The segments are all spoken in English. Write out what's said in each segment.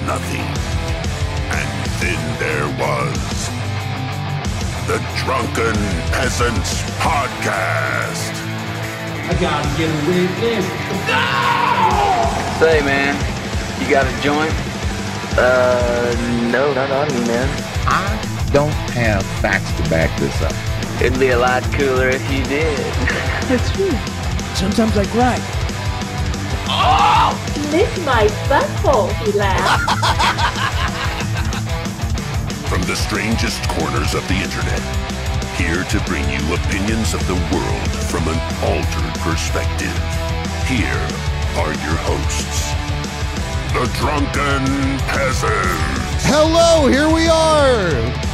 nothing. And then there was the Drunken Peasants Podcast. I gotta get a witness. No! Say, man, you got a joint? No, not on me, man. I don't have facts to back this up. It'd be a lot cooler if you did. That's true. Sometimes I cry. Oh! Lick my butthole, he laughed. From the strangest corners of the internet, here to bring you opinions of the world from an altered perspective. Here are your hosts, the Drunken Peasants. Hello, here we are.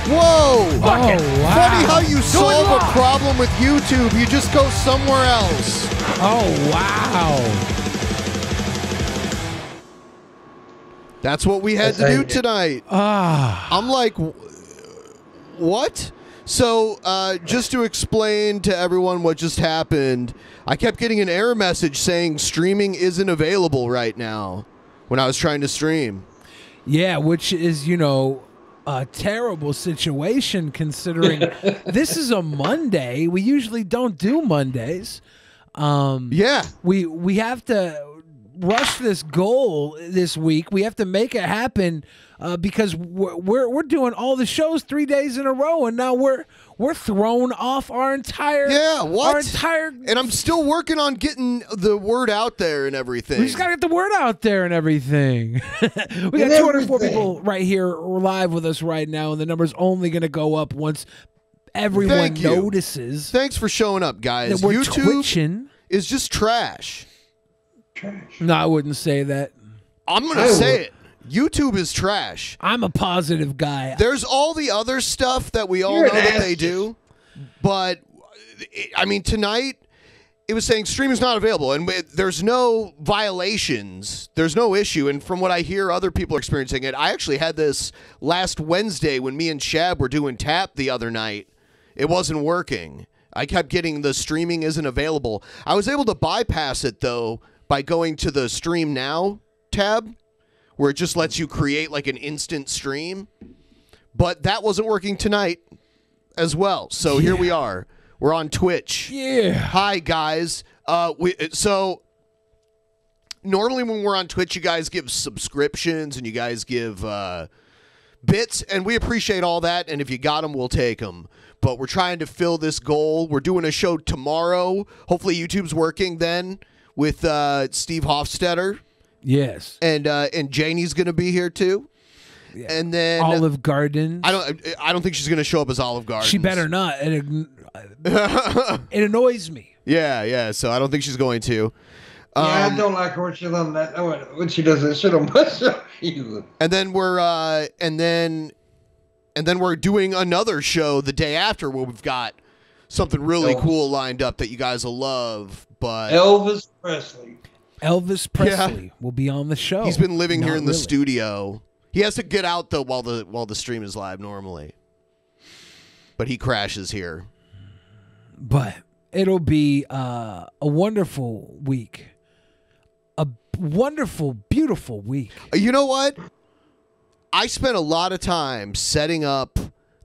Whoa. Oh, wow. Funny how you solve a problem with YouTube. You just go somewhere else. Oh, wow. That's what we had to do tonight. I'm like, what? So, just to explain to everyone what just happened, I kept getting an error message saying streaming isn't available right now when I was trying to stream. Yeah, which is, you know, a terrible situation considering this is a Monday. We usually don't do Mondays. Yeah. We have to rush this goal this week. We have to make it happen because we're doing all the shows 3 days in a row, and now we're thrown off our entire and I'm still working on getting the word out there and everything. We just gotta get the word out there and everything. We got 204 people right here live with us right now, and the number's only gonna go up once everyone notices. Thanks for showing up, guys. That we're YouTube twitching. is just trash. No, I wouldn't say that. I'm gonna say it. YouTube is trash. I'm a positive guy. There's all the other stuff that we all know that they do, but I mean, tonight it was saying streaming's not available, and there's no violations, there's no issue, and from what I hear, other people are experiencing it. I actually had this last Wednesday when me and Shab were doing tap the other night. It wasn't working. I kept getting the streaming isn't available. I was able to bypass it, though, by going to the Stream Now tab, where it just lets you create like an instant stream. But that wasn't working tonight as well. So here we are. We're on Twitch. Yeah. Hi, guys. So normally when we're on Twitch, you guys give subscriptions and you guys give bits, and we appreciate all that. And if you got them, we'll take them. But we're trying to fill this goal. We're doing a show tomorrow. Hopefully YouTube's working then with Steve Hofstetter. Yes. And Janie's going to be here too. Yeah. And then Olive Garden. I don't think she's going to show up as Olive Garden. She better not. It annoys me. Yeah. So I don't think she's going to. I don't like her when she does that. When she does that shit on my show. And then we're doing another show the day after where we've got something really cool lined up that you guys will love. But Elvis Presley will be on the show. He's been living here in the studio. He has to get out though while the stream is live normally. But he crashes here. But it'll be a wonderful week. A wonderful, beautiful week. You know what? I spent a lot of time setting up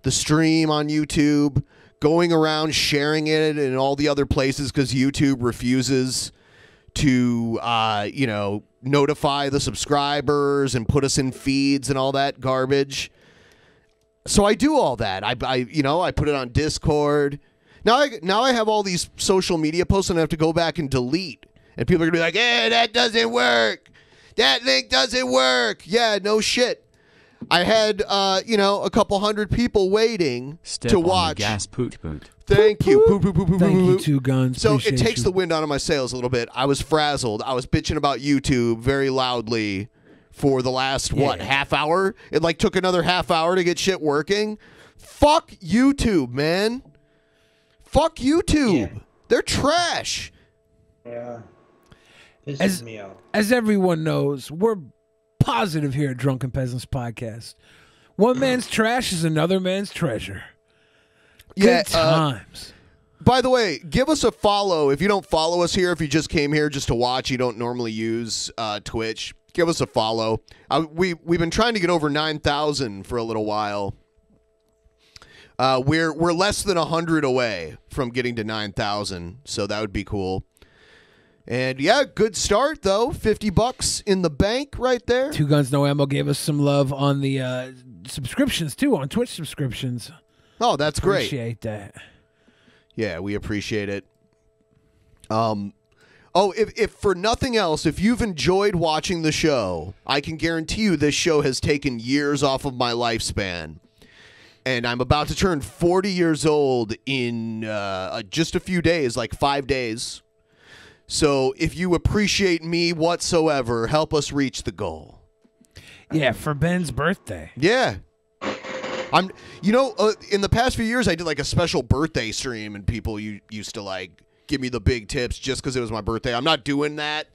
the stream on YouTube, going around sharing it in all the other places because YouTube refuses to, notify the subscribers and put us in feeds and all that garbage. So I do all that. I put it on Discord. Now I have all these social media posts and I have to go back and delete. And people are gonna be like, "Hey, that doesn't work. That link doesn't work." Yeah, no shit. I had, a couple hundred people waiting to watch. Gas poot. Thank you. Poop, poop, poop, poop, Thank you, poop. Two Guns. So Appreciate it takes you. the wind out of my sails a little bit. I was frazzled. I was bitching about YouTube very loudly for the last, half hour? It took another half hour to get shit working. Fuck YouTube, man. Fuck YouTube. Yeah. They're trash. Yeah. Pisses me off. As everyone knows, we're positive here at Drunken Peasants Podcast. One man's trash is another man's treasure. Good times. By the way, give us a follow. If you don't follow us here, if you just came here just to watch, you don't normally use Twitch, give us a follow. We've been trying to get over 9,000 for a little while. We're less than 100 away from getting to 9,000, so that would be cool. And yeah, good start though. $50 in the bank right there. Two Guns No Ammo gave us some love on the subscriptions too, on Twitch subscriptions. Oh, that's great. Appreciate that. Yeah, we appreciate it. If for nothing else, if you've enjoyed watching the show, I can guarantee you this show has taken years off of my lifespan. And I'm about to turn 40 years old in just a few days, like 5 days. So if you appreciate me whatsoever, help us reach the goal. Yeah, for Ben's birthday. Yeah. In the past few years, I did like a special birthday stream, and people used to like give me the big tips just because it was my birthday. I'm not doing that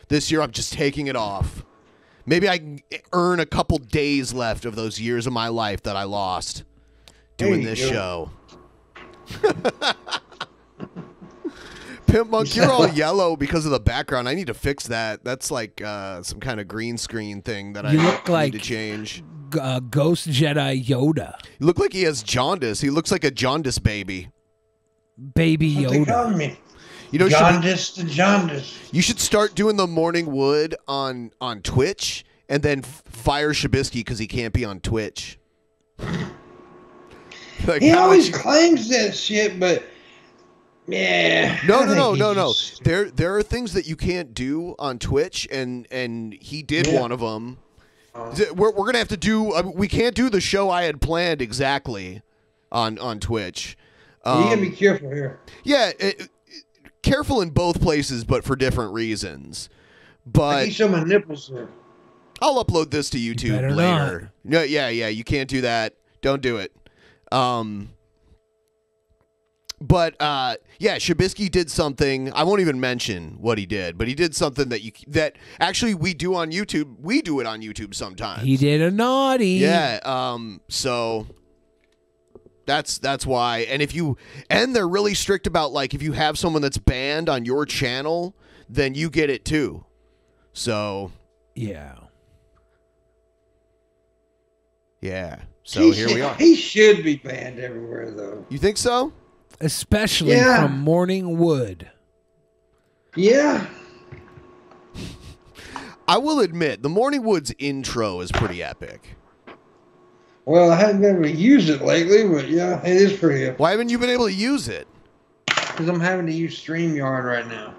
this year. I'm just taking it off. Maybe I can earn a couple days left of those years of my life that I lost doing this show. Pimp Monk, you're all yellow because of the background. I need to fix that. That's like some kind of green screen thing that I need to change. Ghost Jedi Yoda. You look like he has jaundice. He looks like a jaundice baby. Baby Yoda. Tell me. You know, jaundice to jaundice. You should start doing the morning wood on Twitch and then fire Shabisky because he can't be on Twitch. Like, he always claims that shit, but yeah. No. There are things that you can't do on Twitch, and he did one of them. We're gonna have to do. We can't do the show I had planned exactly on Twitch. You gotta be careful here. Yeah, careful in both places, but for different reasons. But I need some of my nipples there. I'll upload this to YouTube later. No, yeah, you can't do that. Don't do it. Shabisky did something. I won't even mention what he did, but he did something that actually we do on YouTube. We do it on YouTube sometimes. He did a naughty. Yeah. So that's why. And they're really strict about, like, if you have someone that's banned on your channel, then you get it too. So yeah. So here we are. He should be banned everywhere, though. You think so? Especially from Morning Wood. Yeah. I will admit, the Morning Wood's intro is pretty epic. Well, I haven't been able to use it lately, but yeah, it is pretty epic. Why haven't you been able to use it? Because I'm having to use StreamYard right now.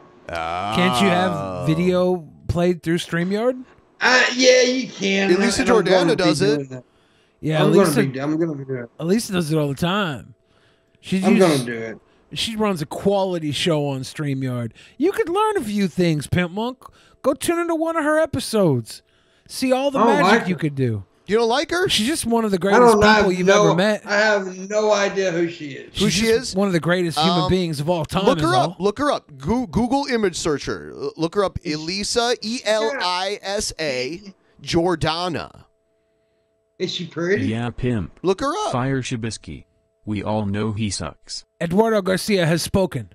Can't you have video played through StreamYard? Yeah, you can. Elisa Jordana does it. Yeah, I'm gonna be doing it. Elisa does it all the time. I'm gonna do it. She runs a quality show on StreamYard. You could learn a few things, Pimp Monk. Go tune into one of her episodes. See all the magic you could do. You don't like her? She's just one of the greatest people you've ever met. I have no idea who she is. Who she is? One of the greatest human beings of all time. Look her up. Look her up. Google image search her. Look her up. Elisa, Elisa Jordana. Is she pretty? Yeah, Pimp. Look her up. Fire Shabisky. We all know he sucks. Eduardo Garcia has spoken.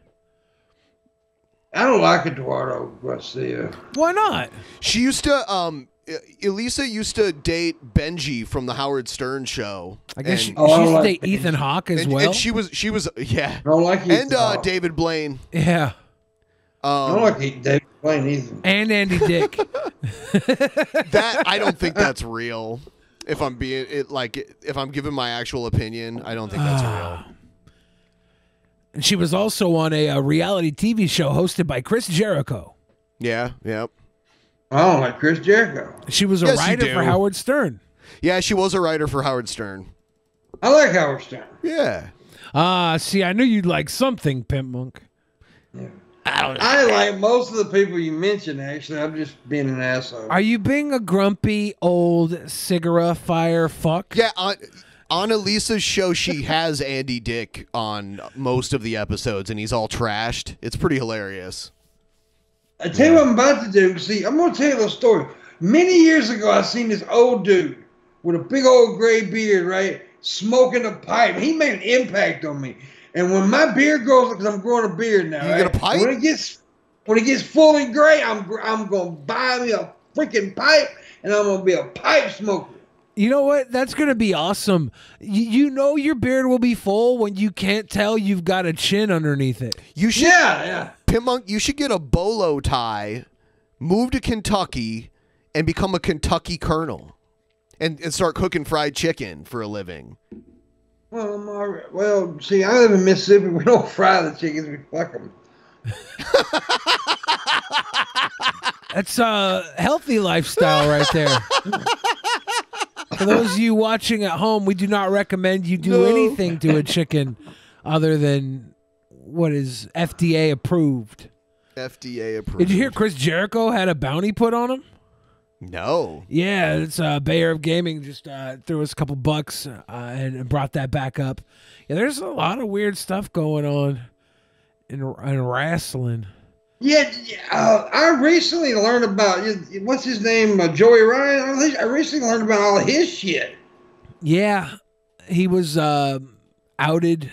I don't like Eduardo Garcia. Why not? She used to, Elisa used to date Benji from the Howard Stern show. I guess she used to date Ethan Hawke as well. And she was, yeah. I don't like Ethan Hawke. David Blaine. Yeah. I don't like David Blaine either. And Andy Dick. That, I don't think that's real. If I'm giving my actual opinion, I don't think that's real. And she was also on a reality TV show hosted by Chris Jericho. Yeah, yep. I don't like Chris Jericho. She was a writer for Howard Stern. Yeah, she was a writer for Howard Stern. I like Howard Stern. Yeah. See, I knew you'd like something, Pimp Monk. Yeah. I like most of the people you mentioned, actually. I'm just being an asshole. Are you being a grumpy, old, cigarette fire fuck? Yeah, on Elisa's show, she has Andy Dick on most of the episodes, and he's all trashed. It's pretty hilarious. I tell you what I'm about to do. See, I'm going to tell you a little story. Many years ago, I seen this old dude with a big old gray beard, right, smoking a pipe. He made an impact on me. And when my beard grows, because I'm growing a beard now, you get a pipe? When it gets full and gray, I'm going to buy me a freaking pipe, and I'm gonna be a pipe smoker. You know what? That's going to be awesome. You know your beard will be full when you can't tell you've got a chin underneath it. You should, Yeah. Pimp Monk, you should get a bolo tie, move to Kentucky, and become a Kentucky colonel, and start cooking fried chicken for a living. Well, I'm all right. Well, see, I live in Mississippi. We don't fry the chickens. We fuck them. That's a healthy lifestyle right there. For those of you watching at home, we do not recommend you do anything to a chicken other than what is FDA approved. FDA approved. Did you hear Chris Jericho had a bounty put on him? No. Yeah, it's Bay Area Gaming just threw us a couple bucks and brought that back up. Yeah, there's a lot of weird stuff going on in wrestling. Yeah, I recently learned about, what's his name, Joey Ryan? I recently learned about all his shit. Yeah, he was outed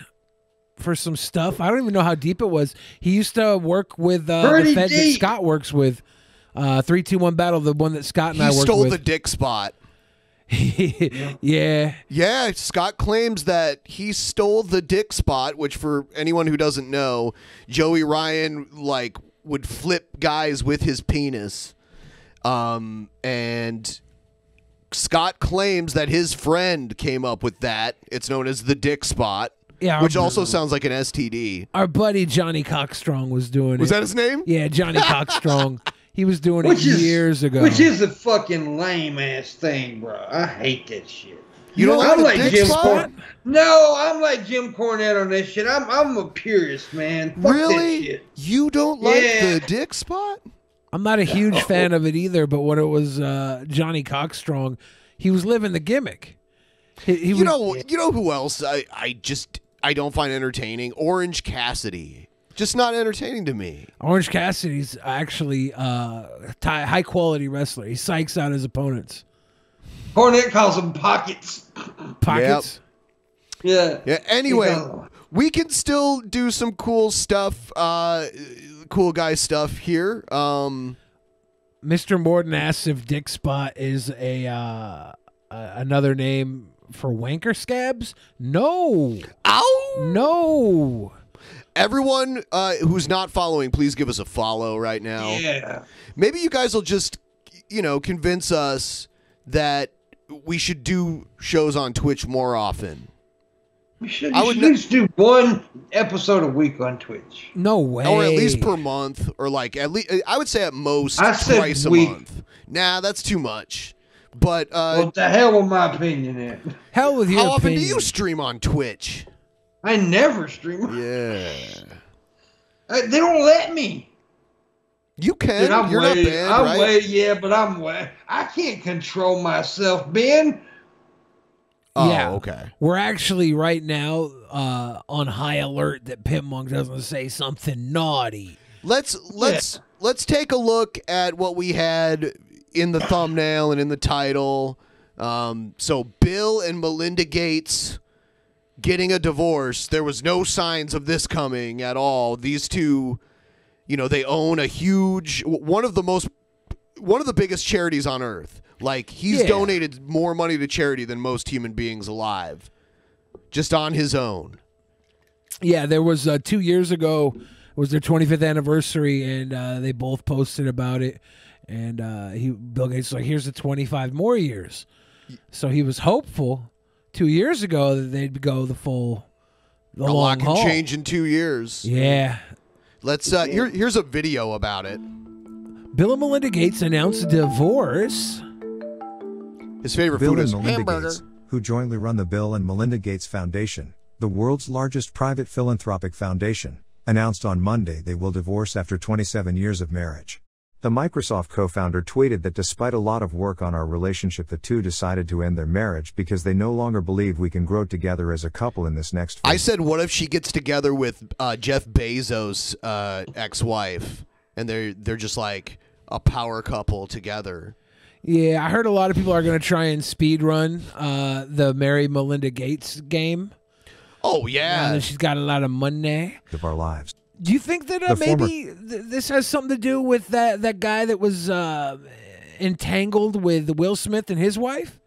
for some stuff. I don't even know how deep it was. He used to work with the Fed that Scott works with. 3, 2, 1 battle, the one that Scott and I worked with. He stole the dick spot. Yeah. Yeah, Scott claims that he stole the dick spot, which for anyone who doesn't know, Joey Ryan, like, would flip guys with his penis. And Scott claims that his friend came up with that. It's known as the dick spot. Yeah, which also sounds like an STD. Our buddy Johnny Cockstrong was doing it. Was that his name? Yeah, Johnny Cockstrong. He was doing it years ago. Which is a fucking lame ass thing, bro. I hate that shit. You don't I'm like like Jim Cornette. No, I'm like Jim Cornette on this shit. I'm a purist, man. Fuck really? That shit. You don't like the dick spot? I'm not a huge fan of it either, but when it was Johnny Cockstrong, he was living the gimmick. You know who else I don't find entertaining? Orange Cassidy. Just not entertaining to me. Orange Cassidy's actually high quality wrestler. He psychs out his opponents. Cornette calls them pockets. Pockets? Yep. Yeah. Anyway, we can still do some cool stuff, cool guy stuff here. Mr. Morden asks if Dick Spot is another name for wanker scabs. No. Ow. No. Everyone who's not following, please give us a follow right now. Yeah. Maybe you guys will just, convince us that we should do shows on Twitch more often. We should at least do one episode a week on Twitch. No way. Or at least per month, or like at least I would say at most twice a month. Nah, that's too much. But well, the hell with my opinion then. Hell with your How often opinion. do you stream on Twitch? I never stream. Yeah. They don't let me. You can. Dude, You're not banned, right? But I'm way. I can't control myself, Ben. Oh, yeah. okay. We're actually right now on high alert that Pimp Monk doesn't say something naughty. Let's take a look at what we had in the thumbnail and in the title. So Bill and Melinda Gates getting a divorce. There was no signs of this coming at all. These two, they own a huge one of the biggest charities on earth. Like, he's donated more money to charity than most human beings alive, just on his own. Yeah, there was 2 years ago was their 25th anniversary, and they both posted about it. And Bill Gates was like, "Here's the 25 more years." So he was hopeful 2 years ago that they'd go the long haul. A lot can change in 2 years. Yeah. Let's here's a video about it. Bill and Melinda Gates announced a divorce. His favorite Bill food and is Melinda hamburger. Gates, who jointly run the Bill and Melinda Gates Foundation, the world's largest private philanthropic foundation, announced on Monday they will divorce after 27 years of marriage. The Microsoft co-founder tweeted that despite a lot of work on our relationship, the two decided to end their marriage because they no longer believe we can grow together as a couple in this next phase. I said, what if she gets together with Jeff Bezos' ex-wife, and they're just like a power couple together? Yeah, I heard a lot of people are going to try and speed run the Mary Melinda Gates game. Oh, yeah. And she's got a lot of money. Of our lives. Do you think that maybe this has something to do with that guy that was entangled with Will Smith and his wife?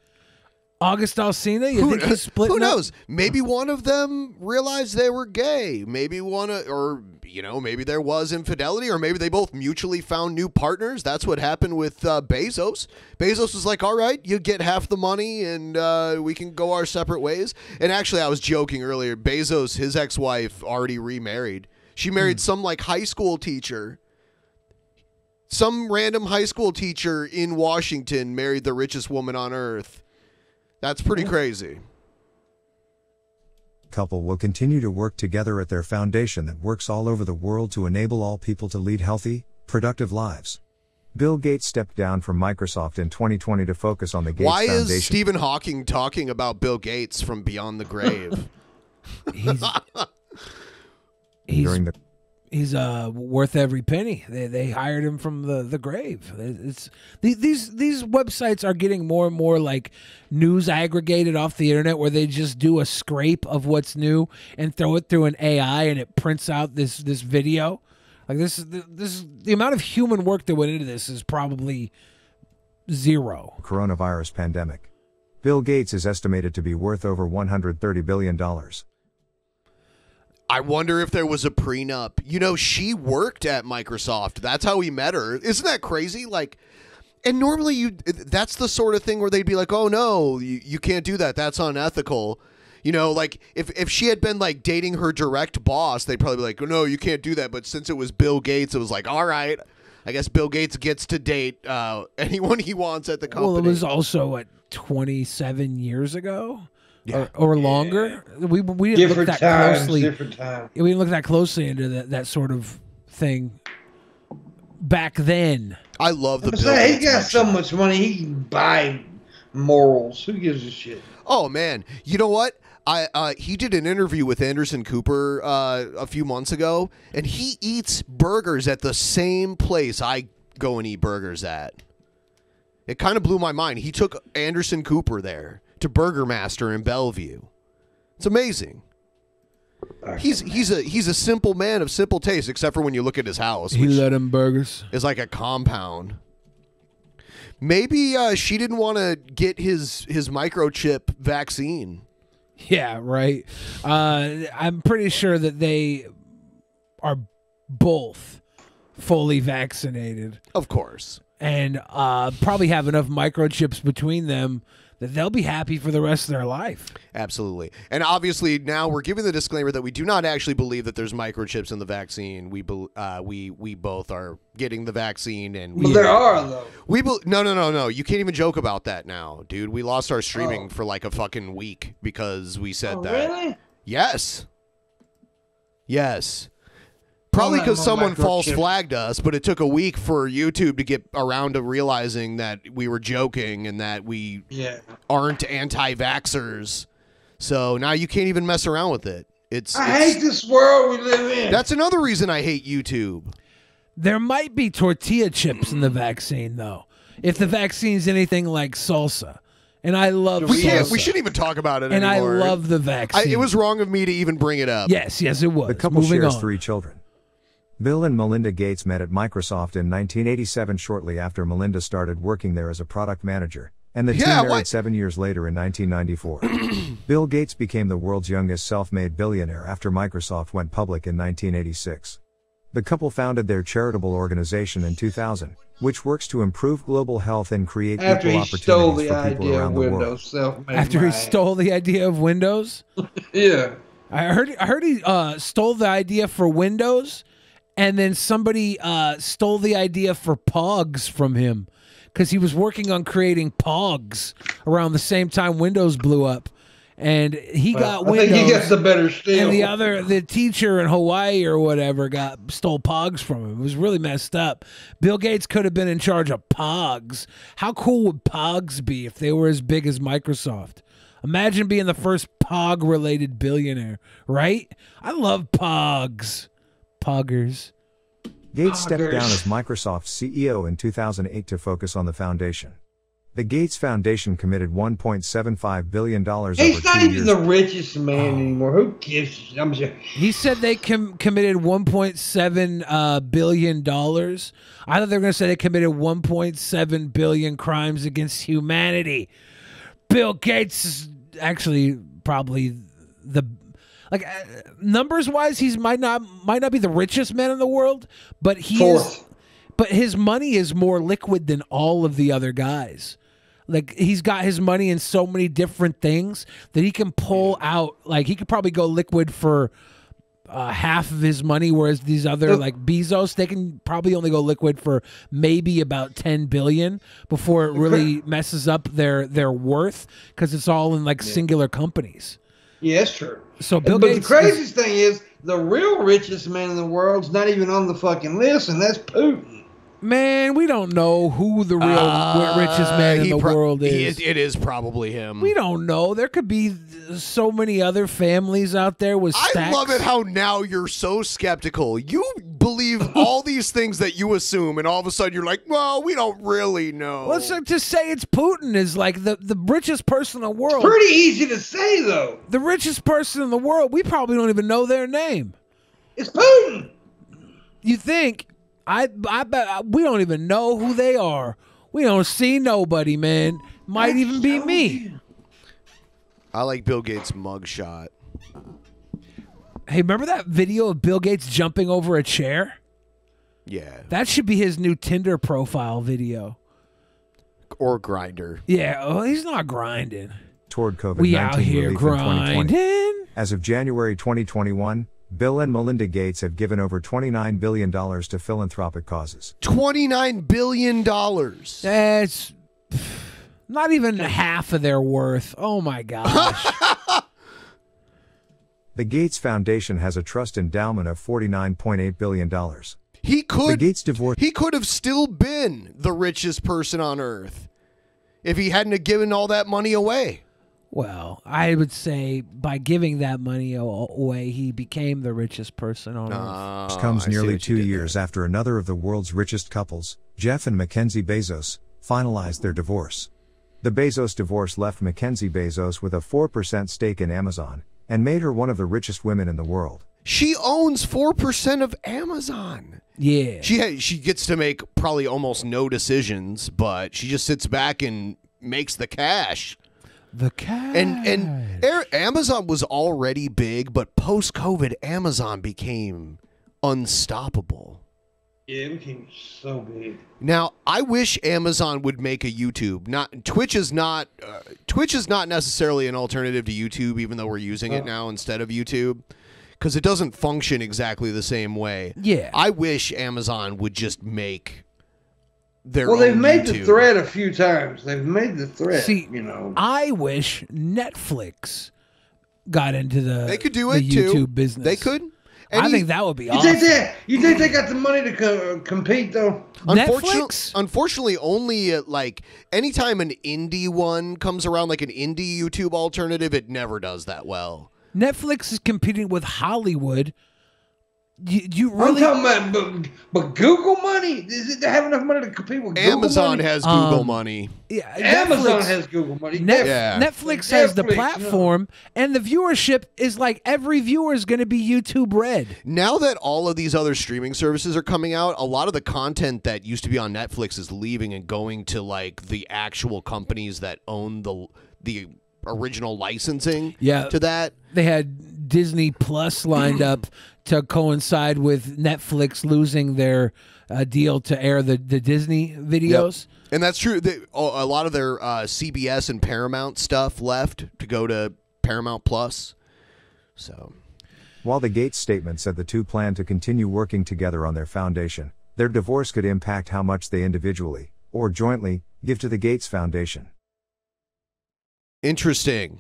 August Alsina? You think he's splitting Who knows? Maybe one of them realized they were gay. Maybe maybe there was infidelity, or maybe they both mutually found new partners. That's what happened with Bezos. Bezos was like, all right, you get half the money and we can go our separate ways. And actually, I was joking earlier. Bezos, his ex-wife, already remarried. She married some like high school teacher. Some random high school teacher in Washington married the richest woman on earth. That's pretty crazy. Couple will continue to work together at their foundation that works all over the world to enable all people to lead healthy, productive lives. Bill Gates stepped down from Microsoft in 2020 to focus on the Gates Why Foundation. is Stephen Hawking talking about Bill Gates from beyond the grave? He's worth every penny. They hired him from the grave. These websites are getting more and more like news aggregated off the internet, where they just do a scrape of what's new and throw it through an AI and it prints out this video. Like this the amount of human work that went into this is probably zero. Coronavirus pandemic. Bill Gates is estimated to be worth over $130 billion. I wonder if there was a prenup. You know, she worked at Microsoft. That's how we met her. Isn't that crazy? Like, and normally that's the sort of thing where they'd be like, oh no, you can't do that. That's unethical. You know, like if she had been like dating her direct boss, they'd probably be like, oh no, you can't do that. But since it was Bill Gates, it was like, all right, I guess Bill Gates gets to date anyone he wants at the company. Well, it was also 27 years ago. Yeah. Or longer. We didn't look that closely. Different times. We didn't look that closely into that sort of thing back then. I love the Bill Gates. He got mention. so much money, he can buy morals. Who gives a shit? Oh man, you know what? He did an interview with Anderson Cooper a few months ago, and he eats burgers at the same place I go and eat burgers at. It kind of blew my mind. He took Anderson Cooper there to Burger Master in Bellevue. It's amazing. He's a simple man of simple taste, except for when you look at his house. He let him burgers. Is like a compound. Maybe she didn't want to get his microchip vaccine. Yeah, right. I'm pretty sure that they are both fully vaccinated. Of course. And probably have enough microchips between them that they'll be happy for the rest of their life. Absolutely. And obviously now we're giving the disclaimer that we do not actually believe that there's microchips in the vaccine. We both are getting the vaccine, and there are though. No. You can't even joke about that now, dude. We lost our streaming for like a fucking week because we said that. Really? Yes. Probably because someone false flagged us, but it took a week for YouTube to get around to realizing that we were joking and that we aren't anti-vaxxers. So now you can't even mess around with it. I hate this world we live in. That's another reason I hate YouTube. There might be tortilla chips in the vaccine, though, if the vaccine's anything like salsa. And I love salsa. We shouldn't even talk about it and anymore. And I love the vaccine. It was wrong of me to even bring it up. Yes, it was. The couple shares 3 children. Bill and Melinda Gates met at Microsoft in 1987, shortly after Melinda started working there as a product manager, and the two married 7 years later in 1994. Bill Gates became the world's youngest self-made billionaire after Microsoft went public in 1986. The couple founded their charitable organization in 2000, which works to improve global health and create equal opportunities for people around the world. After he stole the idea of Windows? Yeah. I heard he stole the idea for Windows. And then somebody stole the idea for Pogs from him because he was working on creating Pogs around the same time Windows blew up. And he got Windows. I think he gets the better steal. And the teacher in Hawaii or whatever stole Pogs from him. It was really messed up. Bill Gates could have been in charge of Pogs. How cool would Pogs be if they were as big as Microsoft? Imagine being the first Pog-related billionaire, right? I love Pogs. Poggers. Gates stepped down as Microsoft's CEO in 2008 to focus on the foundation. The Gates Foundation committed $1.75 billion over He's not 2 even years. the richest man anymore. Who gives? I'm just. He said they committed $1.7 billion. I thought they were going to say they committed 1.7 billion crimes against humanity. Bill Gates is actually probably the numbers wise, he's might not be the richest man in the world, but he is. But his money is more liquid than all of the other guys. Like, he's got his money in so many different things that he can pull out. Like, he could probably go liquid for half of his money, whereas these other, like Bezos, they can probably only go liquid for maybe about 10 billion before it really messes up their worth, because it's all in like singular companies. Yeah, that's true. So Bill but Gates the craziest thing is the real richest man in the world's not even on the fucking list, and that's Putin. Man, we don't know who the real richest man in the world is. It is probably him. We don't know. There could be so many other families out there with stacks. I love it how now you're so skeptical. You believe all these things that you assume, and all of a sudden you're like, well, we don't really know. Let's just say it's Putin is like the richest person in the world. It's pretty easy to say, though. The richest person in the world, we probably don't even know their name. It's Putin. You think? I bet we don't even know who they are. We don't see nobody, man. Might even be me. I like Bill Gates' mugshot. Hey, remember that video of Bill Gates jumping over a chair? Yeah. That should be his new Tinder profile video. Or Grinder. Yeah, well, he's not grinding. Toward COVID-19 We out here relief in 2020. grinding. As of January 2021, Bill and Melinda Gates have given over $29 billion to philanthropic causes. $29 billion. That's not even half of their worth. Oh, my gosh. The Gates Foundation has a trust endowment of $49.8 billion. He could. The Gates divorce. He could have still been the richest person on earth if he hadn't have given all that money away. Well, I would say by giving that money away, he became the richest person on earth. This comes nearly 2 years after another of the world's richest couples, Jeff and Mackenzie Bezos, finalized their divorce. The Bezos divorce left Mackenzie Bezos with a 4% stake in Amazon and made her one of the richest women in the world. She owns 4% of Amazon. Yeah. She gets to make probably almost no decisions, but she just sits back and makes the cash. The cash. And Amazon was already big, but post-COVID, Amazon became unstoppable. Yeah, it became so big. Now, I wish Amazon would make a YouTube. Twitch is not necessarily an alternative to YouTube, even though we're using it now instead of YouTube, because it doesn't function exactly the same way. Yeah. I wish Amazon would just make their Well, they've own made YouTube. the thread a few times. They've made the thread. See, you know. I wish Netflix got into the They could do the it YouTube too. business. They could. I think that would be You awesome. think they got the money to compete though? Unfortunately, only like anytime an indie one comes around, like an indie YouTube alternative, it never does that well. Netflix is competing with Hollywood. You really? I'm talking about, but Google money? Does it have enough money to compete with Google Amazon money? has Google money. Yeah, Amazon has Google money. Netflix has the Netflix, platform, and the viewership is like every viewer is going to be YouTube Red. Now that all of these other streaming services are coming out, a lot of the content that used to be on Netflix is leaving and going to like the actual companies that own the original licensing to that. They had Disney Plus lined up to coincide with Netflix losing their deal to air the Disney videos. Yep. And that's true. A lot of their CBS and Paramount stuff left to go to Paramount Plus. So, while the Gates statement said the two plan to continue working together on their foundation, their divorce could impact how much they individually, or jointly, give to the Gates Foundation. Interesting.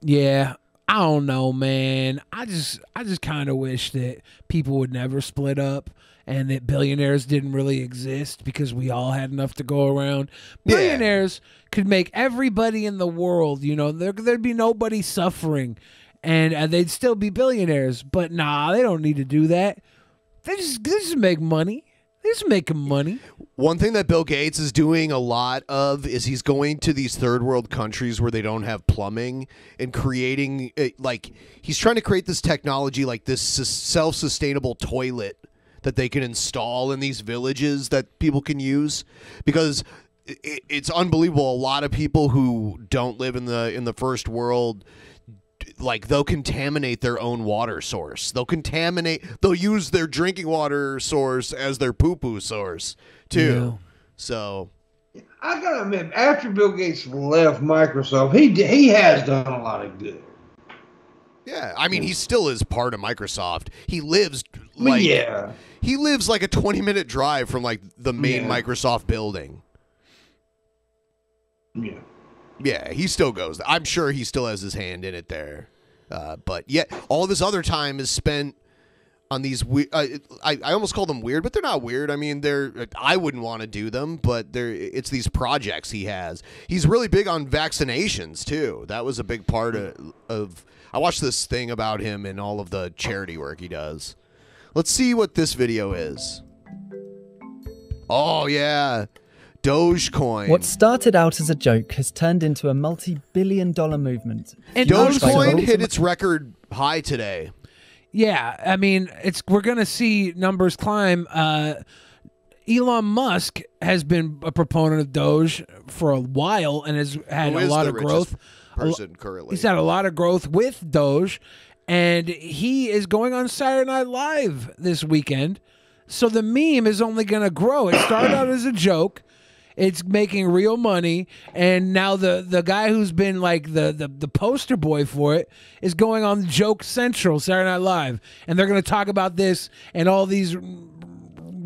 Yeah, I don't know, man. I just kind of wish that people would never split up and that billionaires didn't really exist because we all had enough to go around. Billionaires could make everybody in the world, there'd be nobody suffering and they'd still be billionaires. But nah, they don't need to do that. They just make money. He's making money. One thing that Bill Gates is doing a lot of is he's going to these third world countries where they don't have plumbing and creating, he's trying to create this technology, like this self-sustainable toilet that they can install in these villages that people can use, because it's unbelievable. A lot of people who don't live in the first world, like, they'll contaminate their own water source. They'll use their drinking water source as their poo-poo source too. Yeah. So I gotta admit, after Bill Gates left Microsoft, he has done a lot of good. Yeah, I mean, he still is part of Microsoft. He lives he lives like a 20-minute drive from like the main Microsoft building. Yeah. Yeah, he still goes. I'm sure he still has his hand in it there. But yet, all of his other time is spent on these I almost call them weird, but they're not weird. I mean, I wouldn't want to do them, but it's these projects he has. He's really big on vaccinations, too. That was a big part of I watched this thing about him and all of the charity work he does. Let's see what this video is. Oh, yeah. Dogecoin. What started out as a joke has turned into a multi-billion-dollar movement. And Dogecoin hit its record high today. Yeah, I mean, we're going to see numbers climb. Elon Musk has been a proponent of Doge for a while and has had a lot of growth. Person currently. He's had a lot of growth with Doge, and he is going on Saturday Night Live this weekend. So the meme is only going to grow. It started out as a joke. It's making real money, and now the guy who's been like the poster boy for it is going on Joke Central, Saturday Night Live, and they're going to talk about this, and all these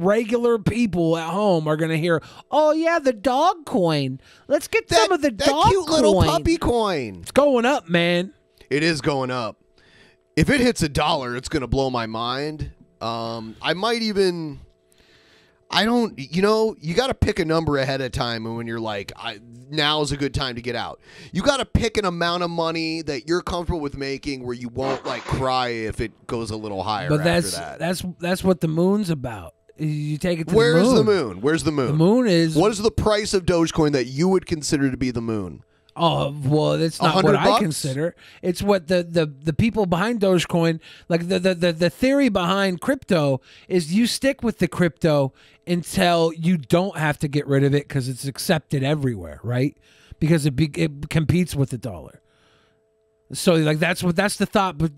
regular people at home are going to hear, oh yeah, the dog coin. Let's get some of the dog cute coin. Little puppy coin. It's going up, man. It is going up. If it hits $1, it's going to blow my mind. I might even... you got to pick a number ahead of time, and when you're like, now is a good time to get out. You got to pick an amount of money that you're comfortable with making where you won't like cry if it goes a little higher. But after that's what the moon's about. You take it to Where's the moon. the moon? Where's the moon? The moon is... What is the price of Dogecoin that you would consider to be the moon? Oh, well, it's not what I consider. It's what the people behind Dogecoin, like the theory behind crypto is you stick with the crypto until you don't have to get rid of it because it's accepted everywhere, right? Because it competes with the dollar. So like that's the thought, but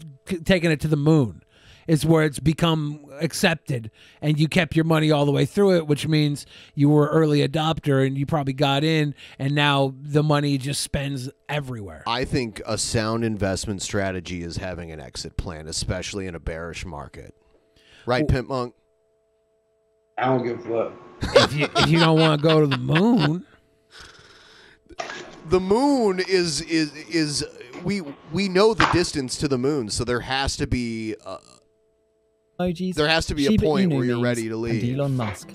taking it to the moon is where it's become accepted, and you kept your money all the way through it, which means you were early adopter and you probably got in, and now the money just spends everywhere. I think a sound investment strategy is having an exit plan, especially in a bearish market. Right, Pimp Monk? I don't give a fuck. If you don't want to go to the moon. The moon is we know the distance to the moon, so there has to be There has to be a point where you're ready to leave. And Elon Musk.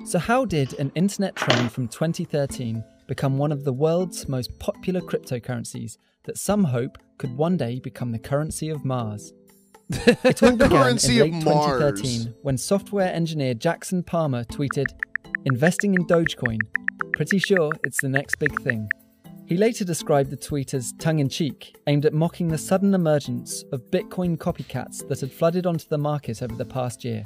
So how did an internet trend from 2013 become one of the world's most popular cryptocurrencies that some hope could one day become the currency of Mars? It all began in late 2013 when software engineer Jackson Palmer tweeted, "Investing in Dogecoin. Pretty sure it's the next big thing." He later described the tweet as tongue-in-cheek, aimed at mocking the sudden emergence of Bitcoin copycats that had flooded onto the market over the past year.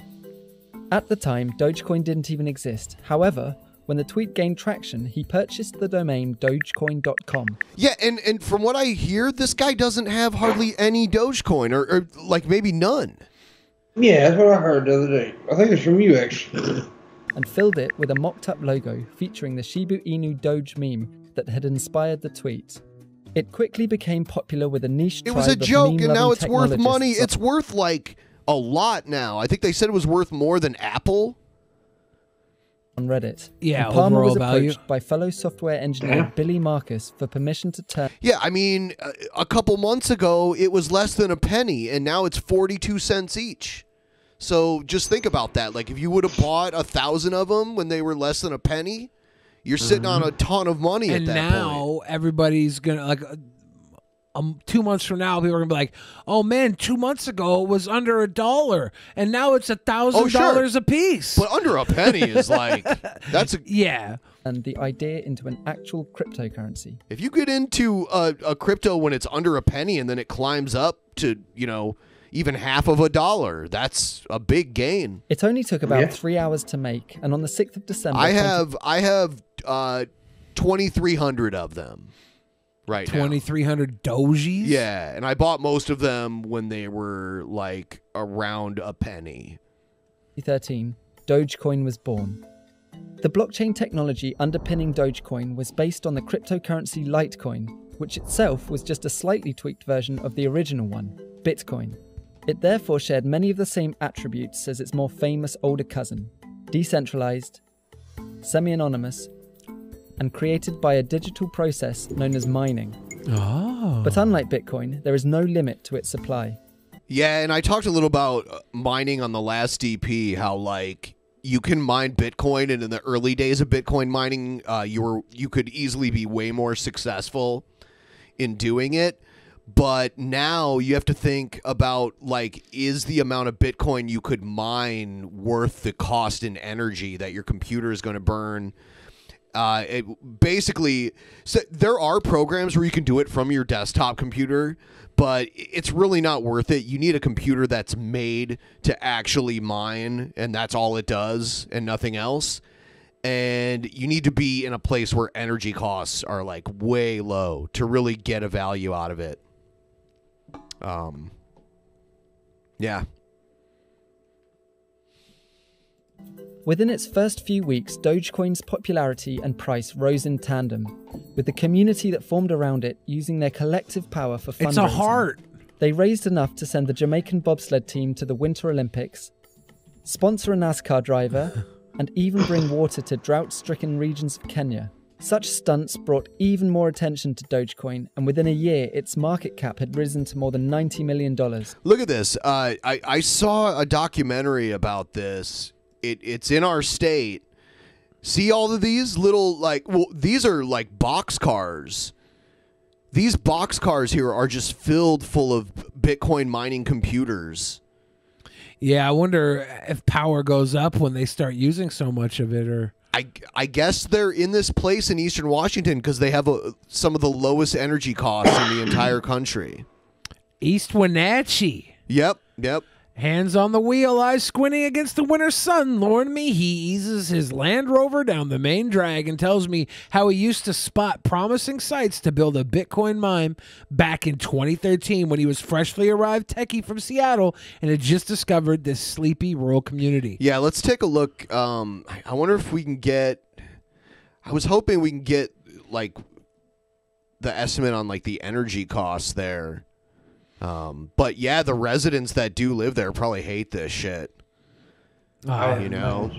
At the time, Dogecoin didn't even exist. However, when the tweet gained traction, he purchased the domain dogecoin.com. Yeah, and from what I hear, this guy doesn't have hardly any Dogecoin, or like maybe none. Yeah, that's what I heard the other day. I think it's from you, actually. And filled it with a mocked-up logo featuring the Shiba Inu Doge meme that had inspired the tweet. It quickly became popular with a niche tribe. It was a joke, and now it's worth technologists. money. It's worth like a lot now. I think they said it was worth more than Apple. On Reddit. Yeah, and Palmer was overall approached value. by fellow software engineer Billy Marcus for permission to turn. Yeah, I mean, a couple months ago, it was less than a penny, and now it's 42 cents each. So just think about that. Like, if you would have bought 1,000 of them when they were less than a penny, you're sitting on a ton of money and at that now point. everybody's gonna like 2 months from now, people are gonna be like, "Oh man, 2 months ago it was under $1, and now it's $1,000 a piece." But under a penny is like yeah. And the idea into an actual cryptocurrency. If you get into a crypto when it's under a penny and then it climbs up to, even half of $1, that's a big gain. It only took about 3 hours to make, and on the 6th of December... I have 2,300 of them right now. 2,300 dojis? Yeah, and I bought most of them when they were like around a penny. 2013, Dogecoin was born. The blockchain technology underpinning Dogecoin was based on the cryptocurrency Litecoin, which itself was just a slightly tweaked version of the original one, Bitcoin. It therefore shared many of the same attributes as its more famous older cousin, decentralized, semi-anonymous, and created by a digital process known as mining. Oh. But unlike Bitcoin, there is no limit to its supply. Yeah, and I talked a little about mining on the last DP, how like you can mine Bitcoin, and in the early days of Bitcoin mining, you could easily be way more successful in doing it. But now you have to think about, like, is the amount of Bitcoin you could mine worth the cost in energy that your computer is going to burn? Basically, so there are programs where you can do it from your desktop computer, but it's really not worth it. You need a computer that's made to actually mine, and that's all it does and nothing else. And you need to be in a place where energy costs are like way low to really get a value out of it. Yeah. Within its first few weeks, Dogecoin's popularity and price rose in tandem, with the community that formed around it using their collective power for fundraising. It's a heart. They raised enough to send the Jamaican bobsled team to the Winter Olympics, sponsor a NASCAR driver, and even bring water to drought-stricken regions of Kenya. Such stunts brought even more attention to Dogecoin, and within a year, its market cap had risen to more than $90 million. Look at this. I saw a documentary about this. It's in our state. See all of these little, these are like box cars. These box cars here are just filled full of Bitcoin mining computers. Yeah, I wonder if power goes up when they start using so much of it, or... I guess they're in this place in Eastern Washington because they have some of the lowest energy costs in the entire country. East Wenatchee. Yep. Hands on the wheel, eyes squinting against the winter sun. Lord me, he eases his Land Rover down the main drag and tells me how he used to spot promising sites to build a Bitcoin mine back in 2013 when he was freshly arrived techie from Seattle and had just discovered this sleepy rural community. Yeah, let's take a look. I wonder if we can get... I was hoping we can get, like, the estimate on, like, the energy costs there. But yeah, the residents that do live there probably hate this shit. Whatever.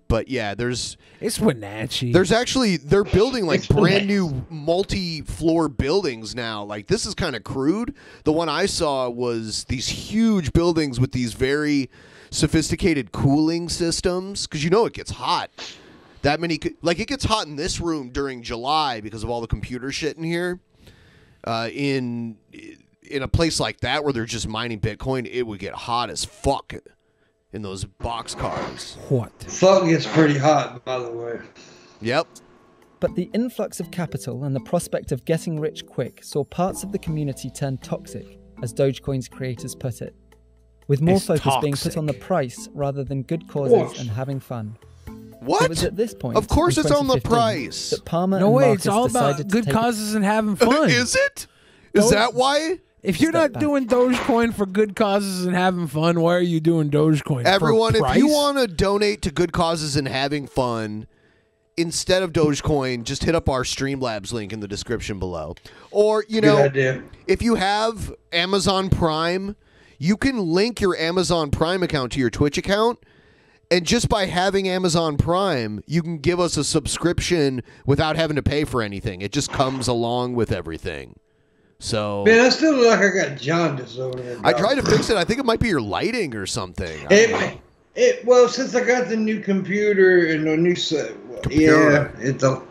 But yeah, it's Wenatchee. There's actually, they're building like brand new multi-floor buildings now. Like, this is kind of crude. The one I saw was these huge buildings with these very sophisticated cooling systems, because it gets hot. It gets hot in this room during July because of all the computer shit in here. In a place like that where they're just mining Bitcoin, it would get hot as fuck in those box cars. What? Fuck gets pretty hot, by the way. Yep. But the influx of capital and the prospect of getting rich quick saw parts of the community turn toxic, as Dogecoin's creators put it, with more focus being put on the price rather than good causes and having fun. What? It was at this point, of course it's on the 2015, price. that Palmer No and way, Marcus it's all about decided to good causes and having fun. Is it? Is that why? If you're not doing Dogecoin for good causes and having fun, why are you doing Dogecoin? Everyone, for if you want to donate to good causes and having fun, instead of Dogecoin, just hit up our Streamlabs link in the description below. Or, if you have Amazon Prime, you can link your Amazon Prime account to your Twitch account. And just by having Amazon Prime, you can give us a subscription without having to pay for anything. It just comes along with everything. So, man, I still look like I got jaundice over there. I tried to fix it. I think it might be your lighting or something. Well, since I got the new computer and the new set, yeah, it's a.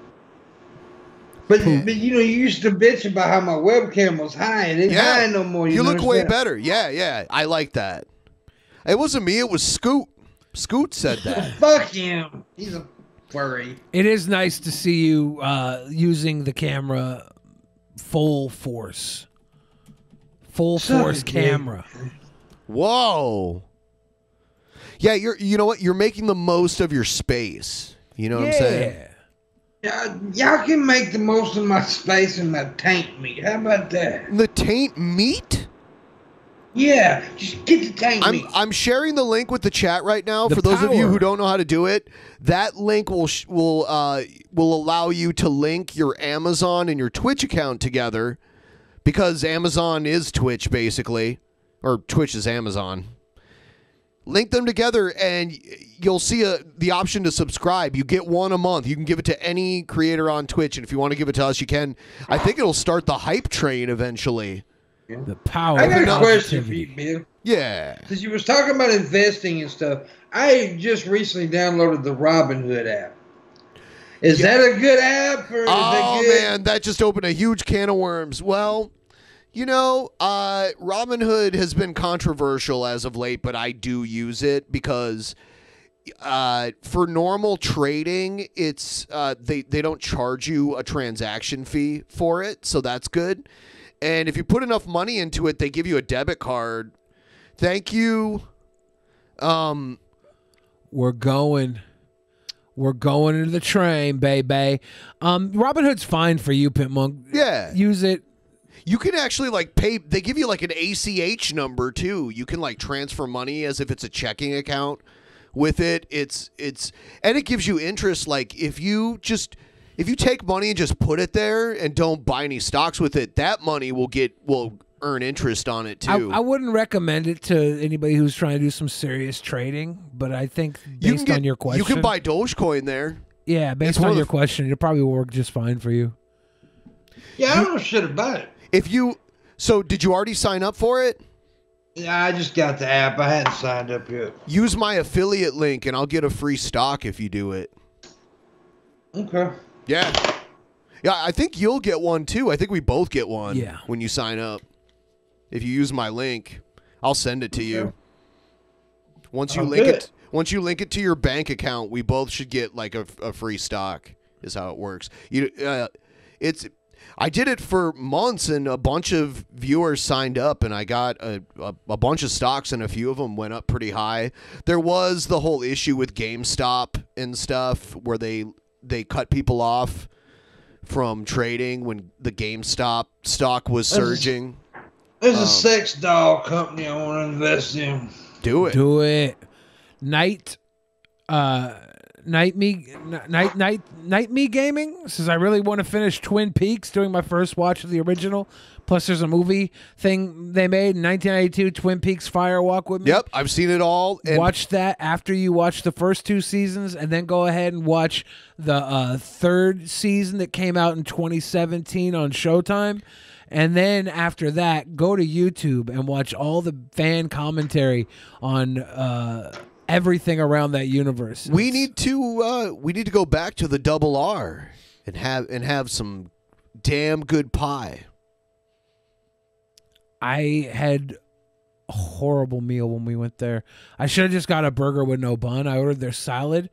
But you know, you used to bitch about how my webcam was high, and it's high no more. You look way understand? better. Yeah. I like that. It wasn't me. It was Scoot. Scoot said that. Fuck him. He's a furry. It is nice to see you using the camera full force. Full force camera. Whoa. Yeah, you know what? You're making the most of your space. You know what I'm saying? Y'all can make the most of my space and my tank meat. How about that? The taint meat? Yeah, just get the tank meat. I'm sharing the link with the chat right now. The For those of you power. who don't know how to do it, that link will allow you to link your Amazon and your Twitch account together, because Amazon is Twitch basically, or Twitch is Amazon. Link them together and you'll see the option to subscribe. You get one a month. You can give it to any creator on Twitch, and if you want to give it to us, you can. I think it'll start the hype train eventually. The power. I got a question for you, Bill. Yeah. Since you was talking about investing and stuff, I just recently downloaded the Robinhood app. Is that a good app? Or is that good? Man, that just opened a huge can of worms. Well, you know, Robinhood has been controversial as of late, but I do use it because for normal trading, it's they don't charge you a transaction fee for it, so that's good. And if you put enough money into it, they give you a debit card. Thank you. We're going into the train, baby. Robinhood's fine for you, Pimp Monk. Yeah. Use it. You can actually like pay. They give you like an ACH number too. You can like transfer money as if it's a checking account with it. It's and it gives you interest. Like if you take money and just put it there and don't buy any stocks with it, that money will earn interest on it too. I wouldn't recommend it to anybody who's trying to do some serious trading, but I think based on your question, you can buy Dogecoin there. Yeah, based on your question, it'll probably work just fine for you. Yeah, I don't know shit about it. So did you already sign up for it? Yeah, I just got the app. I hadn't signed up yet. Use my affiliate link and I'll get a free stock if you do it. Okay. Yeah. Yeah, I think you'll get one too. I think we both get one when you sign up. If you use my link, I'll send it to you. Once you link it to your bank account, we both should get like a free stock is how it works. I did it for months, and a bunch of viewers signed up, and I got a bunch of stocks, and a few of them went up pretty high. There was the whole issue with GameStop and stuff where they cut people off from trading when the GameStop stock was surging. There's a sex doll company I want to invest in. Do it. Do it. Night Me Gaming says, I really want to finish Twin Peaks during my first watch of the original. Plus, there's a movie thing they made in 1992, Twin Peaks Fire Walk with Me. Yep, I've seen it all. Watch that after you watch the first 2 seasons, and then go ahead and watch the third season that came out in 2017 on Showtime. And then after that, go to YouTube and watch all the fan commentary on everything around that universe. We need to go back to the double R and have some damn good pie. I had a horrible meal when we went there. I should have just got a burger with no bun. I ordered their salad.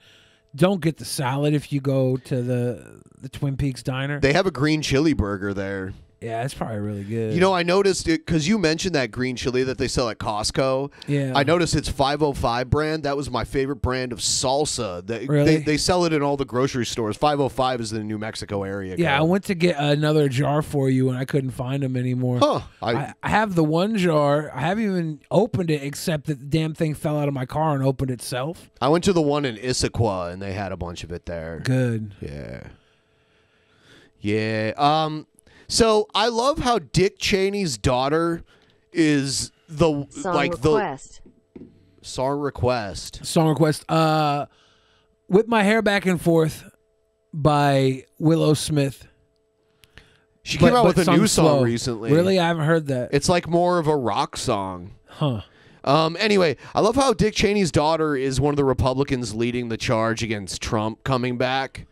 Don't get the salad if you go to the Twin Peaks diner. They have a green chili burger there. Yeah, it's probably really good. You know, I noticed it because you mentioned that green chili that they sell at Costco. Yeah. I noticed it's 505 brand. That was my favorite brand of salsa. Really? They sell it in all the grocery stores. 505 is in the New Mexico area. Yeah, I went to get another jar for you, and I couldn't find them anymore. Huh. I have the one jar. I haven't even opened it, except that the damn thing fell out of my car and opened itself. I went to the one in Issaquah, and they had a bunch of it there. Good. Yeah. Yeah. So I love how Dick Cheney's daughter is the Song request. Song request. Song request. Whip My Hair Back and Forth by Willow Smith. She came out with a new song recently. Really? I haven't heard that. It's like more of a rock song. Huh. Anyway, I love how Dick Cheney's daughter is one of the Republicans leading the charge against Trump coming back.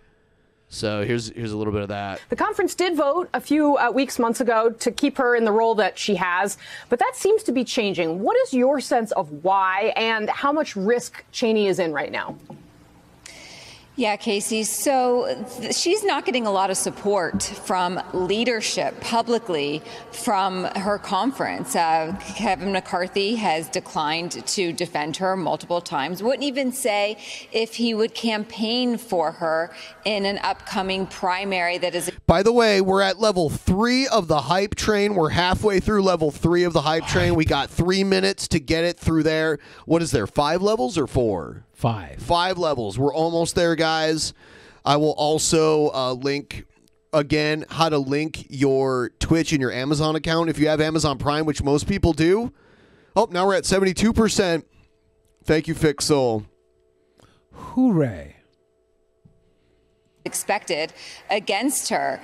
So here's a little bit of that. The conference did vote a few months ago to keep her in the role that she has, but that seems to be changing. What is your sense of why and how much risk Cheney is in right now? Yeah, Casey. So she's not getting a lot of support from leadership publicly from her conference. Kevin McCarthy has declined to defend her multiple times. Wouldn't even say if he would campaign for her in an upcoming primary that is. By the way, we're at level 3 of the hype train. We're halfway through level 3 of the hype train. We got 3 minutes to get it through there. What is there, 5 levels or 4? 5. 5 levels. We're almost there, guys. I will also link, again, how to link your Twitch and your Amazon account if you have Amazon Prime, which most people do. Oh, now we're at 72%. Thank you, Fixel. Hooray. Expected against her.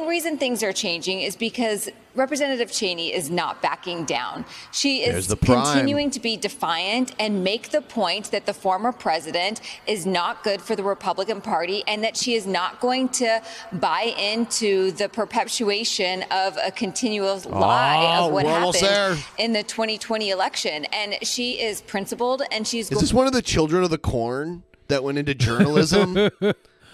Reason things are changing is because Representative Cheney is not backing down. She is continuing to be defiant and make the point that the former president is not good for the Republican Party and that she is not going to buy into the perpetuation of a continuous lie of what happened in the 2020 election. And she is principled and she's... Is this one of the children of the corn that went into journalism?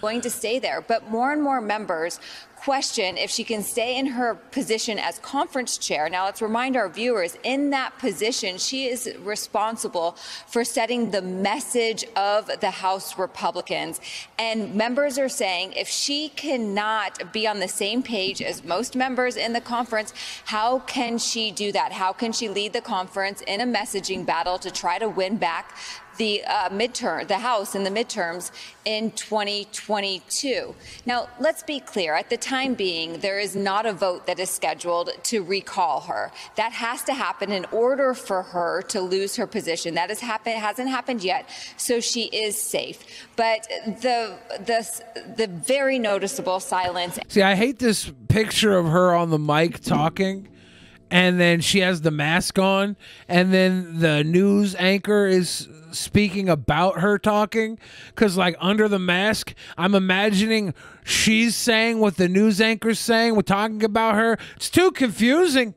Going to stay there, but more and more members question if she can stay in her position as conference chair. Now, let's remind our viewers, in that position, she is responsible for setting the message of the House Republicans. And members are saying if she cannot be on the same page as most members in the conference, how can she do that? How can she lead the conference in a messaging battle to try to win back the House in the midterms in 2022. Now, let's be clear. At the time being, there is not a vote that is scheduled to recall her. That has to happen in order for her to lose her position. That hasn't happened yet, so she is safe. But the very noticeable silence. See, I hate this picture of her on the mic talking. And then she has the mask on, and then the news anchor is speaking about her talking. Because, like, under the mask, I'm imagining she's saying what the news anchor's saying. We're talking about her. It's too confusing.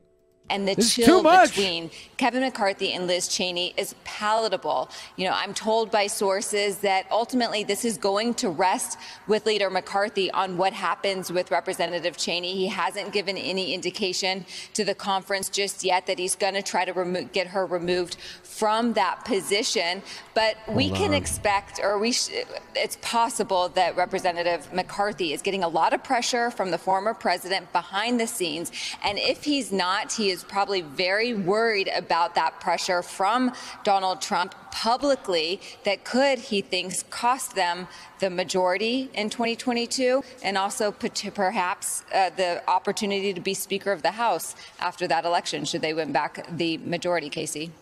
And the It's chill too much. between Kevin McCarthy and Liz Cheney is palatable. You know, I'm told by sources that ultimately this is going to rest with Leader McCarthy on what happens with Representative Cheney. He hasn't given any indication to the conference just yet that he's going to try to get her removed from that position. But we can expect, or it's possible that Representative McCarthy is getting a lot of pressure from the former president behind the scenes. And if he's not, he is probably very worried about that pressure from Donald Trump publicly that could, he thinks, cost them the majority in 2022 and also perhaps the opportunity to be Speaker of the House after that election, should they win back the majority, Casey.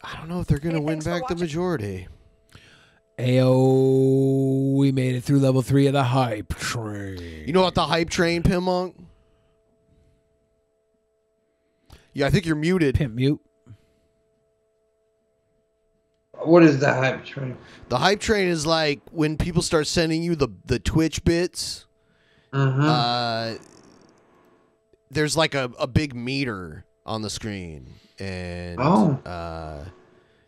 I don't know if they're going to win back the majority. Ayo, we made it through level 3 of the hype train. You know what the hype train, Pim Monk? Yeah, I think you're muted. Pimp mute. What is the hype train? The hype train is like when people start sending you the Twitch bits. There's like a big meter on the screen, and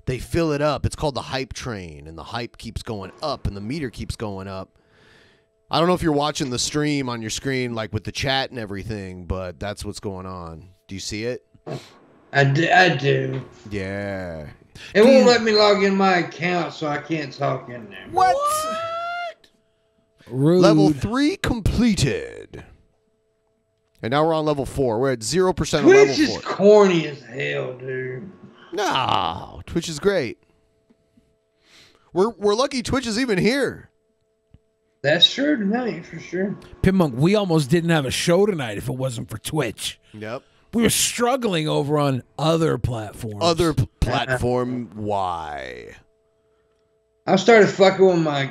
they fill it up. It's called the hype train, and the hype keeps going up, and the meter keeps going up. I don't know if you're watching the stream on your screen, like with the chat and everything, but that's what's going on. Do you see it? I do. Yeah. It won't let me log in my account, so I can't talk in there. What? Rude. Level 3 completed. And now we're on level 4. We're at 0% of level 4. Twitch is corny as hell, dude. No, Twitch is great. We're lucky Twitch is even here. That's true tonight, for sure. Pim Monk, we almost didn't have a show tonight if it wasn't for Twitch. Yep. We were struggling over on other platforms. Other platform, why? I started fucking with my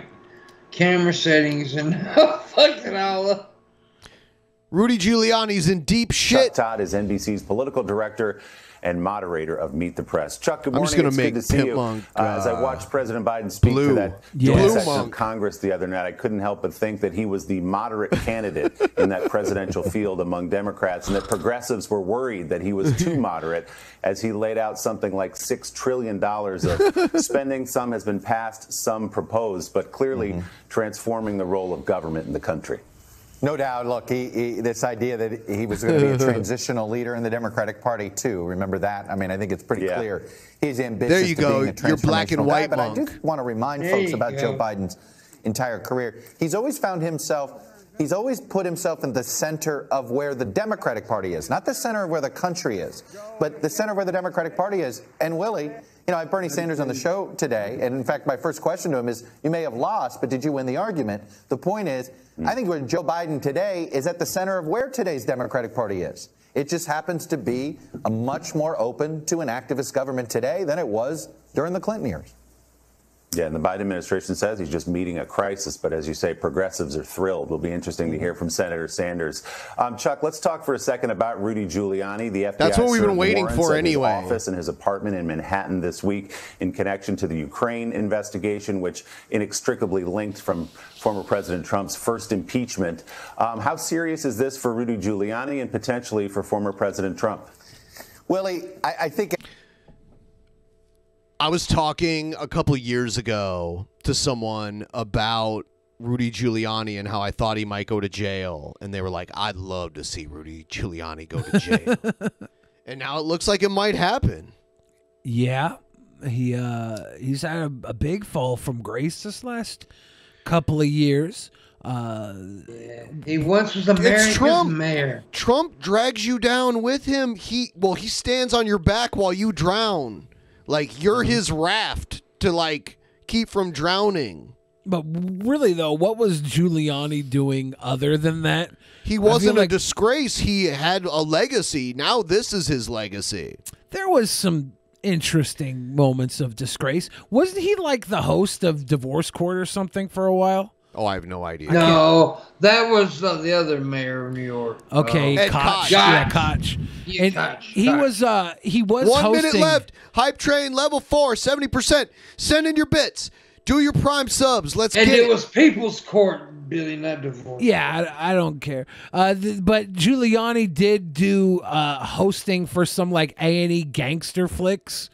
camera settings and I fucked it all up. Rudy Giuliani's in deep shit. Todd is NBC's political director and moderator of Meet the Press. Chuck, good I'm morning. just gonna It's make good to see Pimp you. Monk, As I watched President Biden speak to that Blue joint session Monk. of Congress the other night, I couldn't help but think that he was the moderate candidate in that presidential field among Democrats, and that progressives were worried that he was too moderate as he laid out something like $6 trillion of spending. Some has been passed, some proposed, but clearly transforming the role of government in the country. No doubt. Look, this idea that he was going to be a transitional leader in the Democratic Party, too. Remember that? I mean, I think it's pretty clear. He's ambitious There you to go. being a You're black and transformational white, guy. But I Monk. do want to remind There folks you about go. Joe Biden's entire career. He's always found himself, he's always put himself in the center of where the Democratic Party is. Not the center of where the country is, but the center of where the Democratic Party is. And Willie, I have Bernie Sanders on the show today, and in fact, my first question to him is, you may have lost, but did you win the argument? The point is, I think where Joe Biden today is at the center of where today's Democratic Party is. It just happens to be a much more open to an activist government today than it was during the Clinton years. Yeah, and the Biden administration says he's just meeting a crisis, but as you say, progressives are thrilled. Will be interesting to hear from Senator Sanders. Chuck, let's talk for a second about Rudy Giuliani. The FBI That's what we've been served waiting warrants for at his anyway. office and his apartment in Manhattan this week in connection to the Ukraine investigation, which inextricably linked from former President Trump's first impeachment. How serious is this for Rudy Giuliani and potentially for former President Trump? Willie, I think... I was talking a couple years ago to someone about Rudy Giuliani and how I thought he might go to jail. And they were like, I'd love to see Rudy Giuliani go to jail. And now it looks like it might happen. Yeah. He's had a big fall from grace this last couple of years. He once was America's mayor. Trump drags you down with him. He stands on your back while you drown. Like, you're his raft to, like, keep from drowning. But really, though, what was Giuliani doing other than that? He wasn't a disgrace. He had a legacy. Now this is his legacy. There was some interesting moments of disgrace. Wasn't he like the host of Divorce Court or something for a while? Oh, I have no idea. No, that was the other mayor of New York. Okay, Ed Koch. Koch. Yeah, Koch. Yeah, And Koch. he was 1 hosting. minute left. Hype train level 4, 70%. Send in your bits. Do your Prime subs. Let's And get it was People's Court, Billy, not Divorce. Yeah, I don't care. But Giuliani did do hosting for some like A&E gangster flicks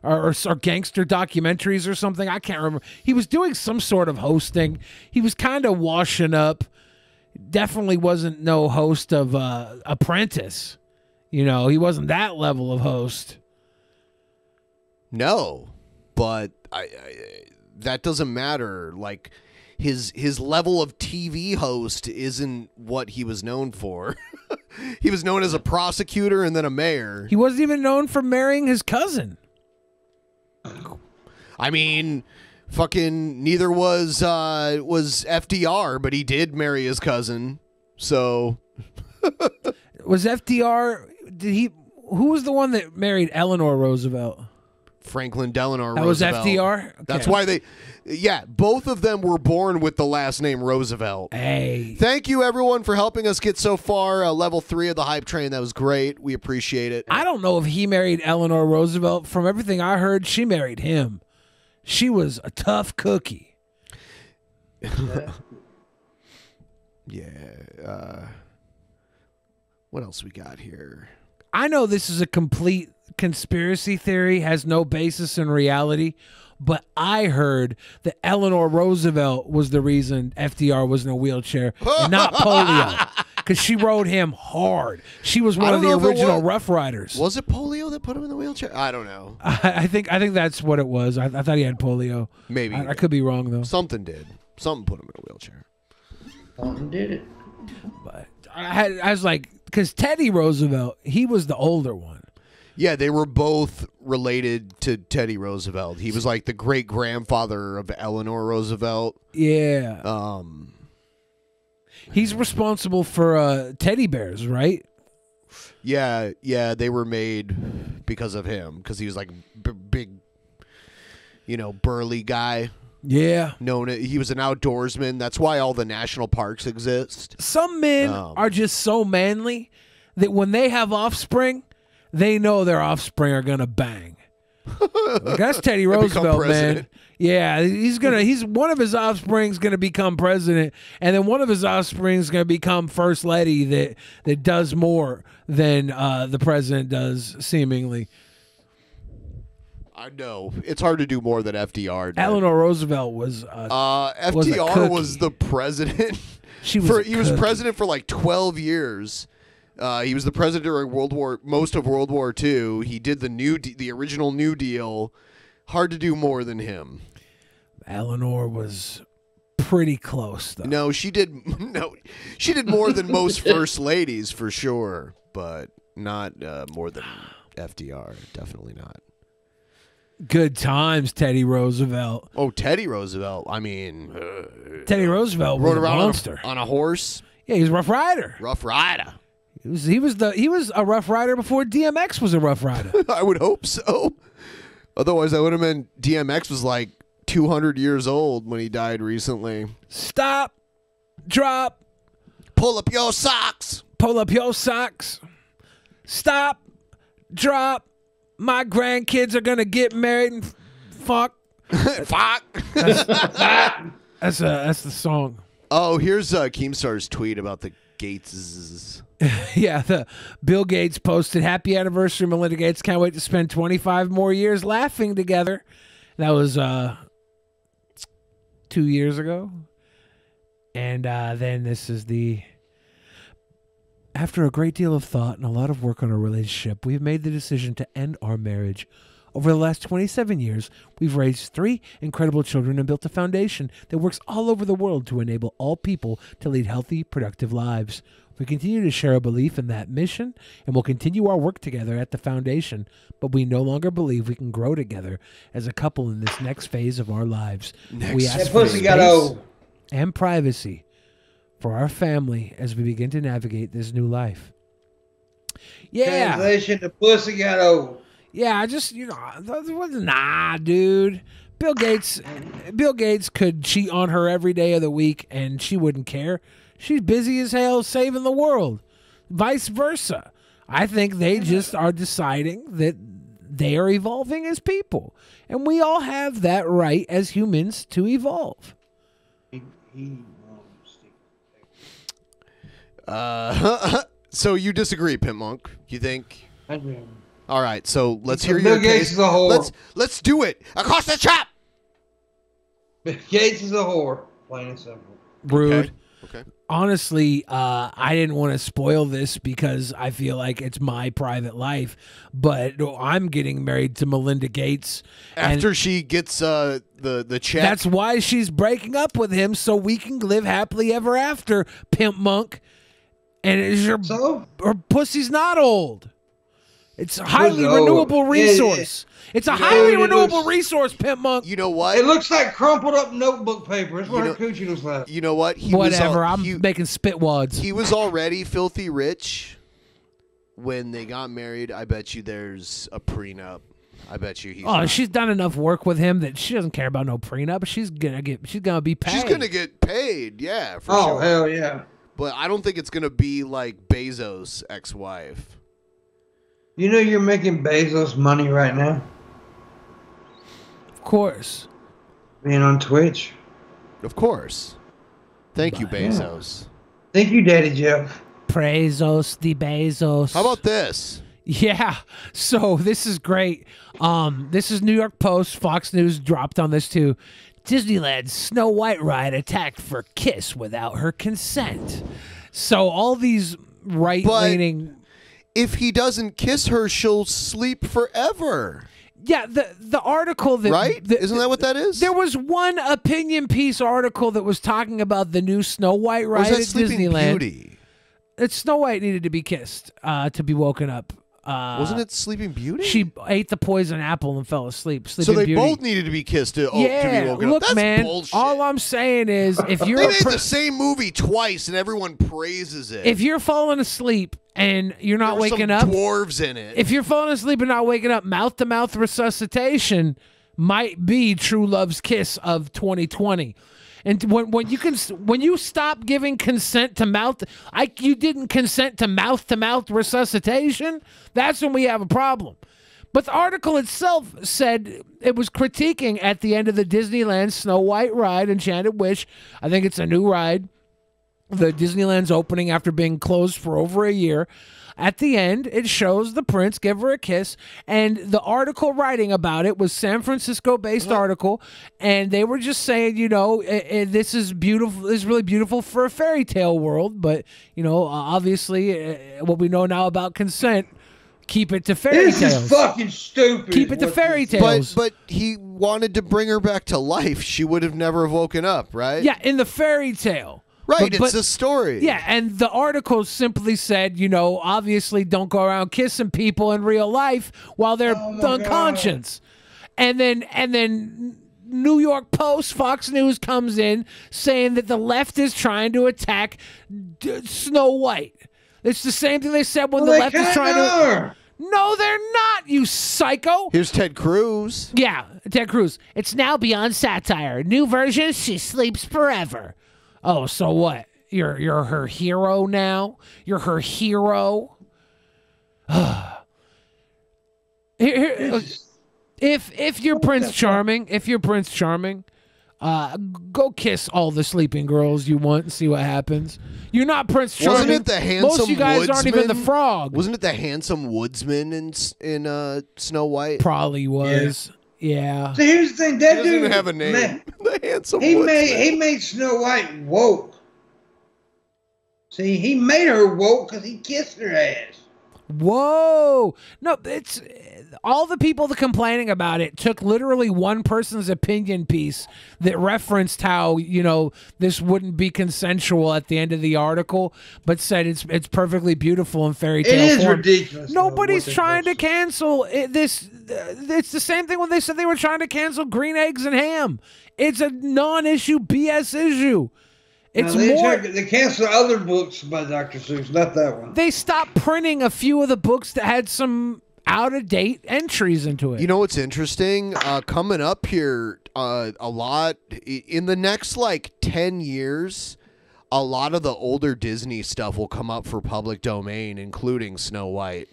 or gangster documentaries or something. I can't remember. He was doing some sort of hosting. He was kind of washing up. Definitely wasn't no host of Apprentice. He wasn't that level of host. No, but that doesn't matter. Like, his level of TV host isn't what he was known for. He was known as a prosecutor and then a mayor. He wasn't even known for marrying his cousin. I mean, fucking neither was FDR, but he did marry his cousin. So Was FDR? Who was the one that married Eleanor Roosevelt? Franklin Delano That was Roosevelt. FDR? Okay. That's why both of them were born with the last name Roosevelt. Hey. Thank you, everyone, for helping us get so far. Level 3 of the hype train. That was great. We appreciate it. I don't know if he married Eleanor Roosevelt. From everything I heard, she married him. She was a tough cookie. Yeah. What else we got here? I know this is a complete conspiracy theory, has no basis in reality, but I heard that Eleanor Roosevelt was the reason FDR was in a wheelchair and not polio, because she rode him hard. She was one of the original Rough Riders. Was it polio that put him in the wheelchair? I don't know. I think that's what it was. I thought he had polio. Maybe. I could be wrong, though. Something did. Something put him in a wheelchair. Something did it. But I was like, because Teddy Roosevelt, he was the older one. Yeah, they were both related to Teddy Roosevelt. He was like the great grandfather of Eleanor Roosevelt. Yeah. He's responsible for teddy bears, right? Yeah, they were made because of him, because he was like big, burly guy. Yeah. He was an outdoorsman. That's why all the national parks exist. Some men are just so manly that when they have offspring, they know their offspring are gonna bang. Like, that's Teddy Roosevelt, man. Yeah, he's one of his offspring's gonna become president, and then one of his offspring's gonna become first lady that does more than the president does, seemingly. I know it's hard to do more than FDR did. Eleanor Roosevelt was FDR was the president. He was president for like 12 years. He was the president during most of World War II. He did the original New Deal. Hard to do more than him. Eleanor was pretty close, though. No, she did more than most first ladies for sure, but not more than FDR. Definitely not. Good times, Teddy Roosevelt. Oh, Teddy Roosevelt. I mean, Teddy Roosevelt rode around monster on a horse. Yeah, he was a Rough Rider. Rough Rider. He was a Rough Rider before DMX was a Rough Rider. I would hope so. Otherwise, that would have meant DMX was like 200 years old when he died recently. Stop, drop, pull up your socks. Pull up your socks. Stop, drop. My grandkids are gonna get married and fuck. Fuck. That's the song. Oh, here's Keemstar's tweet about the Gateses. Yeah, the Bill Gates posted, "Happy anniversary, Melinda Gates. Can't wait to spend 25 more years laughing together." That was 2 years ago. And then this is the... After a great deal of thought and a lot of work on our relationship, we've made the decision to end our marriage. Over the last 27 years, we've raised 3 incredible children and built a foundation that works all over the world to enable all people to lead healthy, productive lives. We continue to share a belief in that mission, and we'll continue our work together at the foundation, but we no longer believe we can grow together as a couple in this next phase of our lives. We ask for space and privacy for our family as we begin to navigate this new life. Yeah. Translation, the pussy got old. Yeah, I just, nah, dude. Bill Gates could cheat on her every day of the week and she wouldn't care. She's busy as hell saving the world. Vice versa. I think they just are deciding that they are evolving as people. And we all have that right as humans to evolve. So you disagree, Pimp Monk? You think? I do. All right, so let's hear Bill your Gates case. is a whore. Let's do it. Across the chop. Bill Gates is a whore. Plain and simple. Rude. Okay. Honestly, I didn't want to spoil this because I feel like it's my private life, but I'm getting married to Melinda Gates. After she gets the check. That's why she's breaking up with him, so we can live happily ever after, Pimp Monk. And her pussy's not old. It's a highly renewable resource. It's a highly renewable resource, Pimp Monk. You know what? It looks like crumpled up notebook paper. That's what her coochie looks like. You know what? Whatever. I'm making spit wads. He was already filthy rich when they got married. I bet you there's a prenup. I bet you she's done enough work with him that she doesn't care about no prenup. She's gonna be paid. She's gonna get paid. Yeah, for sure. sure. Oh hell yeah. But I don't think it's gonna be like Bezos' ex-wife. You know you're making Bezos money right now? Of course. Being on Twitch. Of course. Thank you, Bezos. Thank you, Daddy Jeff. Bezos, the Bezos. How about this? Yeah. So this is great. This is New York Post. Fox News dropped on this too. Disneyland's Snow White ride attacked for kiss without her consent. So all these right-leaning... If he doesn't kiss her, she'll sleep forever. Yeah, the article that... Right? Isn't that what that is? There was one opinion piece article that was talking about the new Snow White ride at Disneyland. Beauty? It's Snow White needed to be kissed to be woken up. Wasn't it Sleeping Beauty? She ate the poison apple and fell asleep. So they both needed to be kissed to be woken look, up. That's man, bullshit. all I'm saying is if you're... They made the same movie twice and everyone praises it. If you're falling asleep and you're not waking up... dwarves in it. If you're falling asleep and not waking up, mouth-to-mouth resuscitation might be True Love's kiss of 2020. And when you stop giving consent to mouth, you didn't consent to mouth resuscitation. That's when we have a problem. But the article itself said it was critiquing at the end of the Disneyland Snow White ride, Enchanted Wish. I think it's a new ride. The Disneyland's opening after being closed for over a year. At the end, it shows the prince give her a kiss, and the article writing about it was San Francisco-based article, and they were just saying, this is beautiful. This is really beautiful for a fairy tale world, but obviously, what we know now about consent, keep it to fairy tales. This is fucking stupid. Keep it to fairy tales. But he wanted to bring her back to life. She would have never woken up, right? Yeah, in the fairy tale. Right, it's a story. Yeah, and the article simply said, obviously don't go around kissing people in real life while they're unconscious. And then New York Post, Fox News comes in saying that the left is trying to attack Snow White. It's the same thing they said when the left is trying to... No, they're not, you psycho. Here's Ted Cruz. Yeah, Ted Cruz. It's now beyond satire. New version, she sleeps forever. Oh, so what? You're her hero now? You're her hero? If you're Prince Charming, go kiss all the sleeping girls you want and see what happens. You're not Prince Charming. Wasn't it the handsome Most of you guys aren't even the frog. Wasn't it the handsome woodsman in Snow White? Probably was. Yeah. So here's the thing, that He dude doesn't have a name. Man, the handsome he woodsman. made Snow White woke. See, he made her woke because he kissed her ass. Whoa. No, it's all the people that complaining about it took literally one person's opinion piece that referenced how, this wouldn't be consensual at the end of the article, but said it's perfectly beautiful in fairy tale It is form. ridiculous. Nobody's trying to cancel this. It's the same thing when they said they were trying to cancel green eggs and ham. It's a non-issue BS issue. It's they canceled other books by Dr. Seuss, not that one. They stopped printing a few of the books that had some out-of-date entries into it. You know what's interesting? Coming up here, a lot in the next 10 years, a lot of the older Disney stuff will come up for public domain, including Snow White.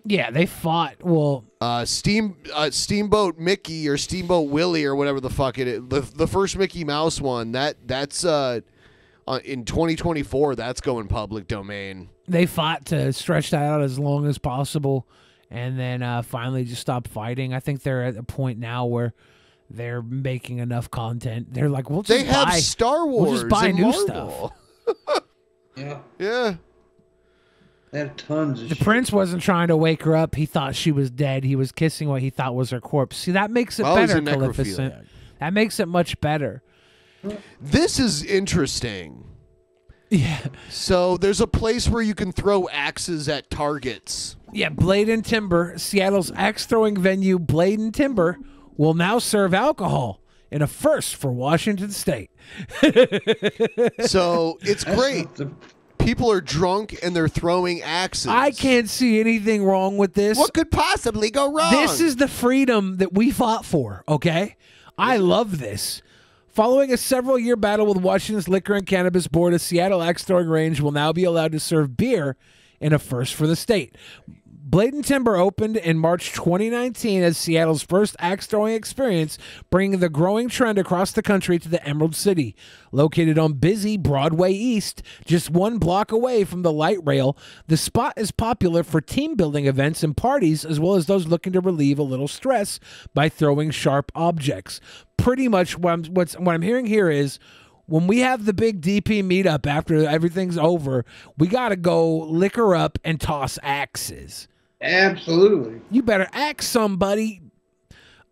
Yeah, they fought. Well, Steamboat Mickey or Steamboat Willie or whatever the fuck it is. The first Mickey Mouse one. That's in 2024. That's going public domain. They fought to stretch that out as long as possible, and then finally just stopped fighting. I think they're at a point now where they're making enough content. They're like, we'll just have Star Wars. We'll just buy and new Marvel. stuff. Yeah. They have tons of The prince wasn't trying to wake her up. He thought she was dead. He was kissing what he thought was her corpse. See, that makes it better, Calificent. That makes it much better. This is interesting. Yeah. So there's a place where you can throw axes at targets. Yeah, Blade and Timber, Seattle's axe-throwing venue, Blade and Timber, will now serve alcohol in a first for Washington State. So it's great. People are drunk and they're throwing axes. I can't see anything wrong with this. What could possibly go wrong? This is the freedom that we fought for, okay? I love this. Following a several-year battle with Washington's Liquor and Cannabis Board, a Seattle axe-throwing range will now be allowed to serve beer in a first for the state. Blade and Timber opened in March 2019 as Seattle's first axe-throwing experience, bringing the growing trend across the country to the Emerald City. Located on busy Broadway East, just 1 block away from the light rail, the spot is popular for team-building events and parties, as well as those looking to relieve a little stress by throwing sharp objects. Pretty much what I'm hearing here is, when we have the big DP meetup after everything's over, we got to go liquor up and toss axes. Absolutely. You better axe somebody.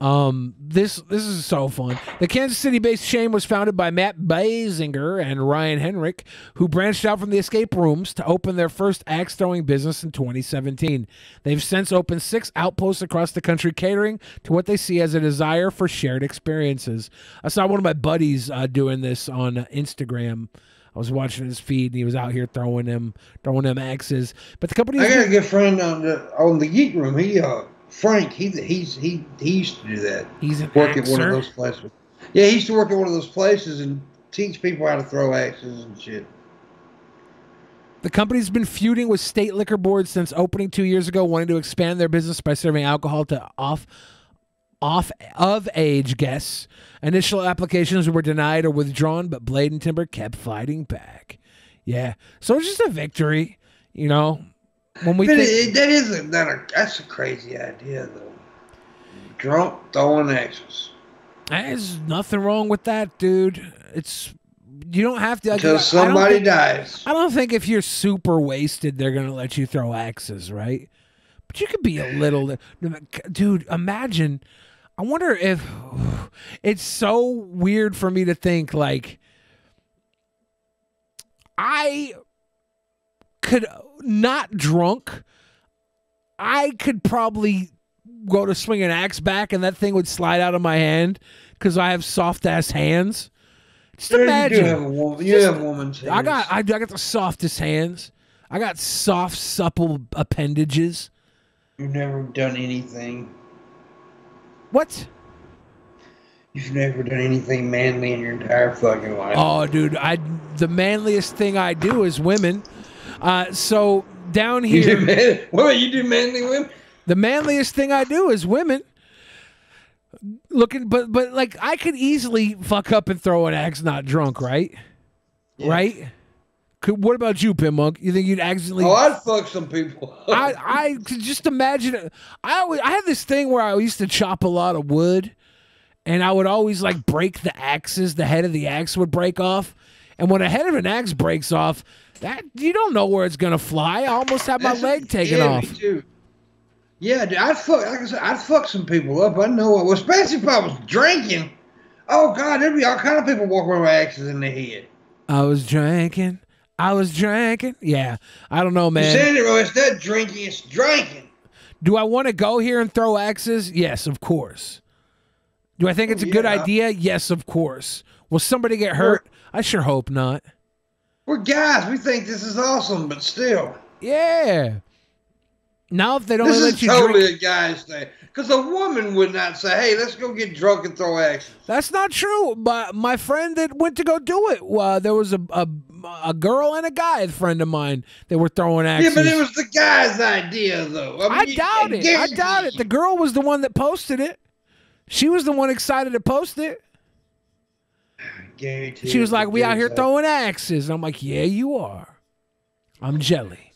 This is so fun. The Kansas City-based chain was founded by Matt Basinger and Ryan Henrik, who branched out from the escape rooms to open their first axe-throwing business in 2017. They've since opened 6 outposts across the country, catering to what they see as a desire for shared experiences. I saw one of my buddies doing this on Instagram. I was watching his feed, and he was out here throwing them axes. But the company, I got a good friend on the Geek Room. Frank. He used to do that. He's an work axer? at one of those places. Yeah, he used to work at one of those places, and teach people how to throw axes and shit. The company's been feuding with state liquor boards since opening 2 years ago, wanting to expand their business by serving alcohol to of-age guests. Initial applications were denied or withdrawn, but Blade and Timber kept fighting back. Yeah, so it's just a victory, you know. When we think that's a crazy idea though. Drunk throwing axes. There's nothing wrong with that, dude. You don't have to. Until somebody dies. I don't think if you're super wasted, they're gonna let you throw axes, right? But you could be a little, dude. Imagine. I wonder if it's so weird for me to think like I could not drunk. I could probably go to swing an axe back, and that thing would slide out of my hand because I have soft ass hands. Just imagine. You have woman's hands. I got the softest hands. I got soft, supple appendages. You've never done anything. What? You've never done anything manly in your entire fucking life. Oh, dude, the manliest thing I do is women. So down here, you do manly women? The manliest thing I do is women. But like I could easily fuck up and throw an axe not drunk, right? Yeah. Right? What about you, Pim Monk? You think you'd accidentally? Oh, I'd fuck some people. I could just imagine it. I had this thing where I used to chop a lot of wood, and I would always like break the axes. The head of the axe would break off, and when a head of an axe breaks off, that you don't know where it's gonna fly. I almost had my leg taken off. Me too. Yeah, dude, I'd fuck some people up. I know, especially if I was drinking. Oh God, there'd be all kind of people walking around with axes in their head. I was drinking. Yeah, I don't know, man. You said it wrong. It's not drinking. It's drinking. Do I want to go here and throw axes? Yes, of course. Do I think it's a good idea? Yes, of course. Will somebody get hurt? I sure hope not. We're guys. We think this is awesome, but still. Yeah. Now if they don't let you drink... This is totally a guy's thing. Because a woman would not say, hey, let's go get drunk and throw axes. That's not true. But my friend that went to go do it, there was a girl and a guy, a friend of mine, that were throwing axes. Yeah, but it was the guy's idea, though. I doubt it. The girl was the one that posted it. She was the one excited to post it. She was like, we out here throwing axes. And I'm like, yeah, you are. I'm jelly.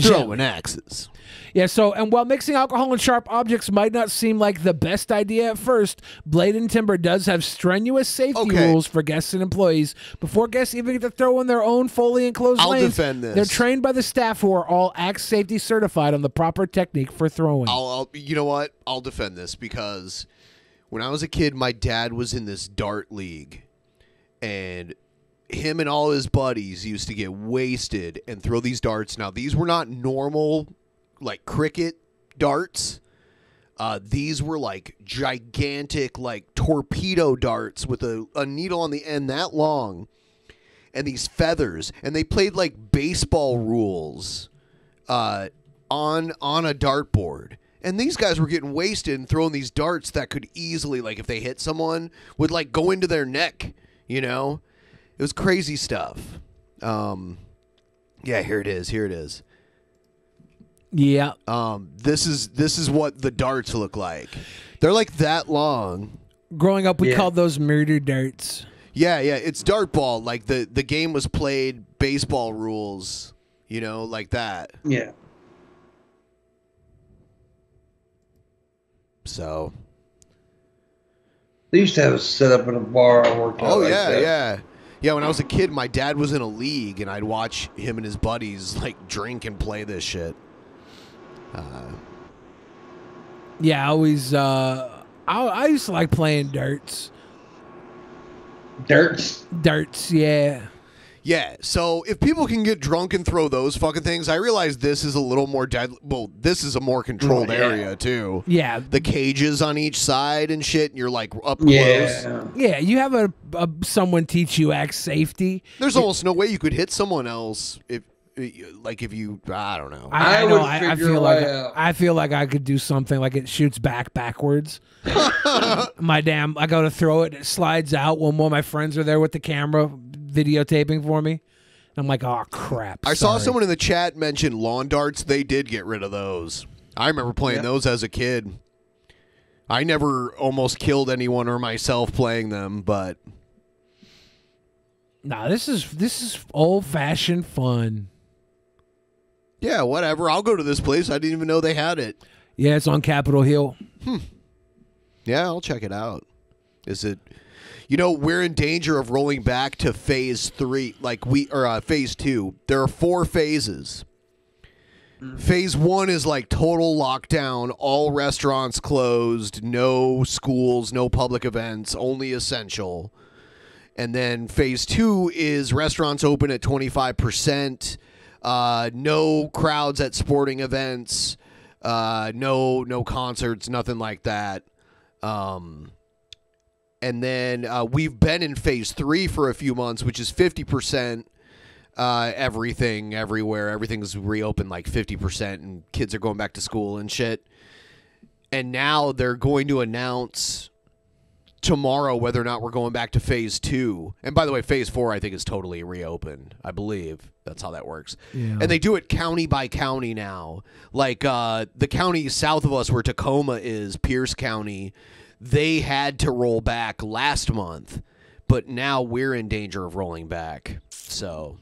Throwing axes. Yeah, and while mixing alcohol and sharp objects might not seem like the best idea at first, Blade and Timber does have strenuous safety rules for guests and employees. Before guests even get to throw in their own fully enclosed lanes, I'll defend this. They're trained by the staff who are all axe safety certified on the proper technique for throwing. You know what? I'll defend this because when I was a kid, my dad was in this dart league, and him and all his buddies used to get wasted and throw these darts. Now, these were not normal, like, cricket darts. These were, like, gigantic, like, torpedo darts with a needle on the end that long and these feathers. And they played, like, baseball rules on a dartboard. And these guys were getting wasted and throwing these darts that could easily, like, if they hit someone, would, like, go into their neck, you know? It was crazy stuff. Yeah, here it is. Yeah. This is what the darts look like. They're like that long. Growing up, we called those murder darts. Yeah, it's dart ball. Like the game was played baseball rules, you know, like that. Yeah. So. They used to have a setup in a bar I worked at. Oh, yeah. Yeah, when I was a kid, my dad was in a league, and I'd watch him and his buddies, like, drink and play this shit. Yeah, I always, I used to like playing darts. Darts, yeah. Yeah, so if people can get drunk and throw those fucking things, I realize this is a little more deadly. Well, this is a more controlled area, too. Yeah. The cages on each side and shit, and you're, like, up close. Yeah, you have someone teach you axe safety. There's almost no way you could hit someone else like if you, I don't know. I know. I feel like I could do something like it shoots backwards. I go to throw it, it slides out when one of my friends are there with the camera videotaping for me. I'm like, oh crap. I saw someone in the chat mention lawn darts. They did get rid of those. I remember playing those as a kid. I never almost killed anyone or myself playing them, but nah, this is old fashioned fun. Yeah, whatever. I'll go to this place. I didn't even know they had it. Yeah, it's on Capitol Hill. Yeah, I'll check it out. Is it? You know, we're in danger of rolling back to phase 3, phase 2. There are 4 phases. Phase 1 is like total lockdown, all restaurants closed, no schools, no public events, only essential. And then phase 2 is restaurants open at 25%, no crowds at sporting events, no concerts, nothing like that. And then we've been in phase 3 for a few months, which is 50%. Everything, everywhere, everything's reopened like 50%, and kids are going back to school and shit. And now they're going to announce tomorrow whether or not we're going back to phase 2. And by the way, phase 4 I think is totally reopened. I believe that's how that works. Yeah. And they do it county by county now. Like the county south of us where Tacoma is, Pierce County, they had to roll back last month, but now we're in danger of rolling back. So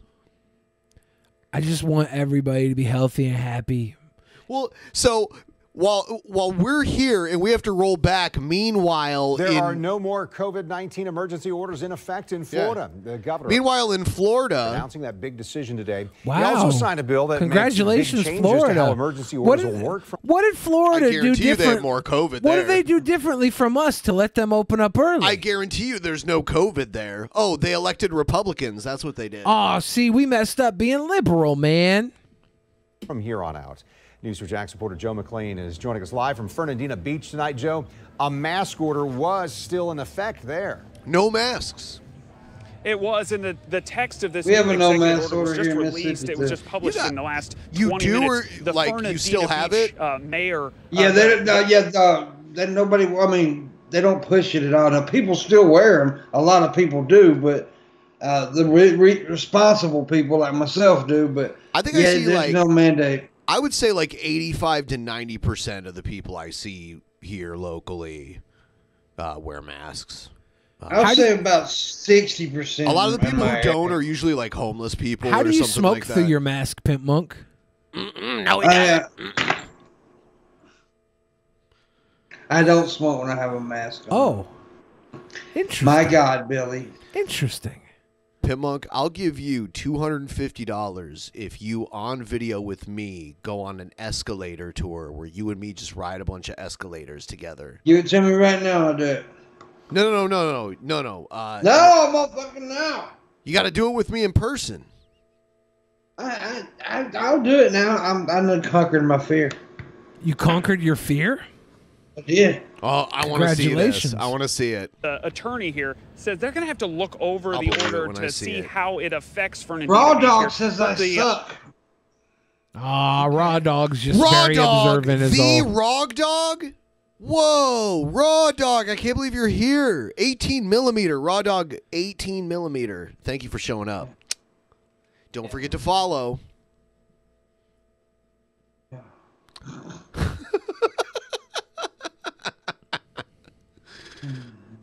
I just want everybody to be healthy and happy. Well, so while we're here and we have to roll back, meanwhile, there are no more COVID-19 emergency orders in effect in Florida. The governor. Meanwhile, in Florida, announcing that big decision today. Wow! He also signed a bill that congratulations, makes big changes Florida. to how emergency orders will work. What did Florida do you different? they have more COVID What there. did they do differently from us to let them open up early? I guarantee you, there's no COVID there. Oh, they elected Republicans. That's what they did. Oh, see, we messed up being liberal, man. From here on out. News4Jax reporter Joe McLean is joining us live from Fernandina Beach tonight. Joe, a mask order was still in effect there. No masks. It was in the text of this. We have a no mask order was order just here in released. Mississippi, It was too. just published in the last You 20 do, minutes. or The like you Fernandina still have Beach, it? Mayor. Yeah, then nobody. I mean, they don't push it at all. Now, people still wear them. A lot of people do, but the responsible people like myself do. But I think I see there's like no mandate. I would say like 85 to 90% of the people I see here locally wear masks. I would say about 60%. A lot of the people who don't are usually like homeless people. How or do you something smoke like through that. your mask, Pimp Monk? No, we don't. I don't smoke when I have a mask on. Oh, interesting. My God, Billy. Interesting. Pimmonk, I'll give you $250 if you, on video with me, go on an escalator tour where you and me just ride a bunch of escalators together. Give it to me right now. I'll do it. No. No, motherfucker, now. You got to do it with me in person. I'll do it now. I'm conquered my fear. You conquered your fear? I did. Oh, I want to see this. I want to see it. The attorney here says they're going to have to look over the order to see how it affects Fernandina. Raw Beach Dog here. says But I the, suck. Raw Dog's just Raw very Dog, observant as the all. Raw Dog? Whoa, Raw Dog, I can't believe you're here. 18 millimeter, Raw Dog 18 millimeter. Thank you for showing up. Don't forget to follow.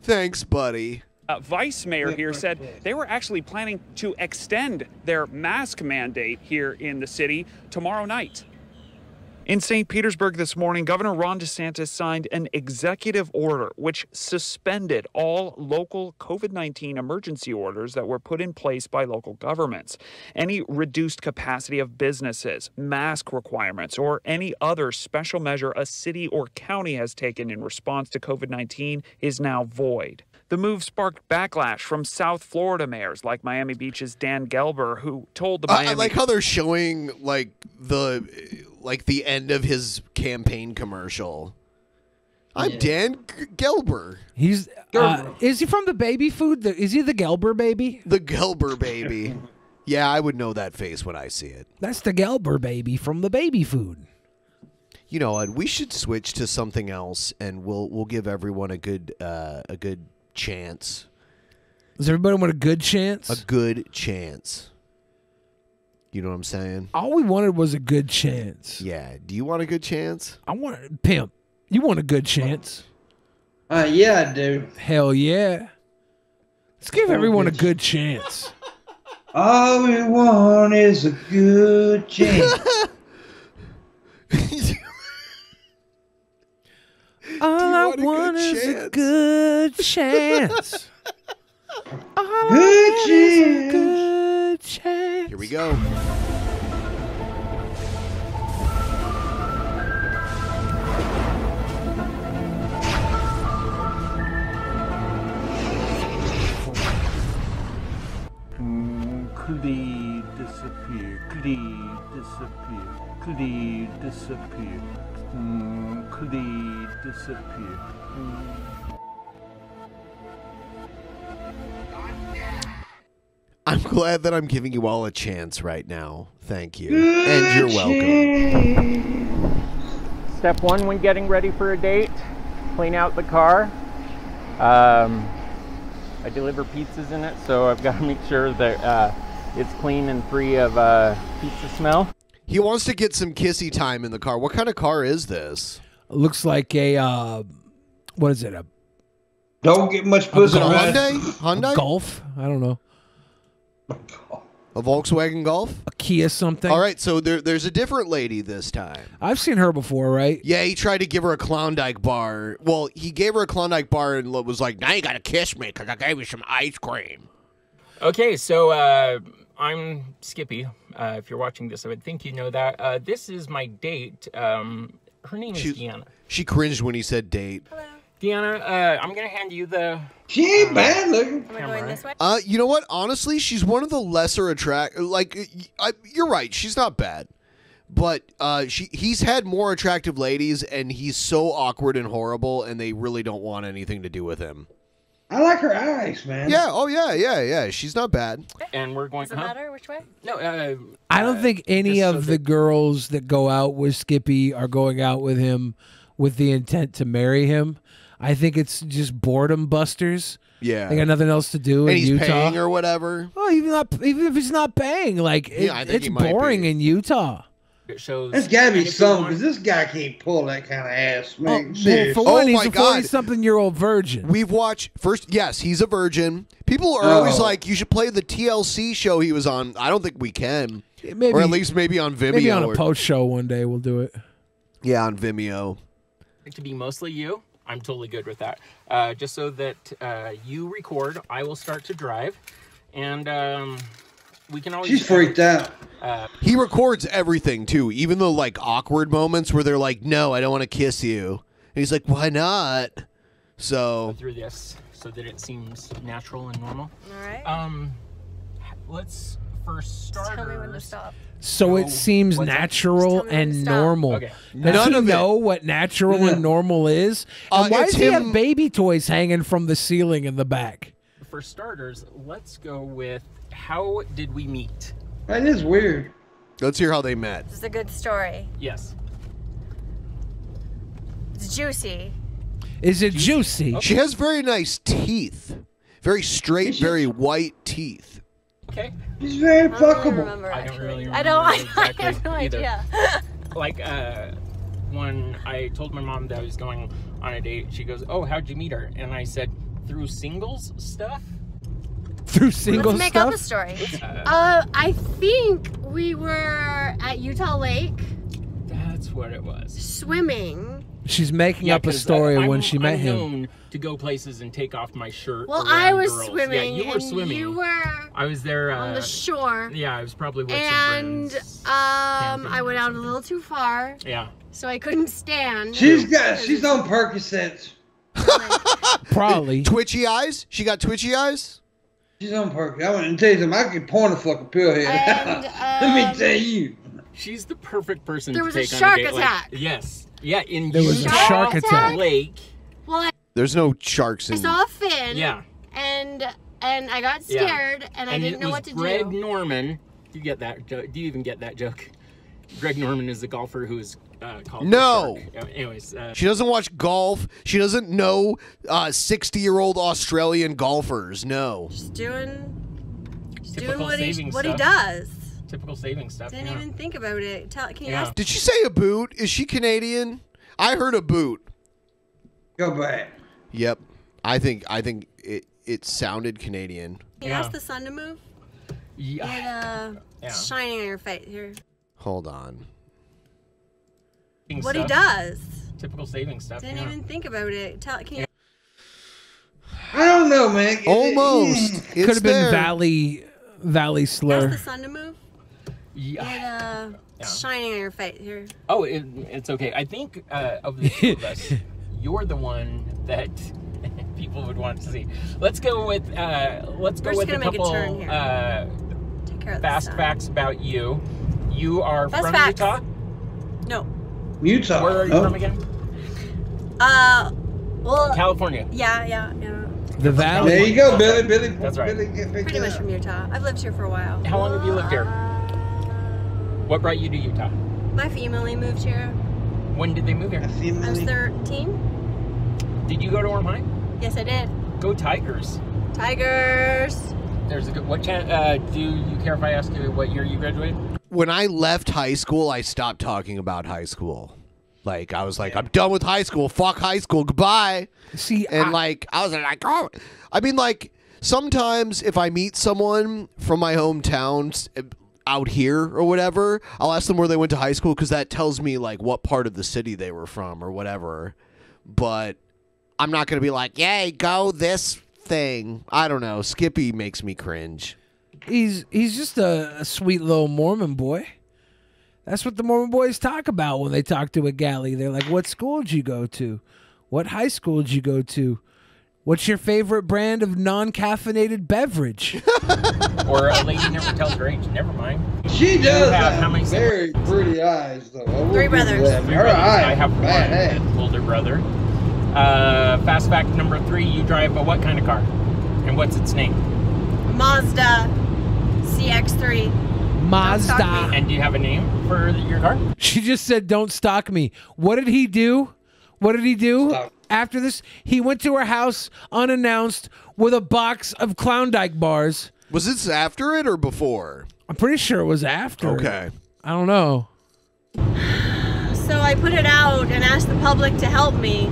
Thanks, buddy. Vice Mayor here said they were actually planning to extend their mask mandate here in the city tomorrow night. In St. Petersburg this morning, Governor Ron DeSantis signed an executive order which suspended all local COVID-19 emergency orders that were put in place by local governments. Any reduced capacity of businesses, mask requirements, or any other special measure a city or county has taken in response to COVID-19 is now void. The move sparked backlash from South Florida mayors like Miami Beach's Dan Gelber, who told the Miami... I like how they're showing like the end of his campaign commercial. I'm Dan Gelber. He's is he from the baby food? Is he the Gelber baby? The Gelber baby. Yeah, I would know that face when I see it. That's the Gelber baby from the baby food. You know what? We should switch to something else, and we'll give everyone a good chance. Does everybody want a good chance? A good chance. You know what I'm saying? All we wanted was a good chance. Yeah. Do you want a good chance? I want pimp. You want a good chance? Yeah, I do. Hell yeah. Let's give everyone a good chance. All we want is a good chance. All I want is a good chance. Good chance. Good chance. Here we go. Clee disappear. Clee disappear. Clee disappear. Clee disappear. I'm glad that I'm giving you all a chance right now. Thank you. And you're welcome. Step one when getting ready for a date, clean out the car. I deliver pizzas in it, so I've got to make sure that it's clean and free of pizza smell. He wants to get some kissy time in the car. What kind of car is this? It looks like a, what is it? Don't get much pussy. A Hyundai? A Golf? I don't know. A Volkswagen Golf? A Kia something? All right, so there's a different lady this time. I've seen her before, right? Yeah, he tried to give her a Klondike bar. Well, he gave her a Klondike bar and was like, now you got to kiss me because I gave you some ice cream. Okay, so I'm Skippy. If you're watching this, I would think you know that. This is my date. Her name is Deanna. She cringed when he said date. Hello. Deanna, I'm going to hand you the... She ain't bad looking. Am I going this way? You know what? Honestly, she's one of the lesser you're right. She's not bad. But he's had more attractive ladies, and he's so awkward and horrible, and they really don't want anything to do with him. I like her eyes, man. Yeah, oh yeah. She's not bad. And we're going... Does it matter which way? No, I don't think any of the girls that go out with Skippy are going out with him with the intent to marry him. I think it's just boredom busters. Yeah. They got nothing else to do And in he's Utah. paying or whatever. Oh, even if he's not paying, like I think it's he might boring be. in Utah. It shows... There's gotta be something, because this guy can't pull that kind of ass, man. Well, for one, he's a 40-something-year-old virgin. We've watched yes, he's a virgin. People are always like, you should play the TLC show he was on. I don't think we can. Maybe, or at least maybe on Vimeo. Maybe on a post show one day we'll do it. Yeah, on Vimeo. To be mostly you, I'm totally good with that. Just so that you record, I will start to drive, and we can always... She's freaked out. He records everything, too, even the, awkward moments where they're like, no, I don't want to kiss you. And he's like, why not? So... Go through this so that it seems natural and normal. All right. Let's first start. Tell me when to stop. So it seems natural and normal. Okay. Does he know what natural and normal is? And why does he have baby toys hanging from the ceiling in the back? For starters, let's go with how did we meet? That is weird. Let's hear how they met. This is a good story. Yes. It's juicy. Is it juicy? She has very nice teeth. Very straight, very white teeth. Okay. She's very I don't fuckable. remember, I don't really remember I don't. I exactly have no either. idea. Like, when I told my mom that I was going on a date, she goes, "Oh, how'd you meet her?" And I said, "Through singles stuff." Through singles Let's make stuff? up a story. I think we were at Utah Lake That's what it was. swimming. She's making up a story of when she met I'm him. known to go places and take off my shirt. Well, around I was girls. swimming. Yeah, you were and swimming. You were I was there on the shore. Yeah, I was probably with some And friends. I went out a little too far, Yeah. so I couldn't stand. She's on Percocets. Probably. Twitchy eyes? She got twitchy eyes? She's on Percocets. I want to tell you something. I could point a fucking pill here. And, Let me tell you. She's the perfect person There to was a take shark on a date. attack. Yes. Yeah, in There was a Utah shark attack. Lake. Well, There's no sharks I in... saw a fin. Yeah. And and I got scared, and I didn't know what to Greg do. Norman. Do you get that joke? Do you even get that joke? Greg Norman is the golfer who is called No. the Shark. Anyways, She doesn't watch golf. She doesn't know 60-year-old Australian golfers. No. Just doing Typical what he saving does. stuff. Typical saving stuff. Didn't yeah. even think about it. Can you Yeah. ask? Did she say a boot? Is she Canadian? I heard a boot. Go back. Yep. I think it sounded Canadian. Can you ask the sun to move? Yeah. It's shining on your face here. Hold on. What he does. Typical saving stuff. Didn't yeah. even think about it. Can you? I don't know, man. Almost. Could have been Valley slur. Ask the sun to move. It's shining on your face here. Oh, it's okay. I think of the two of us, you're the one that people would want to see. Let's go with a couple Take care of fast the sun. facts about you. You are Fast from facts. Utah. No. Utah. Where are you from again? Well. California. Yeah. The Valley. There you go, Billy. That's right. Billy, get picked Pretty much up. from Utah. I've lived here for a while. How long have you lived here? What brought you to Utah? My family moved here. When did they move here? I was 13. Did you go to Orem High? Yes, I did. Go Tigers. Tigers. There's a good. Do you care if I ask you what year you graduated? When I left high school, I stopped talking about high school. Like, I was like, I'm done with high school. Fuck high school. Goodbye. See, I was like, oh. I mean, like, sometimes if I meet someone from my hometown out here or whatever, I'll ask them where they went to high school because that tells me, like, what part of the city they were from or whatever. But I'm not going to be like, yay, go this thing. I don't know. Skippy makes me cringe. He's just a sweet little Mormon boy. That's what the Mormon boys talk about when they talk to a galley. They're like, what school did you go to? What high school did you go to? What's your favorite brand of non-caffeinated beverage? Or a lady never tells her age. Never mind. She You does have have how many very pretty eyes, though. I will Three give you brothers. that. Three Her brothers. eyes I have one badass. older brother. Fast fact number 3, you drive a what kind of car? And what's its name? Mazda CX-3. Mazda. And do you have a name for your car? She just said, don't stalk me. What did he do? After this? He went to her house unannounced with a box of Klondike bars. Was this after it or before? I'm pretty sure it was after. Okay. I don't know. So I put it out and asked the public to help me.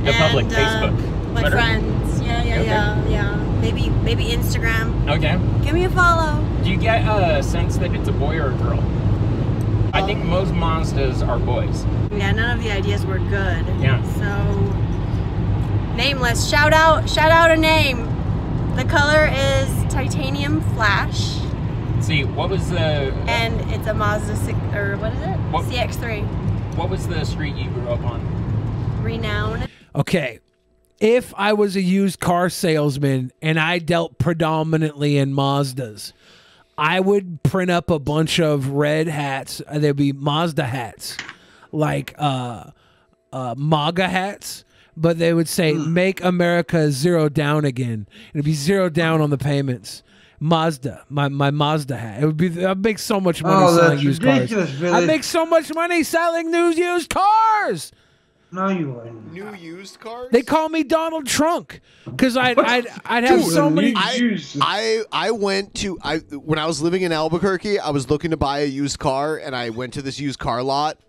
The public, Facebook, My Twitter? friends. Yeah. Maybe Instagram. Okay. Give me a follow. Do you get a sense that it's a boy or a girl? I think most Mazdas are boys. Yeah, none of the ideas were good. Yeah. So nameless. Shout out a name. The color is titanium flash. See, what was the... And it's a Mazda 6, or what is it? What- CX-3. What was the street you grew up on? Renowned. Okay. If I was a used car salesman and I dealt predominantly in Mazdas, I would print up a bunch of red hats. There'd be Mazda hats, like MAGA hats, but they would say, make America zero down again. It'd be zero down on the payments. Mazda, my Mazda hat. I'd make so much money selling that's used ridiculous, cars. Billy. I'd make so much money selling new used cars. No, you wouldn't. New used cars? They call me Donald Trump because I'd have Dude, so many. I went to when I was living in Albuquerque, I was looking to buy a used car, and I went to this used car lot,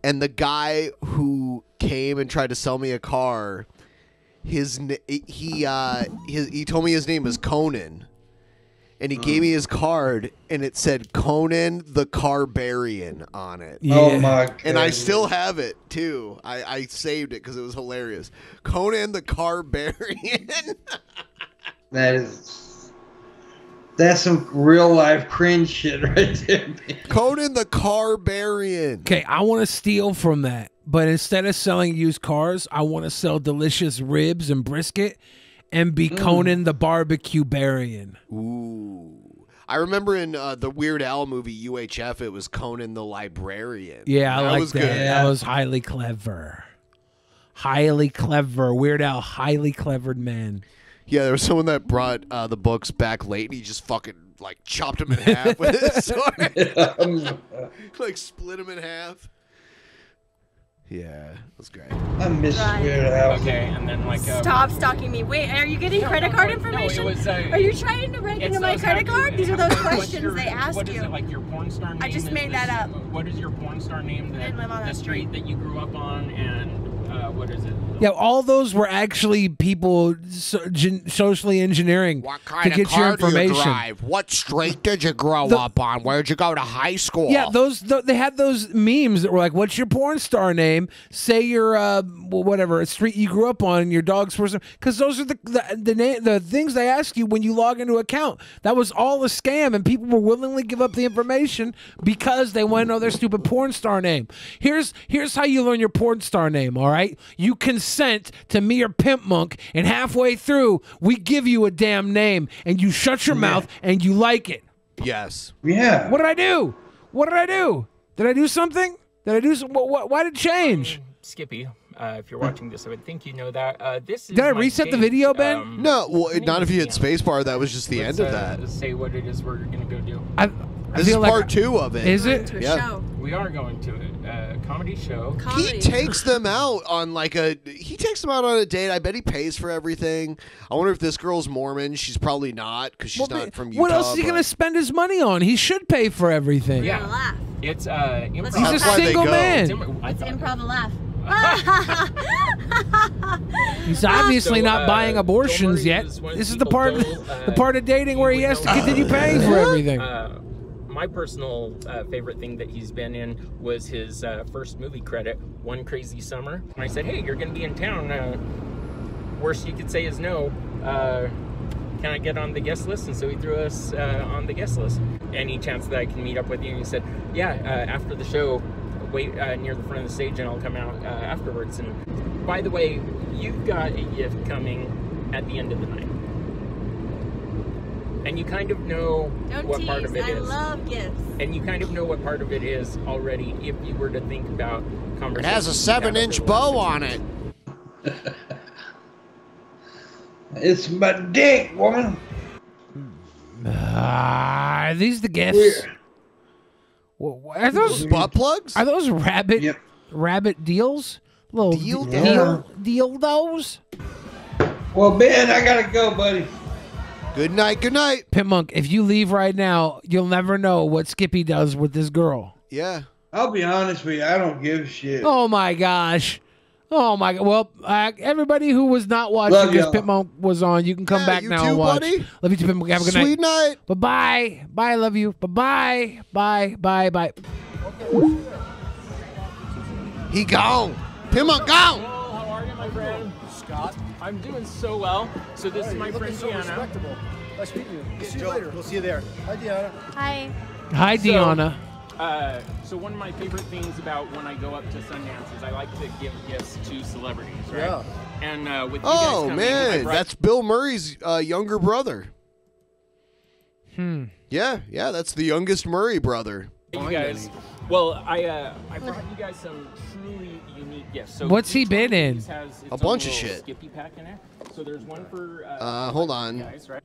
and the guy who came and tried to sell me a car, he told me his name was Conan, and he gave me his card, and it said Conan the Carbarian on it. Yeah. Oh my god. And I still have it too. I saved it because it was hilarious. Conan the Carbarian. That's some real life cringe shit right there, man. Conan the Carbarian. Okay, I want to steal from that, but instead of selling used cars, I want to sell delicious ribs and brisket and be Conan the Barbecue Barian. Ooh. I remember in the Weird Al movie UHF, it was Conan the Librarian. Yeah, I like was that. good. That was highly clever. Highly clever. Weird Al, highly clevered man. Yeah, there was someone that brought the books back late, and he just fucking like chopped them in half with his sword. Like split them in half. Yeah, that's great. I miss Weird Al. Okay, and then like Stop stalking me. Wait, are you getting credit card information? No, it was, are you trying to break into my credit card? These are those questions they ask what is you. It, like your porn star name? I just made that up. What is your porn star name? I didn't live on The that street that you grew up on, and what is it? Yeah, all those were actually people socially engineering to get your information. What street did you grow up on? Where'd you go to high school? Yeah, they had those memes that were like, "What's your porn star name? Say your whatever street you grew up on, your dog's first name." Because those are the things they ask you when you log into an account. That was all a scam, and people were willingly give up the information because they want to know their stupid porn star name. Here's how you learn your porn star name. All right, you consent to me or Pimp Monk, and halfway through we give you a damn name, and you shut your mouth and you like it. Yes. Yeah. What did I do? What did I do? Did I do something? Did I do some? Why did it change? Skippy, if you're watching this, I would think you know that. This is Did I my reset the date, video, Ben? No, well, not if you hit spacebar. That was just the Let's, end of that. Say what it is we're gonna go do. This is part 2 of it. Is it? Yeah. We are going to it. Comedy show. He takes them out on like a date. I bet he pays for everything. I wonder if this girl's Mormon. She's probably not because she's not from Utah. What else is he going to spend his money on? He should pay for everything. Yeah. It's improv. He's a single man. Let's improv a laugh. He's obviously not buying abortions yet. This is the part of dating where he has to continue paying for everything. My personal favorite thing that he's been in was his first movie credit, One Crazy Summer. And I said, hey, you're going to be in town. Worst you could say is no. Can I get on the guest list? And so he threw us on the guest list. Any chance that I can meet up with you? And he said, yeah, after the show, wait near the front of the stage and I'll come out afterwards. And by the way, you've got a gift coming at the end of the night. And you kind of know what part of it is. I love gifts. And you kind of know what part of it is already if you were to think about It conversations. has a 7-inch bow on it. It's my dick, woman. Are these the gifts? Are those butt plugs? Are those rabbit deals? Little dildos? Well, Ben, I gotta go, buddy. Good night, good night. Pimp Monk, if you leave right now, you'll never know what Skippy does with this girl. Yeah. I'll be honest with you, I don't give a shit. Oh my gosh. Oh my god. Well, everybody who was not watching because Pimp Monk was on, you can come back now and watch. Buddy. Love you too, Pimp Monk. Have a good night. Sweet night. Bye-bye. Bye, I love you. Bye-bye. Bye. Bye. Bye. He gone. Pimp Monk gone. Hello, how are you, my friend? Scott. I'm doing so well. So this is my friend Deanna. Nice meeting you. We'll see you later. We'll see you there. Hi, Deanna. Hi. Hi, Deanna. So one of my favorite things about when I go up to Sundance is I like to give gifts to celebrities, right? Yeah. And with you guys Oh, coming, man. That's Bill Murray's younger brother. Yeah, that's the youngest Murray brother. You guys, well, I brought you guys some truly unique gifts. So What's he been in? A bunch of shit. Skippy pack in there. So there's one for hold on. guys, right?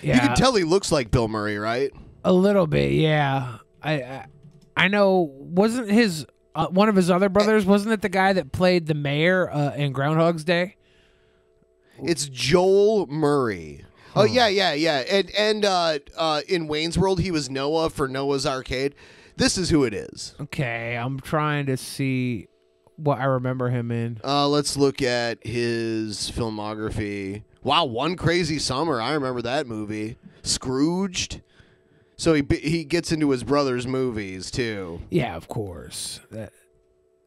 You can tell he looks like Bill Murray, right? A little bit, yeah. I know. Wasn't his one of his other brothers? Wasn't it the guy that played the mayor in Groundhog's Day? It's Joel Murray. Oh yeah. And in Wayne's World, he was Noah for Noah's Arcade. This is who it is. Okay, I'm trying to see what I remember him in. Let's look at his filmography. Wow, One Crazy Summer. I remember that movie. Scrooged. So he gets into his brother's movies too. Yeah, of course. They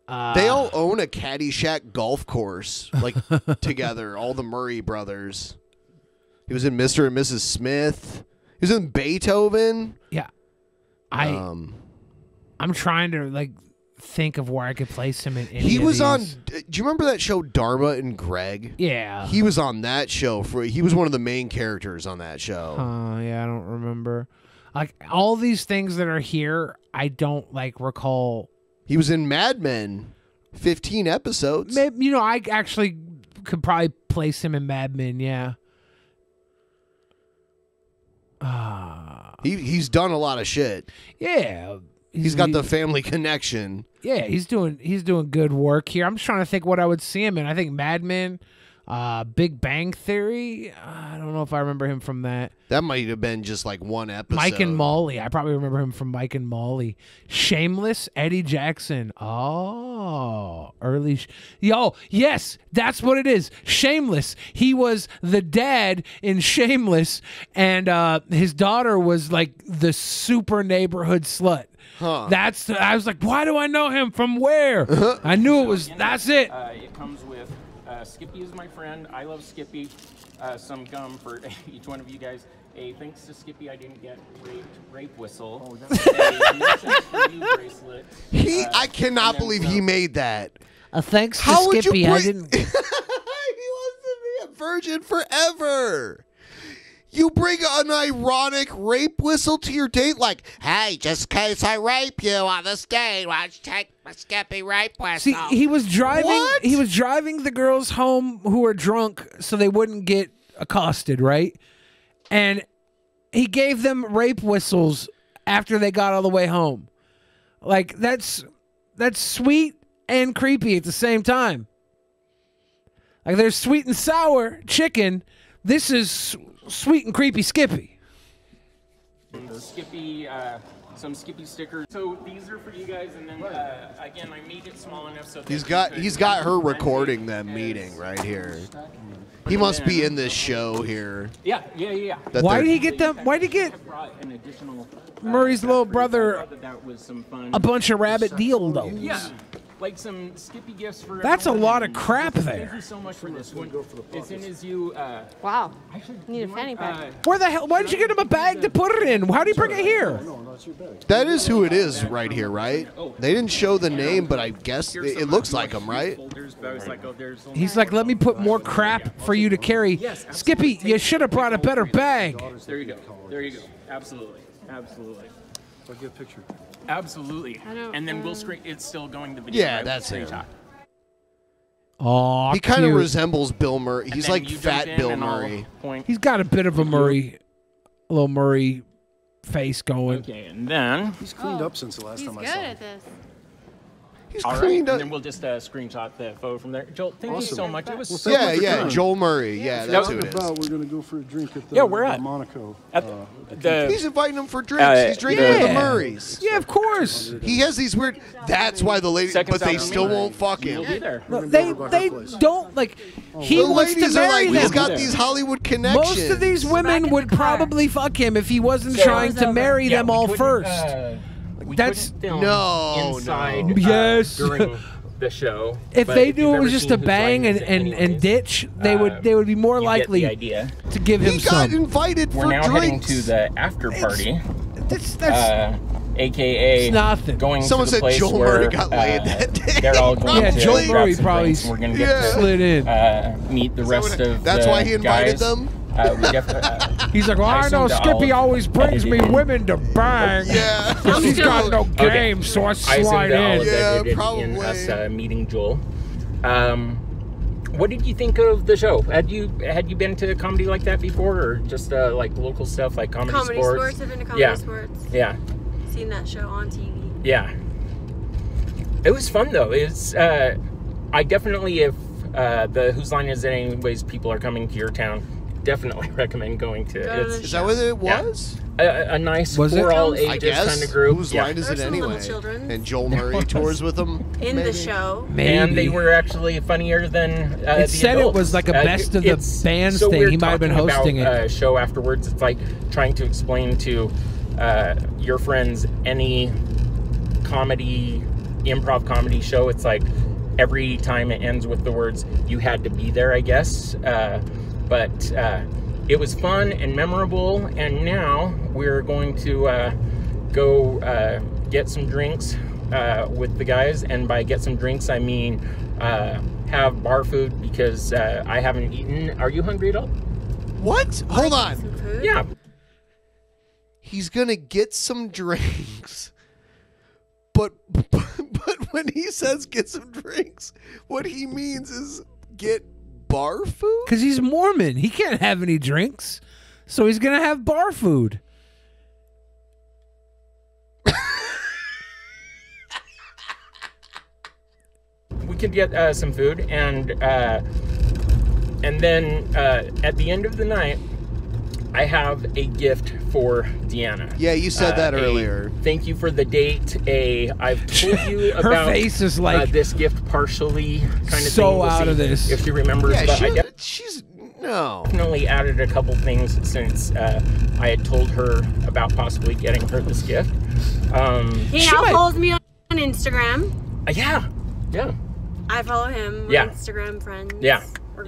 all own a Caddyshack golf course, like together. All the Murray brothers. He was in Mr. and Mrs. Smith. He was in Beethoven. Yeah, I'm trying to think of where I could place him in. He was on. Do you remember that show Dharma and Greg? Yeah, he was on that show. He was one of the main characters on that show. Yeah, I don't remember. Like all these things that are here, I don't recall. He was in Mad Men, 15 episodes. Maybe, I actually could probably place him in Mad Men. Yeah. He's done a lot of shit. Yeah. He's got the family connection. Yeah, he's doing good work here. I'm just trying to think what I would see him in. I think Mad Men, Big Bang Theory. I don't know if I remember him from that. That might have been just like one episode. Mike and Molly. I probably remember him from Mike and Molly. Shameless, Eddie Jackson. Oh, early. Yes, that's what it is. Shameless. He was the dad in Shameless, and his daughter was like the super neighborhood slut. Huh. I was like, why do I know him from where? I knew it was. That's it. It comes with Skippy is my friend. I love Skippy. Some gum for each one of you guys. Thanks to Skippy, I didn't get rape whistle. A you bracelet. I cannot believe he made that. Thanks to How would Skippy, you I bring- didn't. He wants to be a virgin forever. You bring an ironic rape whistle to your date, like, hey, just in case I rape you on this date, why don't you take my Skippy rape whistle? See, he was driving. What? He was driving the girls home who were drunk, so they wouldn't get accosted, right? And he gave them rape whistles after they got all the way home. Like that's sweet and creepy at the same time. Like there's sweet and sour chicken. This is sweet and creepy Skippy. Skippy, some Skippy stickers. So these are for you guys, and then again, I made it small enough so He's got her recording them meeting right here. He must be in this show here. Yeah. That Why they're- did he get them? Why did he get Murray's little brother a bunch of rabbit dildos? Yeah, like some Skippy gifts for. That's a everyone. lot of crap Thank there. you so much for this one. As soon as you. Wow. Need a fanny pack. Where the hell? Why did you get him a bag to put it in? How do you bring it here? That is who it is right here, right? They didn't show the name, but I guess it looks like him, right? He's like, let me put more crap for you to carry. Skippy, you should have brought a better bag. There you go. Absolutely. I'll get a picture. Absolutely. I don't, And then we'll screen. It's still going the video. Yeah, right? that's him. Screenshot. Oh, He kind of cute. resembles Bill Murray. He's then like you jump fat in Bill and I'll Murray. point. He's got a bit of a little Murray face going. Okay, and then. He's cleaned up since the last He's time good I saw him. at this. He's All right, cleaned and up. then we'll just screenshot the photo from there. Joel, thank you so much. It was so Yeah, much yeah, fun. Joel Murray. Yeah, that's who it is. We're going to go for a drink at the Yeah, we're at. Monaco. At the, He's inviting them for drinks. He's drinking with the Murrays. Yeah, of course. He has these weird. That's why the ladies, Seconds but they out. still won't fuck him. You'll be there. No, they don't like. He The wants to ladies are marry like, he's them. got these Hollywood connections. Most of these women would probably fuck him if he wasn't trying to marry them all first. That's no, inside, Yes. during the show. If But they you've knew it ever was just seen a Whose bang Line Is It and Anyways, ditch, they would be more you get likely the idea. to give him He got some. invited We're for now heading drinks. to the after party. That's AKA it's nothing. going Someone to the said place Joel where Murray got laid that day. they're all going Yeah, to Joel grab Murray some probably drinks, and we're going to get slid in. to meet the rest of That's the why he invited guys. them? He's like, well, I know Skippy always brings me women to bang. Yeah. He's got no game, so I slide in. Yeah, in probably. us meeting Joel. What did you think of the show? Had you been to comedy like that before, or just like local stuff like comedy sports? I've been to comedy sports. Yeah. Seen that show on TV. Yeah. It was fun though. It's I definitely, if the Whose Line Is It Anyways people are coming to your town, definitely recommend going to. Is that what it was? A nice Was for it? all I ages guess. kind of group. Whose line is it There's some little anyway? children. And Joel Murray tours with them In maybe? the show. And they were actually funnier than It said it was like a best of the bands so thing. weird He might have been talking hosting about, it. Show afterwards. It's like trying to explain to your friends any comedy, improv comedy show. It's like every time it ends with the words "you had to be there," I guess. But it was fun and memorable. And now we're going to go get some drinks with the guys. And by get some drinks, I mean have bar food because I haven't eaten. Are you hungry at all? What? Hold on. Yeah. He's gonna get some drinks, but when he says get some drinks, what he means is get bar food? Because he's Mormon. He can't have any drinks. So he's going to have bar food. We could get some food, and then at the end of the night, I have a gift for Deanna. Yeah, you said that earlier. Thank you for the date. I've told you Her about face is like this gift partially kind of so thing. We'll out see of this. if she remembers. Yeah, but she's no. Definitely added a couple things since I had told her about possibly getting her this gift. He now follows me on Instagram. Yeah. I follow him. We're Instagram friends. Yeah. We're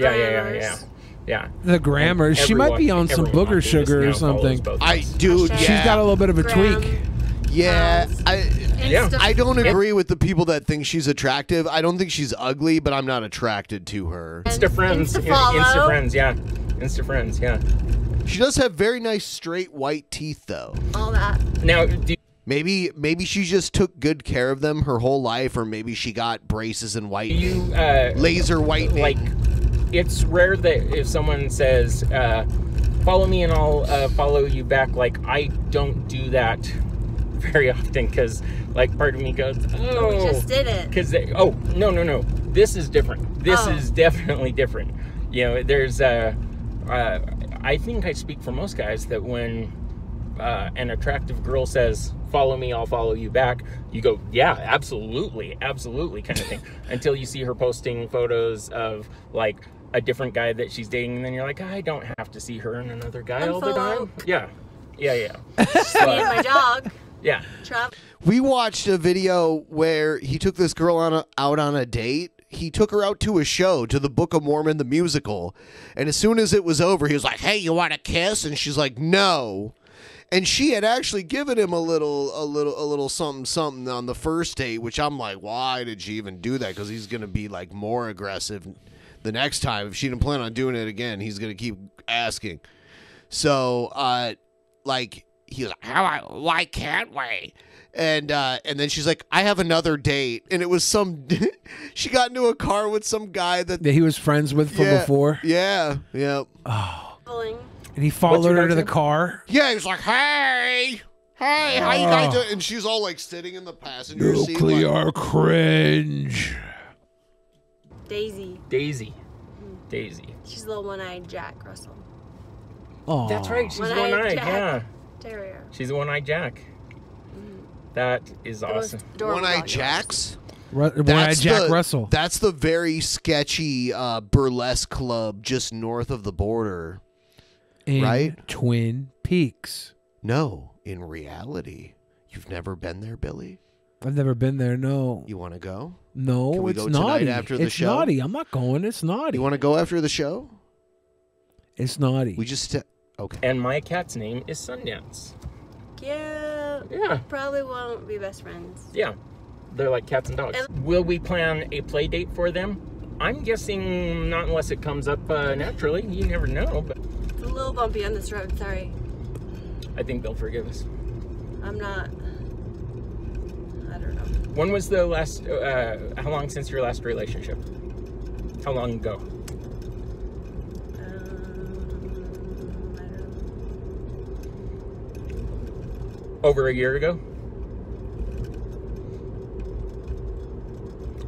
Yeah. The grammars. She might be on some booger sugar or something. She's got a little bit of a tweak. Yeah, Insta- I don't agree with the people that think she's attractive. I don't think she's ugly, but I'm not attracted to her. Insta friends. Insta-follow. Insta friends, yeah. Insta friends, yeah. She does have very nice straight white teeth, though. All that. Now, maybe she just took good care of them her whole life, or maybe she got braces and laser whitening. Like, it's rare that if someone says, follow me and I'll follow you back, like, I don't do that very often, because, like, part of me goes, oh. We just did it. Because, no. This is different. This is definitely different. You know, there's, I think I speak for most guys that when an attractive girl says, follow me, I'll follow you back, you go, yeah, absolutely, kind of thing. Until you see her posting photos of, like, a different guy that she's dating, and then you're like, I don't have to see her and another guy all the time. Yeah. Me and my dog. Yeah. We watched a video where he took this girl out on a date. He took her out to a show, to the Book of Mormon, the musical. And as soon as it was over, he was like, hey, you want a kiss? And she's like, no. And she had actually given him a little something on the first date, which I'm like, why did she even do that? Because he's going to be like more aggressive the next time. If she didn't plan on doing it again, he's going to keep asking. So, like, he was like, why can't we? And then she's like, I have another date. And it was she got into a car with some guy that he was friends with from before. Yeah. Oh. And he followed her to the car. Yeah, he was like, hey, how you guys doing? And she's all like sitting in the passenger seat. Nuclear cringe. Daisy. She's the little one-eyed Jack Russell. Oh, that's right. She's one-eyed. Yeah. Terrier. She's a one-eyed Jack. That is awesome. One-eyed Jacks? One-eyed Jack Russell. That's the very sketchy burlesque club just north of the border. Right? Twin Peaks. No, in reality. You've never been there, Billy? I've never been there, no. You want to go? No, Can we it's go naughty. tonight after the It's show? naughty. I'm not going. It's naughty. You want to go after the show? It's naughty. We just... okay. And my cat's name is Sundance. Cute. Yeah. Probably won't be best friends. Yeah. They're like cats and dogs. Will we plan a play date for them? I'm guessing not unless it comes up naturally. You never know, but... It's a little bumpy on this road, sorry. I think they'll forgive us. I'm not... I don't know. When was the last... how long since your last relationship? How long ago? Over a year ago?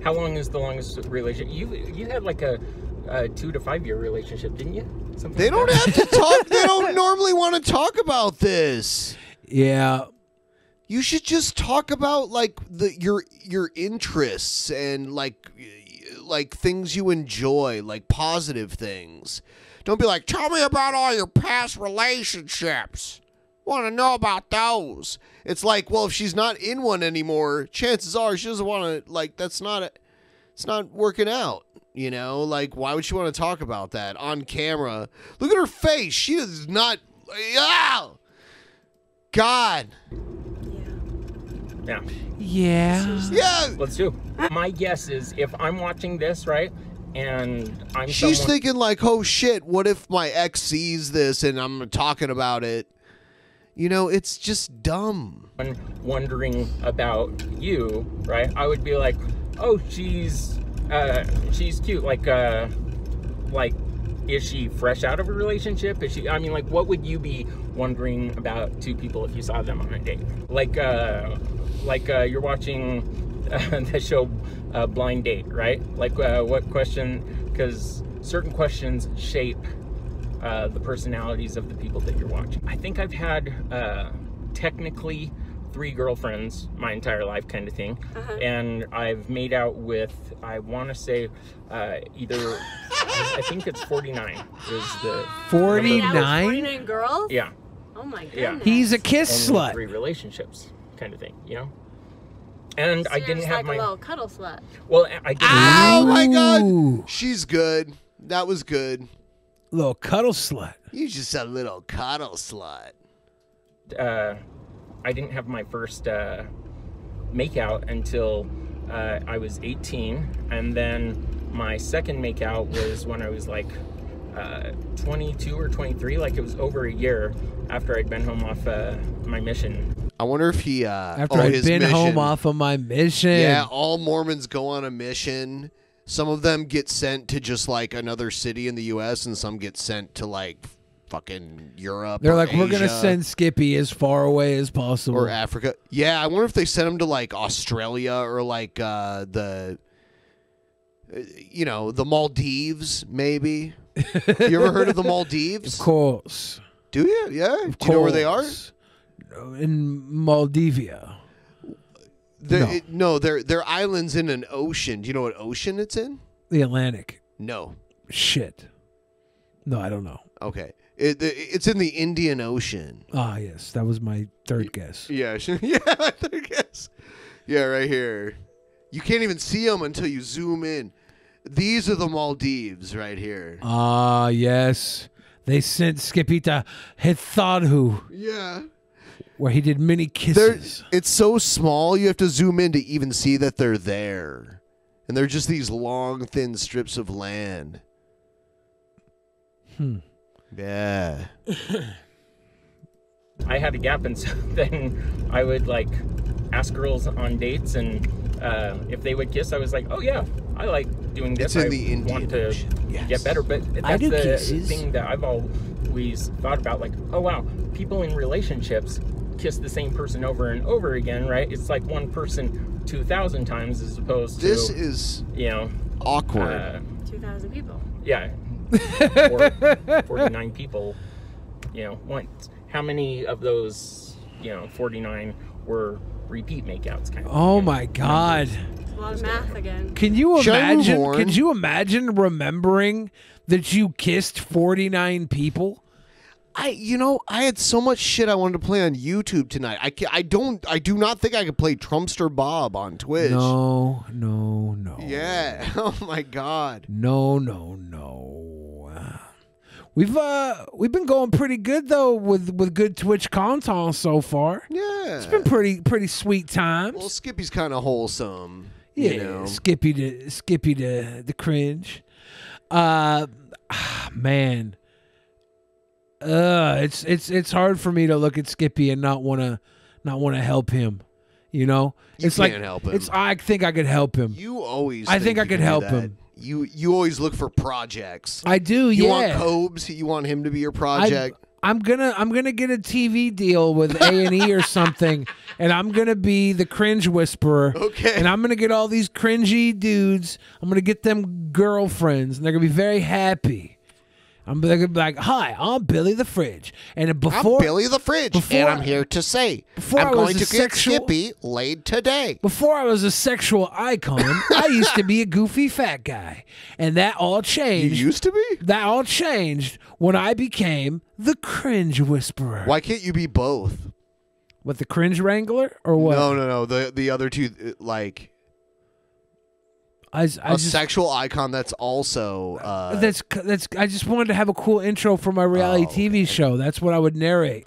How long is the longest relationship? You had like a 2 to 5 year relationship, didn't you? Something They don't have to talk. They don't normally want to talk about this. Yeah. You should just talk about like your interests and like things you enjoy, like positive things. Don't be like, tell me about all your past relationships. Want to know about those. It's like, well, if she's not in one anymore, chances are she doesn't want to, like, it's not working out, you know? Like, why would she want to talk about that on camera? Look at her face. She is not, God. Yeah. Yeah. Let's do. My guess is if I'm watching this, right, and She's thinking like, oh shit, what if my ex sees this and I'm talking about it? You know, it's just dumb. Wondering about you, right? I would be like, oh, she's cute, like like, is she fresh out of a relationship? Is she? I mean, like, what would you be wondering about two people if you saw them on a date? Like you're watching the show Blind Date, right? Like, what question? Because certain questions shape the personalities of the people that you're watching. I think I've had technically 3 girlfriends my entire life, kind of thing. And I've made out with, I want to say, either, I think it's 49 is the 49? 49 girls? Yeah. Oh my goodness. Yeah. He's a kiss And slut. 3 relationships, kind of thing, you know? And So I you're didn't just have like my... a little cuddle slut. Well, I didn't Oh my God, she's good. That was good. Little cuddle slut. You just a little cuddle slut. I didn't have my first makeout until I was 18, and then my second makeout was when I was like 22 or 23. Like, it was over a year after I'd been home off my mission. I wonder if he After I'd been home off of my mission. Yeah, all Mormons go on a mission. Some of them get sent to just like another city in the U.S. and some get sent to like fucking Europe. They're or like, we're gonna Asia send Skippy as far away as possible. or Africa. Yeah, I wonder if they sent him to like Australia or like the Maldives, maybe. You ever heard of the Maldives? Of course. Do you? Yeah. Do you know where they are? In Moldavia. They're islands in an ocean. Do you know what ocean it's in? The Atlantic. No. Shit. No, I don't know. Okay. It's in the Indian Ocean. Ah, yes. That was my third guess. Yeah, yeah, my third guess. Yeah, right here. You can't even see them until you zoom in. These are the Maldives right here. Ah, yes. They sent Skippy to Hithadhu. Yeah. Where he did many kisses. It's so small, you have to zoom in to even see that they're there. And they're just these long, thin strips of land. Yeah. I had a gap, and so then I would like ask girls on dates, and if they would kiss, I was like, oh yeah, I like doing this. It's in I the Indian want to Ocean. Yes. get better, but I that's do the kisses. thing that I've always thought about. Like, oh wow, people in relationships kiss the same person over and over again, right? It's like one person 2,000 times as opposed to This is awkward. 2,000 people. Yeah. Or 49 people, once. How many of those, 49 were repeat makeouts kind of? Oh my God. It's a lot of math again. Can you Should I move imagine? on? Could you imagine remembering that you kissed 49 people? I had so much shit I wanted to play on YouTube tonight. I do not think I could play Trumpster Bob on Twitch. No. Yeah. Oh my God. No. We've been going pretty good though with good Twitch content so far. Yeah. It's been pretty sweet times. Well, Skippy's kind of wholesome. Yeah, You know? Skippy to the cringe. Man. It's hard for me to look at Skippy and not wanna help him. You know? You It's can't like help him. I think I could help him. You always. I think I you could can do help that. him. You always look for projects. I do, You want yeah. Cobes? You want him to be your project? I'm gonna get a TV deal with A&E or something, and I'm gonna be the cringe whisperer. Okay. And I'm gonna get all these cringy dudes. I'm gonna get them girlfriends, and they're gonna be very happy. They're gonna be like, "Hi, I'm Billy the Fridge," and before I'm Billy the Fridge, and I'm here to say I'm going to get Skippy laid today. Before I was a sexual icon, I used to be a goofy fat guy, and that all changed. You used to be? That all changed when I became the cringe whisperer. Why can't you be both? What, the cringe wrangler or what? No. The other two, like a sexual icon that's also that's. I just wanted to have a cool intro for my reality TV show. That's what I would narrate.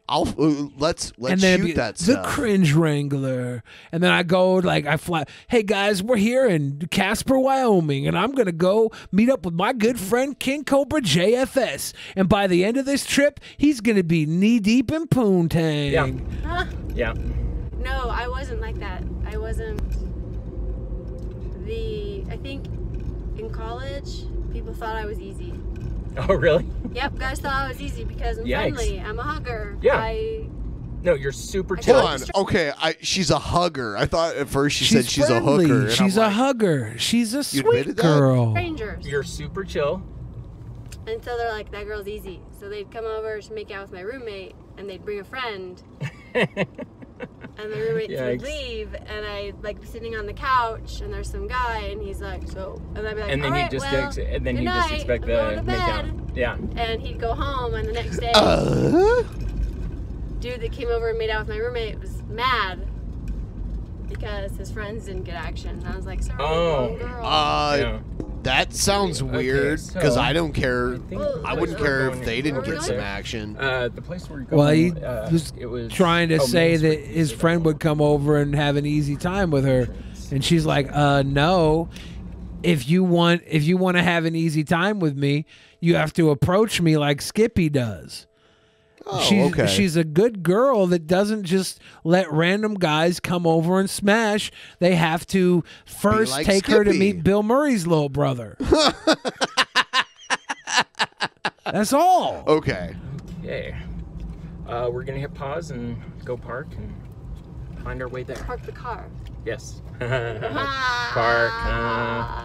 Let's And then it'd shoot be that the stuff. cringe wrangler, and then I go I fly. Hey guys, we're here in Casper, Wyoming, and I'm gonna go meet up with my good friend King Cobra JFS. And by the end of this trip, he's gonna be knee deep in poontang. Yeah. Huh? Yeah. No, I wasn't like that. I wasn't. I think in college, People thought I was easy. Oh, really? Yep, guys thought I was easy because I'm Yikes. friendly. I'm a hugger. Yeah. No, you're super chill. Hold on. Okay, she's a hugger. I thought at first she said she's friendly. a hooker. and She's I'm a like, hugger. She's a You sweet admitted that? girl. Strangers. You're super chill. And so they're like, that girl's easy. So they'd come over to make out with my roommate, and they'd bring a friend. And the roommates would Yikes. leave, and I'd like be sitting on the couch, and there's some guy, and he's like, so, and I'd be like, And then all he'd right, just well, ex- and then good he'd just night. expect I'm going the to make out. bed. Yeah. And he'd go home, and the next day, dude that came over and made out with my roommate was mad because his friends didn't get action. And I was like, sorry, wrong girl. That sounds weird because so I don't care. I wouldn't care if going- they didn't where get we some going? action. The place we're going. Well, he it was trying to say Main that Street. his friend would come over and have an easy time with her, and she's like, no. If you want to have an easy time with me, you have to approach me like Skippy does. Oh, She's a good girl that doesn't just let random guys come over and smash. They have to first like take her to Skippy. meet Bill Murray's little brother. That's all. Okay. Yeah. We're gonna hit pause and go park and find our way there. Park the car. Yes. Park.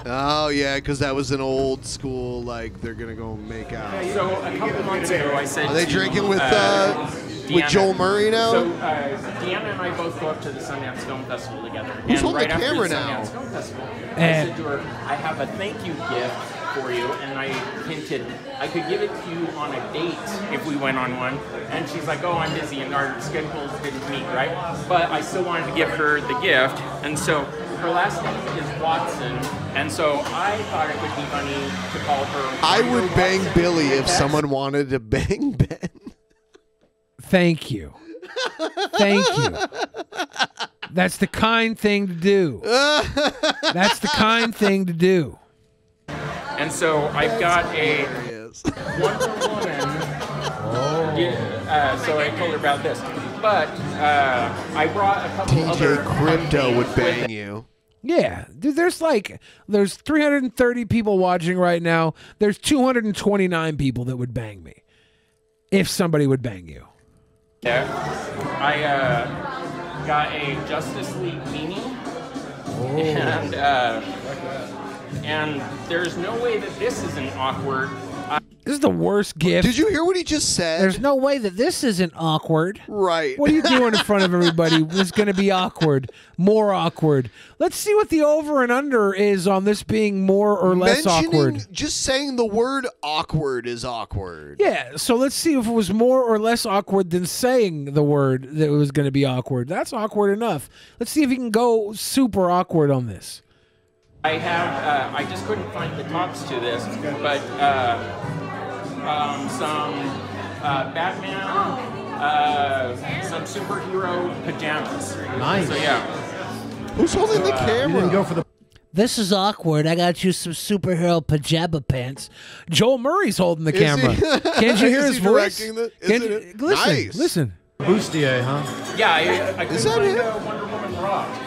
Oh yeah, because that was an old school. Like they're gonna go make out. So a couple months ago, I said. Are they to, drinking with Deanna- Joel Murray now? So Deanna and I both go up to the Sundance Film Festival together. Who's and holding right the after camera the now? Sundance Film Festival, I And- said to her, "I have a thank you gift for you," and I hinted I could give it to you on a date if we went on one. And she's like, "Oh, I'm busy," and our schedules didn't meet, right? But I still wanted to give her the gift, and so. Her last name is Watson, and so I thought it would be funny to call her. I Wonder would bang Watson. Billy if someone wanted to bang Ben. Thank you. Thank you. That's the kind thing to do. That's the kind thing to do. And so I've got a Wonder Woman. So I told her about this, but I brought a couple other DJ Crypto would with bang it. you. Yeah, dude, there's 330 people watching right now. There's 229 people that would bang me if somebody would bang you. Yeah, I got a Justice League beanie, and there's no way that this isn't awkward. This is the worst gift. Did you hear what he just said? There's no way that this isn't awkward. Right. What are you doing in front of everybody? It's going to be awkward. More awkward. Let's see what the over and under is on this being more or less awkward. Just saying the word awkward is awkward. Yeah, so let's see if it was more or less awkward than saying the word that it was going to be awkward. That's awkward enough. Let's see if you can go super awkward on this. I have, I just couldn't find the tops to this, but some Batman, some superhero pajamas. Nice. So yeah. Who's holding the camera? This is awkward. I got you some superhero pajama pants. Joel Murray's holding the Is camera. he? Can't you hear Is his he voice? directing the- is Can't it you- it? listen, Nice. listen. Bustier, huh? Yeah, I couldn't Is that find him? Wonder Woman Raw.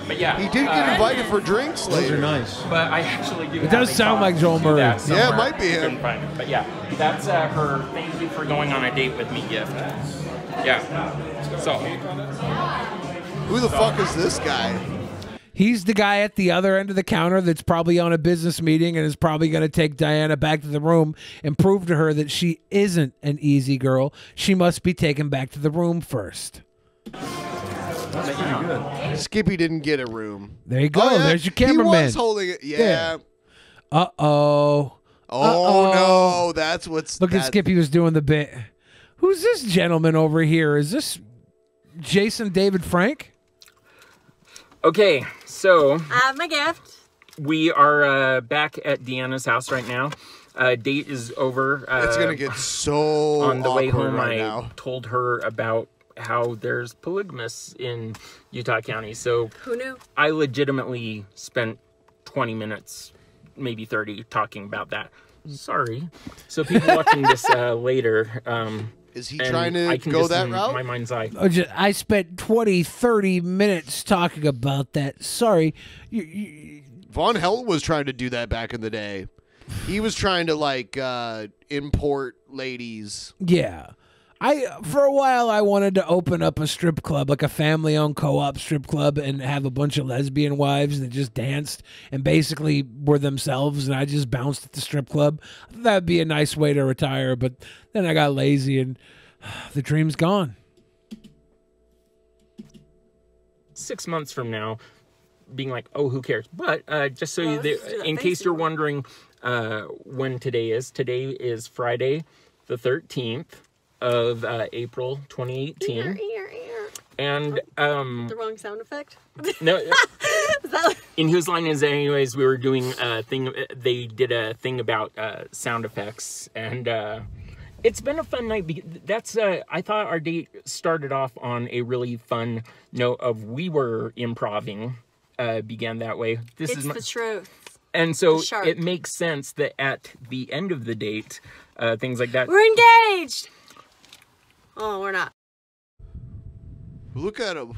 But yeah. He did get invited for drinks Those later. are nice. But I actually do. It does sound like Joel Murray. Yeah, it might be him. Couldn't find it. But yeah, that's her thank you for going on a date with me gift. Yeah. So. Who the fuck is this guy? He's the guy at the other end of the counter that's probably on a business meeting and is probably going to take Diana back to the room and prove to her that she isn't an easy girl. She must be taken back to the room first. That's pretty good. Skippy didn't get a room. There you go. Oh, yeah. There's your cameraman. He was holding it. Yeah. Uh-oh. Oh, no. That's what's... Look at that- Skippy was doing the bit. Who's this gentleman over here? Is this Jason David Frank? Okay, so I have my gift. we are back at Deanna's house right now. Date is over. It's going to get so on the way awkward home. right I now. told her about how there's polygamists in Utah County. So Who knew? I legitimately spent 20 minutes, maybe 30, talking about that. Sorry. So people watching this later. Is he and trying to I can go just that in route? My mind's eye. I spent 20, 30 minutes talking about that. Sorry. Von Hell was trying to do that back in the day. He was trying to like import ladies. Yeah. For a while I wanted to open up a strip club, like a family-owned co-op strip club, and have a bunch of lesbian wives that just danced and basically were themselves, and I just bounced at the strip club. I thought that'd be a nice way to retire, but then I got lazy and the dream's gone. 6 months from now, being like, oh, who cares? But just so in case you're wondering when today is Friday the 13th of April 2018. And the wrong sound effect. No, in Whose Line Is It Anyways, we were doing a thing. They did a thing about sound effects, and it's been a fun night. That's I thought our date started off on a really fun note of we were improving. Began that way. It's the truth. And so it makes sense that at the end of the date, things like that. We're engaged. Oh, we're not. Look at him.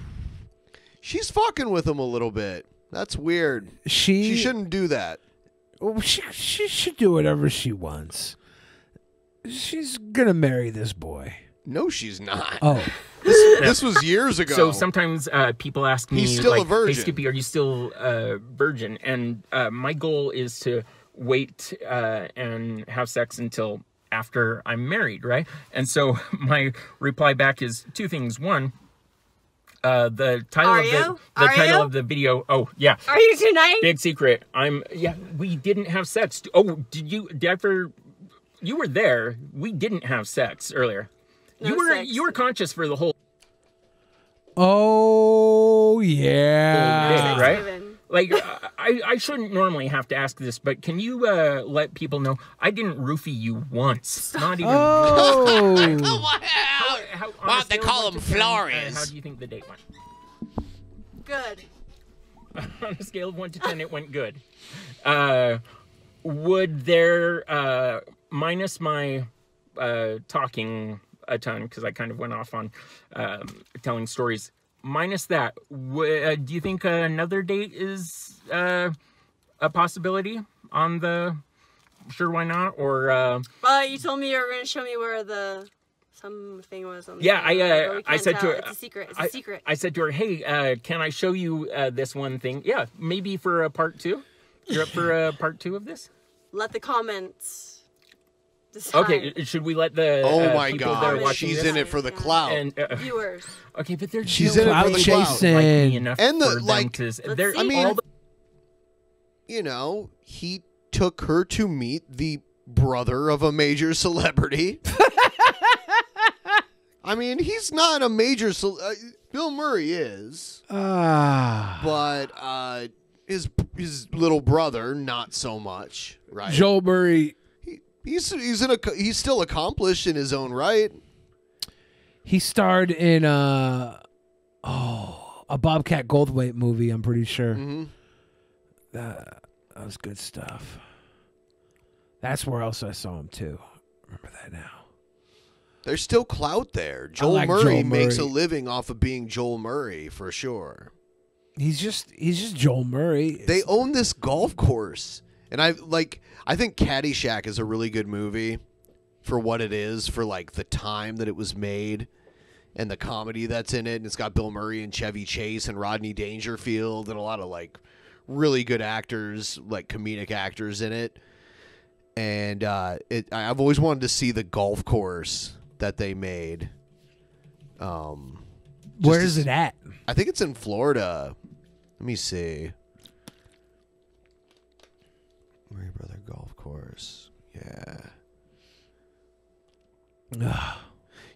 She's fucking with him a little bit. That's weird. She shouldn't do that. Well, she should do whatever she wants. She's gonna marry this boy. No, she's not. Oh. This was years ago. So sometimes people ask me, He's still like, a virgin. hey, Skippy, are you still a virgin? And my goal is to wait and have sex until after I'm married, right? And so my reply back is two things. One, the title of the video. Oh, yeah. Are you tonight? Big secret. We didn't have sex. Oh, you were there. We didn't have sex earlier. You were conscious for the whole. Oh yeah, day, right? Like I shouldn't normally have to ask this, but can you let people know I didn't roofie you once? Not even. Oh. How they call them Flores. How do you think the date went? Good. On a scale of 1 to 10, it went good. Would there minus my talking a ton, because I kind of went off on telling stories. Minus that, do you think another date is a possibility on the Sure Why Not? Or you told me you were going to show me where something was on the I said to her, it's a secret. It's a secret. I said to her, hey, can I show you this one thing? Yeah, maybe for a part 2. You're up for a part 2 of this? Let the comments decide. Okay, should we let the oh my people that are god, watching she's this? in it for the clout. And, viewers. Okay, but they're she's in it for the clout. Like me enough And for them to, I mean, you know, he took her to meet the brother of a major celebrity. I mean, he's not a major Bill Murray is. But his little brother, not so much, right? Joel Murray. He's still accomplished in his own right. He starred in a Bobcat Goldthwait movie, I'm pretty sure. Mm-hmm. That was good stuff. That's where else I saw him too. Remember that now. There's still clout there. Joel Murray makes a living off of being Joel Murray for sure. He's just Joel Murray. They own this golf course. And I think Caddyshack is a really good movie for what it is, for like the time that it was made and the comedy that's in it. And it's got Bill Murray and Chevy Chase and Rodney Dangerfield and a lot of like really good actors, like comedic actors in it. And I've always wanted to see the golf course that they made. Where is it at? I think it's in Florida. Let me see. Murray Brother Golf Course. Yeah.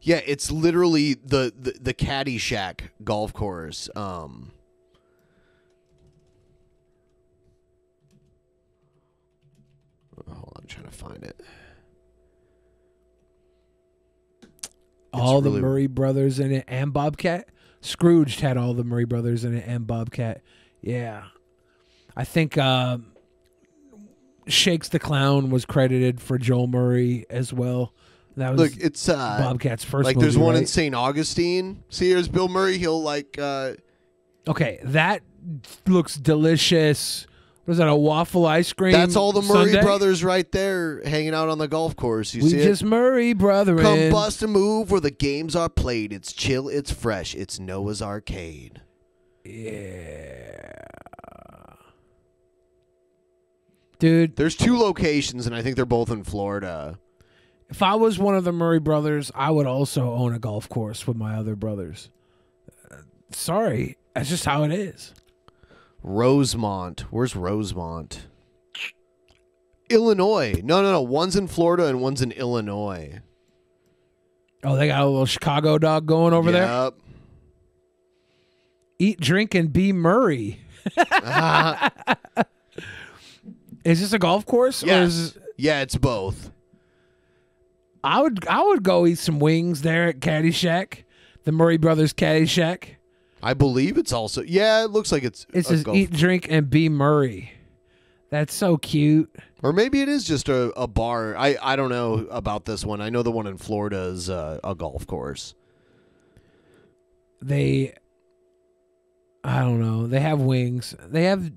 Yeah, it's literally the Caddyshack golf course. Hold on, I'm trying to find it. All the Murray brothers in it and Bobcat. Scrooge had all the Murray brothers in it and Bobcat. Yeah. I think Shakes the Clown was credited for Joel Murray as well. That was it's Bobcat's first like movie, there's one right? in St. Augustine. See, here's Bill Murray. He'll like Okay, that looks delicious Was that a waffle ice cream? That's all the Murray sundae? brothers right there hanging out on the golf course. You We see just it? Murray brethren. Come bust a move where the games are played. It's chill, it's fresh, it's Noah's Arcade. Yeah. Dude. There's 2 locations, and I think they're both in Florida. If I was one of the Murray brothers, I would also own a golf course with my other brothers. Sorry. That's just how it is. Rosemont. Where's Rosemont? Illinois. No. One's in Florida and one's in Illinois. Oh, they got a little Chicago dog going over there? Yep. Eat, drink, and be Murray. Is this a golf course? Yes. Or is Yeah, it's both. I would go eat some wings there at Caddy Shack, the Murray Brothers Caddy Shack. I believe it's also... Yeah, it looks like it's... It says eat, drink, and be Murray. That's so cute. Or maybe it is just a bar. I don't know about this one. I know the one in Florida is a golf course. I don't know. They have wings. They have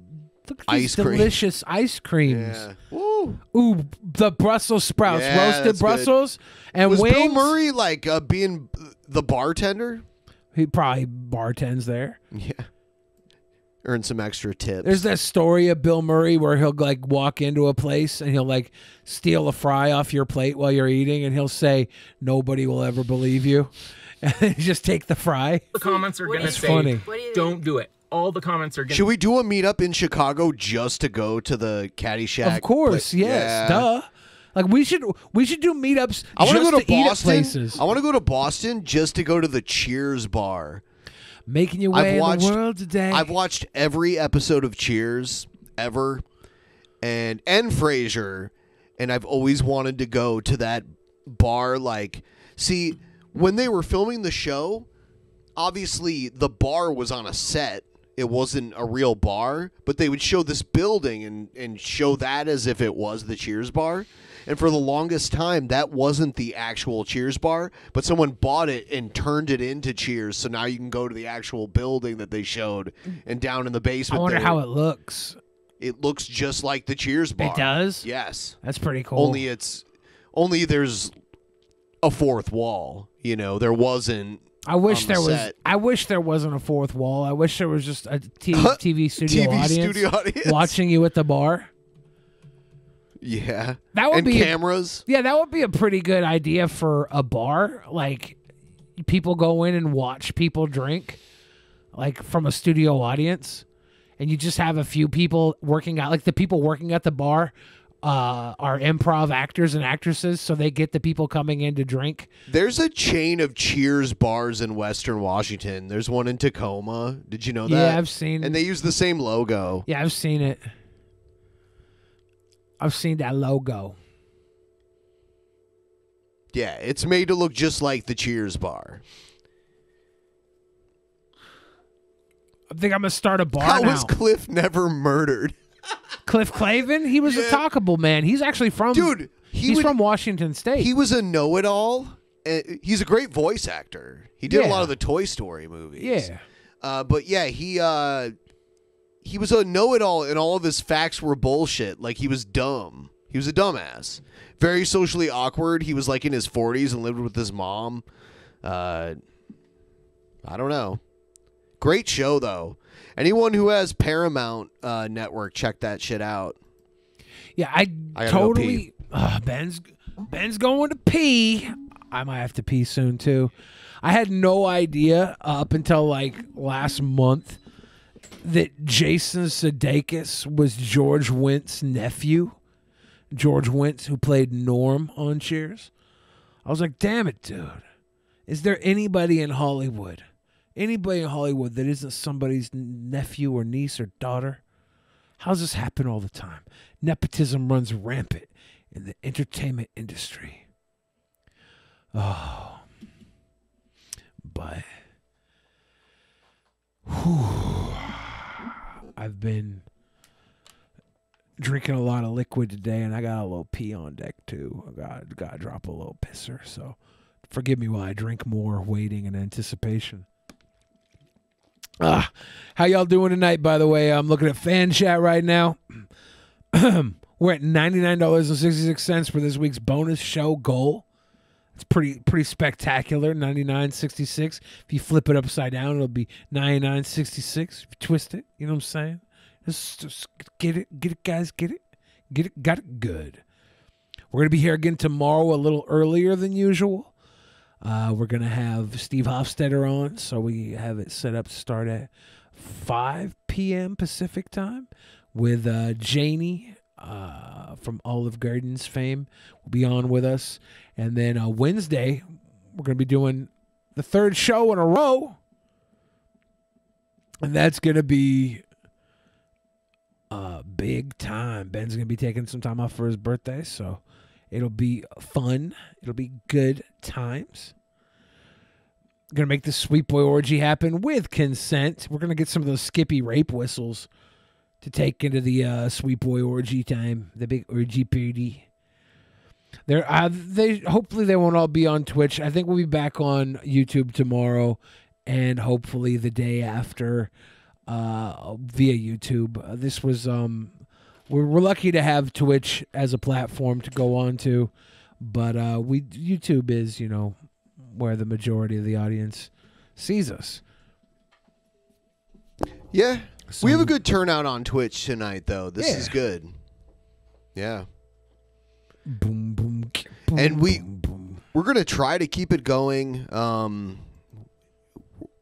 ice cream. Delicious ice creams. Yeah. Woo. Ooh, the Brussels sprouts, Yeah, roasted that's Brussels, and was wings. Bill Murray like being the bartender? He probably bartends there. Yeah. Earn some extra tips. There's that story of Bill Murray where he'll like walk into a place and he'll like steal a fry off your plate while you're eating, and he'll say, "Nobody will ever believe you," and then just take the fry. The comments are going to It's say, funny. don't do it. All the comments are going to... Should we do a meetup in Chicago just to go to the Caddy Shack? Of course, place? yes, duh. Like we should do meetups. I want to just go to eat at Boston. places. I want to go to Boston just to go to the Cheers bar. Making your way in the world today. I've watched every episode of Cheers ever, and Frasier, and I've always wanted to go to that bar. Like, see, when they were filming the show, obviously the bar was on a set. It wasn't a real bar, but they would show this building and show that as if it was the Cheers bar. And for the longest time, that wasn't the actual Cheers bar, but someone bought it and turned it into Cheers. So now you can go to the actual building that they showed, and down in the basement. I wonder there, how it looks. It looks just like the Cheers bar. It does? Yes. That's pretty cool. Only there's a fourth wall. You know, there wasn't. I wish on the there was. set. I wish there wasn't a fourth wall. I wish there was just a TV studio audience watching you at the bar. Yeah. That would and be cameras. Yeah, that would be a pretty good idea for a bar. Like, people go in and watch people drink, like from a studio audience, and you just have a few people working out. Like the people working at the bar are improv actors and actresses, so they get the people coming in to drink. There's a chain of Cheers bars in Western Washington. There's one in Tacoma. Did you know that? Yeah, I've seen. And they use the same logo. Yeah, I've seen it. I've seen that logo. Yeah, it's made to look just like the Cheers bar. I think I'm gonna start a bar How now. was Cliff never murdered? Cliff Clavin? He was a talkable man. He's actually from he's from Washington State. He was a know-it-all. He's a great voice actor. He did a Yeah. lot of the Toy Story movies. Yeah. But yeah, he was a know-it-all, and all of his facts were bullshit. Like, he was dumb. He was a dumbass. Very socially awkward. He was like in his 40s and lived with his mom. I don't know. Great show, though. Anyone who has Paramount Network, check that shit out. Yeah, I gotta totally. Ben's going to pee. I might have to pee soon too. I had no idea up until like last month that Jason Sudeikis was George Wentz's nephew. George Wentz, who played Norm on Cheers. I was like, damn it, dude. Is there anybody in Hollywood that isn't somebody's nephew or niece or daughter? How's this happen all the time? Nepotism runs rampant in the entertainment industry. Oh. But I've been drinking a lot of liquid today, and I got a little pee on deck too. I got to drop a little pisser, so forgive me while I drink more, waiting in anticipation. How y'all doing tonight, by the way? I'm looking at fan chat right now. We're at $99.66 for this week's bonus show goal. It's pretty spectacular. $99.66. If you flip it upside down, it'll be $99.66. If you twist it, you know what I'm saying? Just get it, guys, get it, got it good. We're gonna be here again tomorrow, a little earlier than usual. We're gonna have Steve Hofstetter on, so we have it set up to start at 5 p.m. Pacific time with Janie from Olive Garden's fame will be on with us. And then Wednesday, we're going to be doing the third show in a row. And that's going to be big time. Ben's going to be taking some time off for his birthday, so it'll be fun. It'll be good times. Going to make the Sweet Boy Orgy happen with consent. We're going to get some of those Skippy rape whistles to take into the Sweet Boy Orgy time, the big orgy party. Hopefully they won't all be on Twitch. I think we'll be back on YouTube tomorrow, and hopefully the day after via YouTube. This was we're lucky to have Twitch as a platform to go on to, but YouTube is where the majority of the audience sees us. Yeah. We have a good turnout on Twitch tonight, though. This is good. Yeah. Boom, boom, boom. And we're going to try to keep it going.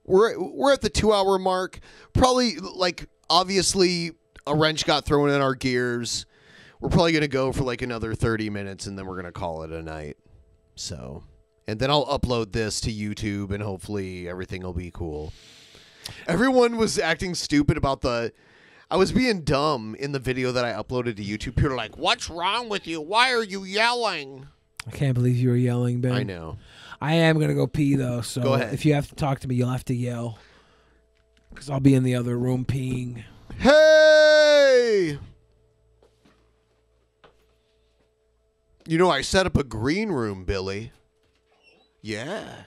We're at the 2-hour mark. Probably, obviously, a wrench got thrown in our gears. We're probably going to go for, another 30 minutes, and then we're going to call it a night. So, and then I'll upload this to YouTube, and hopefully everything will be cool. Everyone was acting stupid about I was being dumb in the video that I uploaded to YouTube. People are like, "What's wrong with you? Why are you yelling?" I can't believe you were yelling, Ben. I know. I am going to go pee, though, so go ahead. If you have to talk to me, you'll have to yell. Because I'll be in the other room peeing. Hey! I set up a green room, Billy. Yeah.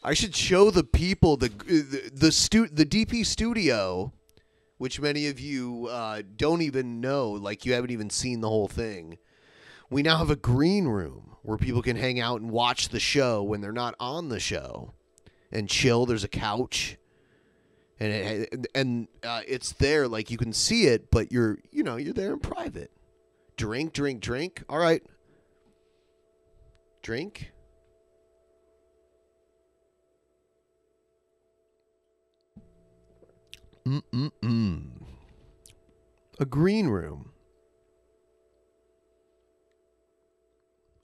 I should show the people the DP studio, which many of you don't even know, you haven't even seen the whole thing. We now have a green room where people can hang out and watch the show when they're not on the show and chill. There's a couch, and it's there, you can see it, but you're there in private. Drink. All right, drink. A green room.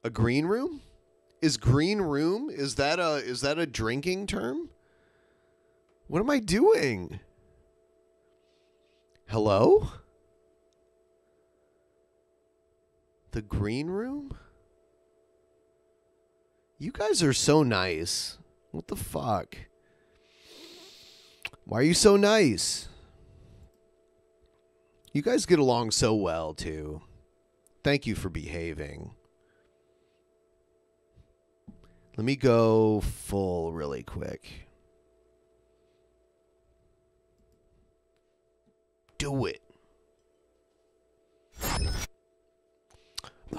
A green room? Is green room? Is that a drinking term? What am I doing? Hello? The green room? You guys are so nice. What the fuck? Why are you so nice? You guys get along so well, too. Thank you for behaving. Let me go full really quick. Do it.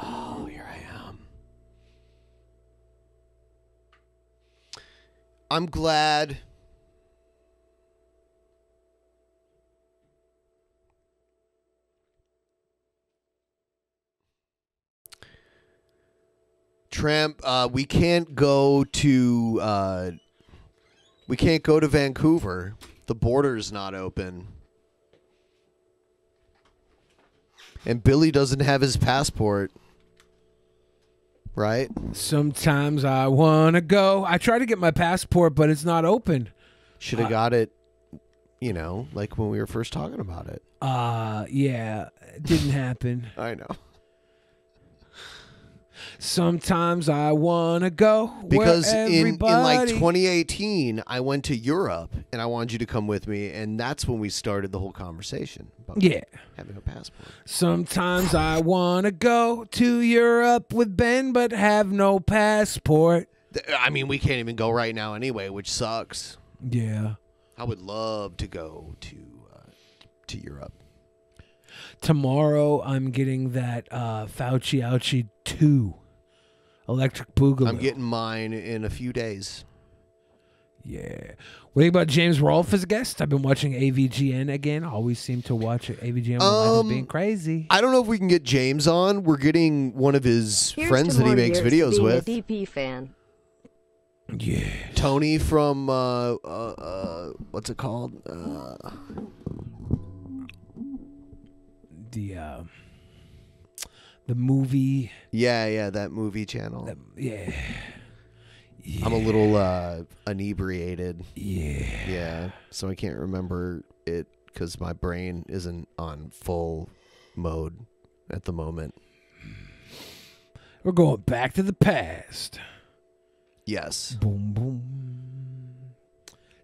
Oh, here I am. I'm glad. Tramp, we can't go to Vancouver. The border's not open. And Billy doesn't have his passport. Right? Sometimes I want to go. I tried to get my passport, but it's not open. Should have got it, like when we were first talking about it. Yeah, it didn't happen. I know. Sometimes I want to go because in 2018, I went to Europe and I wanted you to come with me, and that's when we started the whole conversation about having a passport. Sometimes I want to go to Europe with Ben, but have no passport. I mean, we can't even go right now anyway, which sucks. Yeah. I would love to go to Europe. Tomorrow, I'm getting that Fauci Ouchie 2 Electric Boogaloo. I'm getting mine in a few days. Yeah. What do you think about James Rolfe as a guest? I've been watching AVGN again. I always seem to watch AVGN when being crazy. I don't know if we can get James on. We're getting one of his Here's friends to that he more makes years videos being with. a DP fan. Yeah. Tony from what's it called? The movie. Yeah, that movie channel. Yeah. I'm a little inebriated. Yeah. So I can't remember it because my brain isn't on full mode at the moment. We're going back to the past. Yes. Boom, boom.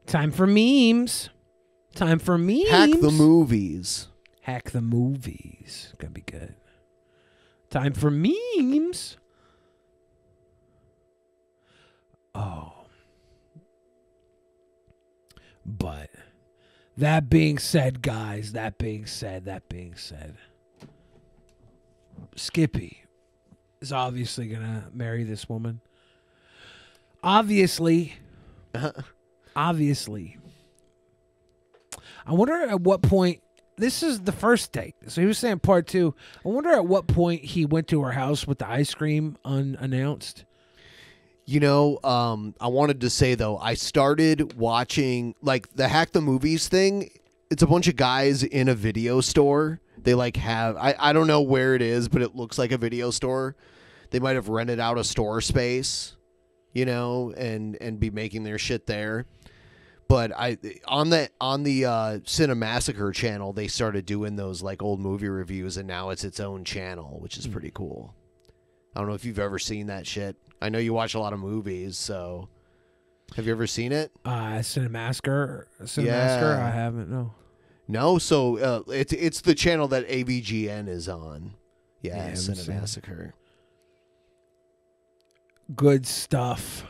Time for memes. Time for memes. Hack the movies. Hack the movies. Gonna be good. Time for memes. Oh. But that being said, guys, that being said, Skippy is obviously going to marry this woman. Obviously. Obviously. I wonder at what point. This is the first date. So he was saying part 2. I wonder at what point he went to her house with the ice cream unannounced. You know, I wanted to say, though, I started watching, like, the Hack the Movies thing. It's a bunch of guys in a video store. They, like, have... I don't know where it is, but it looks like a video store. They might have rented out a store space, you know, and be making their shit there. But on the Cinemassacre channel, they started doing those, like, old movie reviews, and now it's its own channel, which is pretty cool. I don't know if you've ever seen that shit. I know you watch a lot of movies, so have you ever seen it? Cinemassacre? Yeah. I haven't, no. No, so it's the channel that AVGN is on. Yeah, Yeah, Cinemassacre. Good stuff.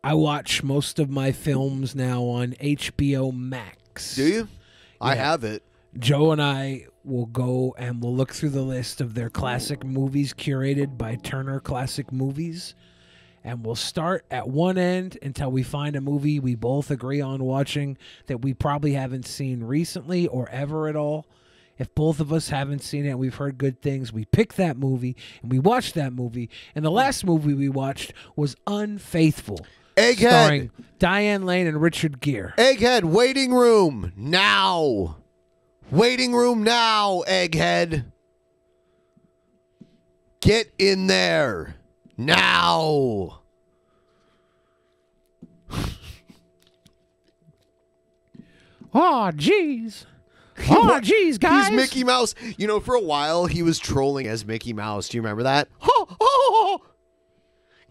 I watch most of my films now on HBO Max. Do you? I have it. Joe and I will go and we'll look through the list of their classic movies curated by Turner Classic Movies. And we'll start at one end until we find a movie we both agree on watching that we probably haven't seen recently or ever at all. If both of us haven't seen it and we've heard good things, we pick that movie and we watch that movie. And the last movie we watched was Unfaithful. Egghead. Starring Diane Lane and Richard Gere. Egghead, waiting room now. Waiting room now, Egghead. Get in there now. Oh, jeez. Oh, jeez, guys. He's Mickey Mouse. You know, for a while, he was trolling as Mickey Mouse. Do you remember that?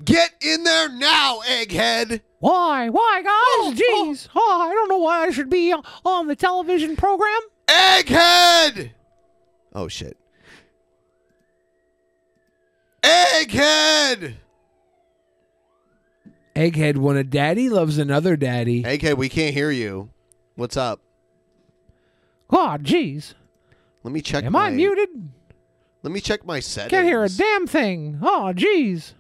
Get in there now, Egghead. Why, guys? Jeez. I don't know why I should be on the television program. Egghead! Oh, shit. Egghead! Egghead, when a daddy loves another daddy. Egghead, we can't hear you. What's up? Oh, jeez. Let me check Am I muted? Let me check my settings. Can't hear a damn thing. Oh, jeez.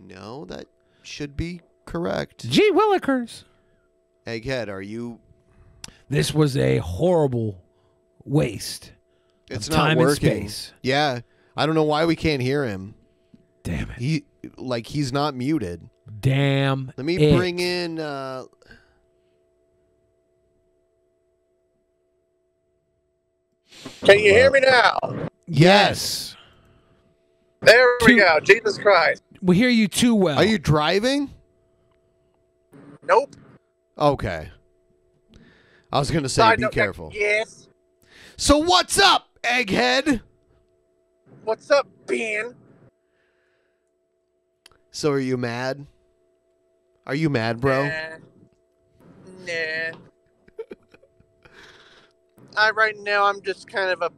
No, that should be correct. Gee willikers. Egghead, are you... This was a horrible waste It's of not time working. and space. Yeah, I don't know why we can't hear him. Damn it. He's not muted. Damn Let me it. bring in... Can you hear me now? Yes. There we go. Jesus Christ. We hear you too well. Are you driving? Nope. Okay. I was going to say, I be don't- careful. Yes. So what's up, Egghead? What's up, Ben? So are you mad? Are you mad, bro? Nah. Right now, I'm just kind of I'm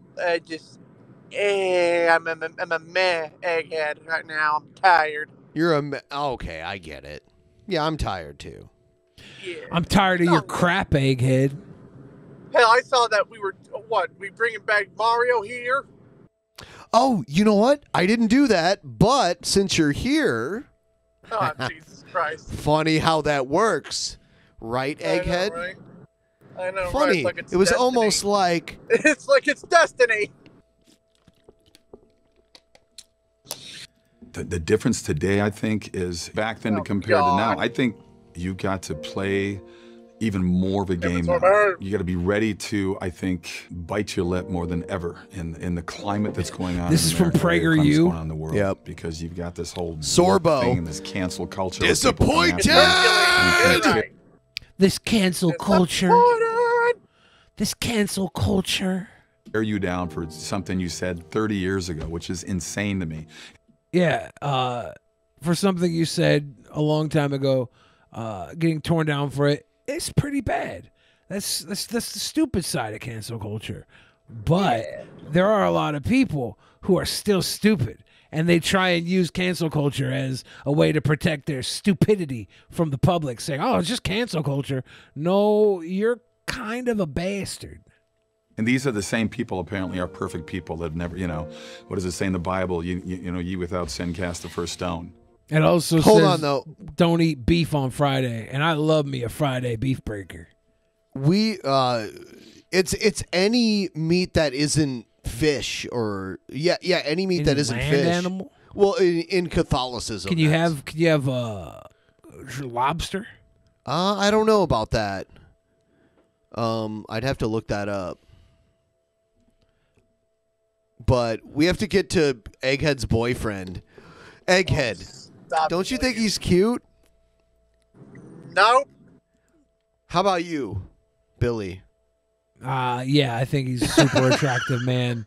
a meh egghead right now. I'm tired. You're okay, I get it. Yeah, I'm tired too. Yeah. I'm tired of your crap, Egghead. Hell, I saw that we were, we bringing back Mario here? Oh, you know what? I didn't do that, but since you're here, Oh, Jesus Christ. funny how that works, right, Egghead? I know, right? I know, Funny. right? It's like it's It was destiny. almost like It's like it's destiny. The difference today, I think, is back then to compare to now. I think you got to play even more of a game now. You got to be ready to, I think, bite your lip more than ever in the climate that's going on. This in is from America, the climate that's PragerU. going on in the world. Yep. Because you've got this whole Sorbo. thing and this cancel culture. Disappointed! This cancel culture. This cancel culture. Tear you down for something you said 30 years ago, which is insane to me. Yeah, for something you said a long time ago, getting torn down for it, it's pretty bad. That's the stupid side of cancel culture. But there are a lot of people who are still stupid, and they try and use cancel culture as a way to protect their stupidity from the public, saying, "Oh, it's just cancel culture." No, you're kind of a bastard. And these are the same people, apparently, are perfect people that have never, what does it say in the Bible? You without sin cast the first stone. It also Hold says, on, though. don't eat beef on Friday, and I love me a Friday beef breaker. It's any meat that isn't fish or any meat that isn't land fish. animal? Well, in Catholicism, Can you have lobster? I don't know about that. I'd have to look that up. But we have to get to Egghead's boyfriend. Egghead, don't you think he's cute? No. How about you, Billy? Yeah, I think he's a super attractive man.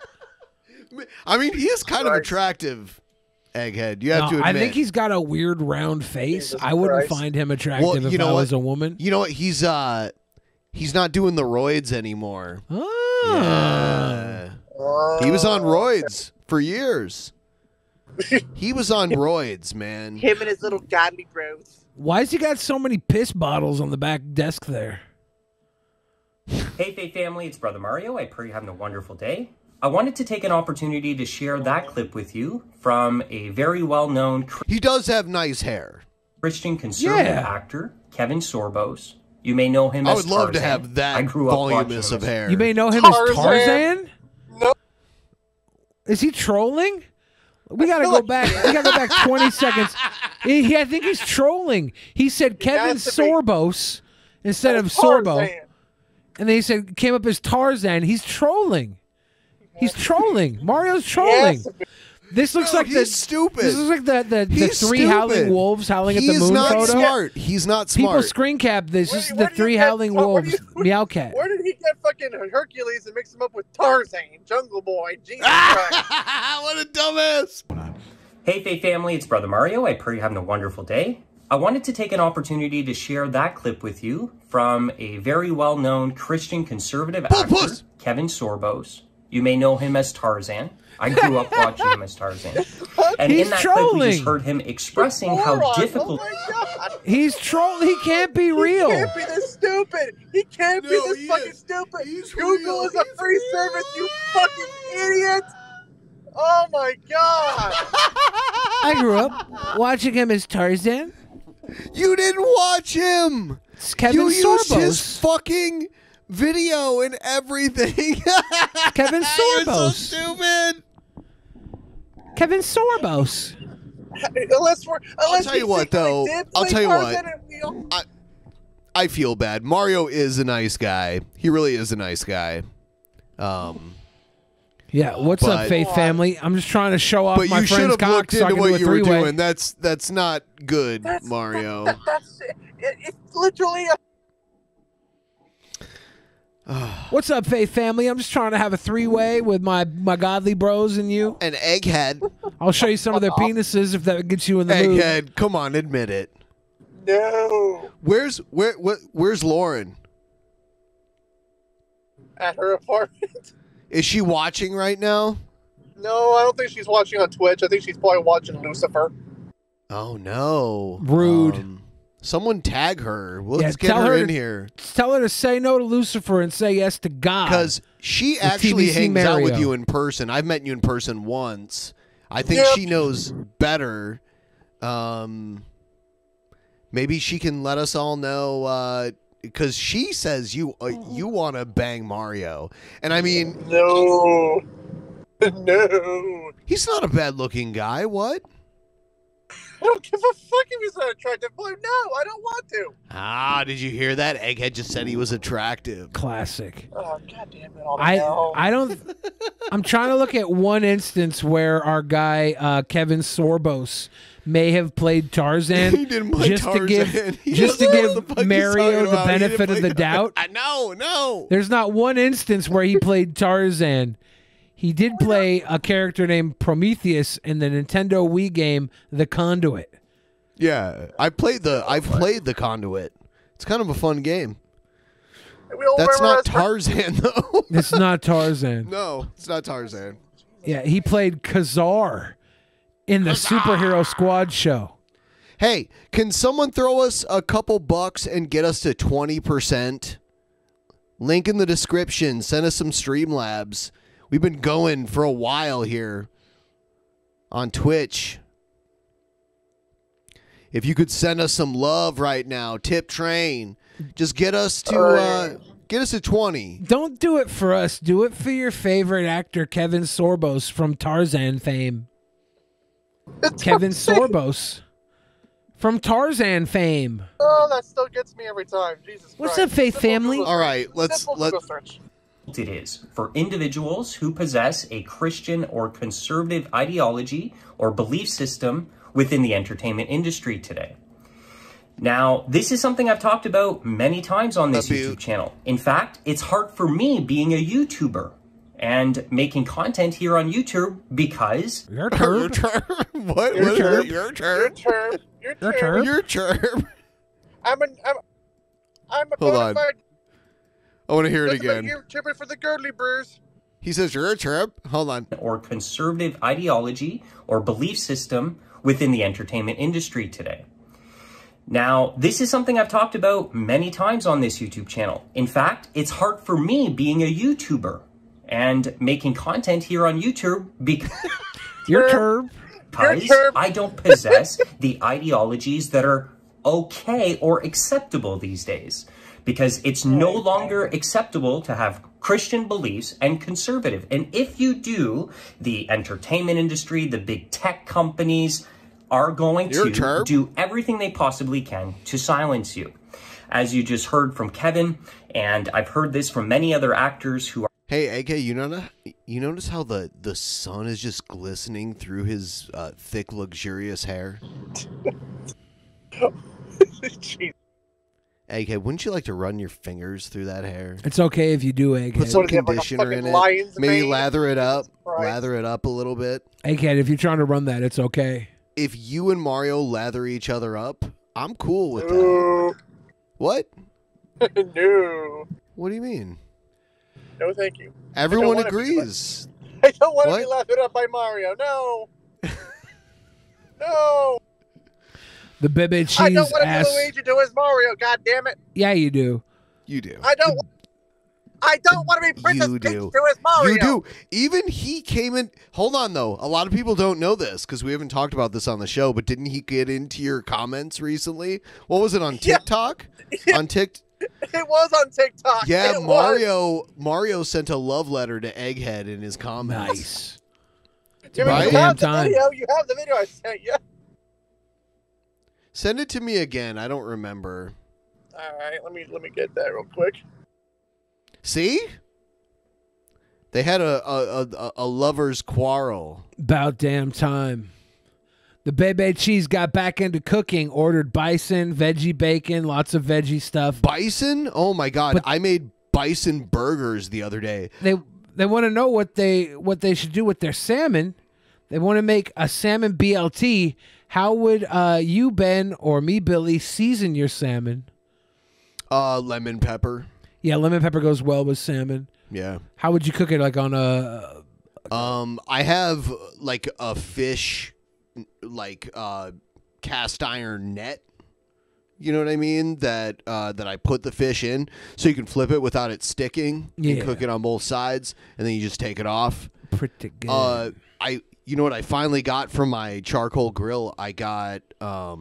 I mean, he is kind of attractive, Egghead. You have to admit. I think he's got a weird round face. I wouldn't find him attractive if I was a woman. You know what? He's not doing the roids anymore. Yeah. He was on roids for years. He was on roids, man. Him and his little godly bros. Why's he got so many piss bottles on the back desk there? Hey, Faye family, it's Brother Mario. I pray you're having a wonderful day. I wanted to take an opportunity to share that clip with you from a very well-known... He does have nice hair. Christian conservative actor, Kevin Sorbos. You may know him as I would love to Tarzan. have that I grew up watching voluminous him of as- hair. You may know him as Tarzan? No. Is he trolling? We gotta go back. We gotta go back 20 seconds. I think he's trolling. He said Kevin Sorbos instead of Sorbo, and then he said came up as Tarzan. He's trolling. He's trolling. Mario's trolling. This looks like he's stupid. This looks like the He's three stupid. howling wolves howling at the He's moon not photo. smart. He's not smart. People screen cap this. This is the three howling wolves. Meowcat. Where did he get fucking Hercules and mix him up with Tarzan, Jungle Boy? Jesus Christ. What a dumbass. Hey, Faye family, it's Brother Mario. I pray you're having a wonderful day. I wanted to take an opportunity to share that clip with you from a very well-known Christian conservative actor, Kevin Sorbos. You may know him as Tarzan. I grew up watching him as Tarzan. And in that clip, we just heard him expressing how difficult... He's trolling. He can't be real. He can't be this stupid. He can't be this fucking stupid. Google is a free service, you fucking idiot. Oh my God. I grew up watching him as Tarzan. You didn't watch him. It's Kevin you used Sorbos. his fucking video and everything. Kevin You're so Sorbos. stupid. Kevin Sorbos. I'll tell you what, though. I'll tell you what. I feel bad. Mario is a nice guy. He really is a nice guy. Yeah, what's up, Faith family? I'm just trying to show off But my you should friend's have cock looked so I into can do what a you were three-way. doing. That's not good, Mario. It's literally a... What's up, Faith family? I'm just trying to have a three-way with my godly bros and you. An egghead. I'll show you some of their penises if that gets you in the mood. Egghead, come on, admit it. No. Where's Lauren? At her apartment. Is she watching right now? No, I don't think she's watching on Twitch. I think she's probably watching Lucifer. Oh no. Rude. Someone tag her. Let's get tell her her in to- here. Tell her to say no to Lucifer and say yes to God. Because she With actually TVC hangs out with Mario. you in person. I've met you in person once. I think Yep. she knows better. Maybe she can let us all know. Because she says you want to bang Mario, and I mean, No. No. he's not a bad-looking guy. What? I don't give a fuck if he's not attractive. Boy, no, I don't want to. Ah, did you hear that? Egghead just said he was attractive. Classic. Oh, God damn it. All the hell. I don't. I'm trying to look at one instance where our guy Kevin Sorbos may have played Tarzan. He didn't play just Tarzan. to give He just to doesn't know what the give fuck he's Mario talking the about. He didn't benefit of play the doubt. I know, no. There's not one instance where he played Tarzan. He did play a character named Prometheus in the Nintendo Wii game The Conduit. Yeah, I've played the Conduit. It's kind of a fun game. We all That's remember not us- Tarzan though. It's not Tarzan. No, it's not Tarzan. Yeah, he played Khazar in the Superhero Squad show. Hey, can someone throw us a couple bucks and get us to 20%? Link in the description. Send us some Streamlabs. We've been going for a while here on Twitch. If you could send us some love right now, tip train. Just get us to 20. Don't do it for us. Do it for your favorite actor, Kevin Sorbos from Tarzan fame. Kevin Sorbos from Tarzan fame. Oh, that still gets me every time. Jesus What's Christ. up, Faith family? All right, let's It is for individuals who possess a Christian or conservative ideology or belief system within the entertainment industry today. Now, this is something I've talked about many times on this YouTube channel. In fact, it's hard for me being a YouTuber and making content here on YouTube because... Your turn. What? Your turn. Your turn. Your turn. Your turn. I'm a Hold on. bonafide I want to hear it Listen, again. You're tripping for the girdly brews. He says you're a chirp. Hold on. Or conservative ideology or belief system within the entertainment industry today. Now, this is something I've talked about many times on this YouTube channel. In fact, it's hard for me being a YouTuber and making content here on YouTube because... Your turn. Because I don't possess the ideologies that are okay or acceptable these days. Because it's no longer acceptable to have Christian beliefs and conservative. And if you do, the entertainment industry, the big tech companies are going to do everything they possibly can to silence you. As you just heard from Kevin, and I've heard this from many other actors who are... Hey, AK, you notice how the sun is just glistening through his thick, luxurious hair? AK, wouldn't you like to run your fingers through that hair? It's okay if you do, Egghead. Put some conditioner in it. Maybe lather it up. Lather it up a little bit. Egghead, if you're trying to run that, it's okay. If you and Mario lather each other up, I'm cool with that. What? No. What do you mean? No, thank you. Everyone agrees. I don't want to be What? lathered up by Mario. No. No. The Bebe I Cheese don't want to ass. be Luigi to his Mario. God damn it. Yeah, you do. You do. I don't want to be Princess You Peach do. to his Mario. You do. Even he came in. Hold on, though. A lot of people don't know this because we haven't talked about this on the show. But didn't he get into your comments recently? What was it on TikTok? On TikTok. It was on TikTok. Yeah, It was. Mario sent a love letter to Egghead in his comments. Nice. Jimmy, Right? you have the Damn time. video. You have the video I sent you. Send it to me again. I don't remember. All right, let me get that real quick. See? They had a lover's quarrel. About damn time. The Bebe Cheese got back into cooking, ordered bison, veggie bacon, lots of veggie stuff. Bison? Oh my god. I made bison burgers the other day. They want to know what they should do with their salmon. They want to make a salmon BLT. How would you, Ben, or me, Billy, season your salmon? Lemon pepper. Yeah, lemon pepper goes well with salmon. Yeah. How would you cook it? Like on a... I have like a fish, like cast iron net. You know what I mean? That that I put the fish in, so you can flip it without it sticking. Yeah. And cook it on both sides, and then you just take it off. Pretty good. You know what I finally got from my charcoal grill? I got a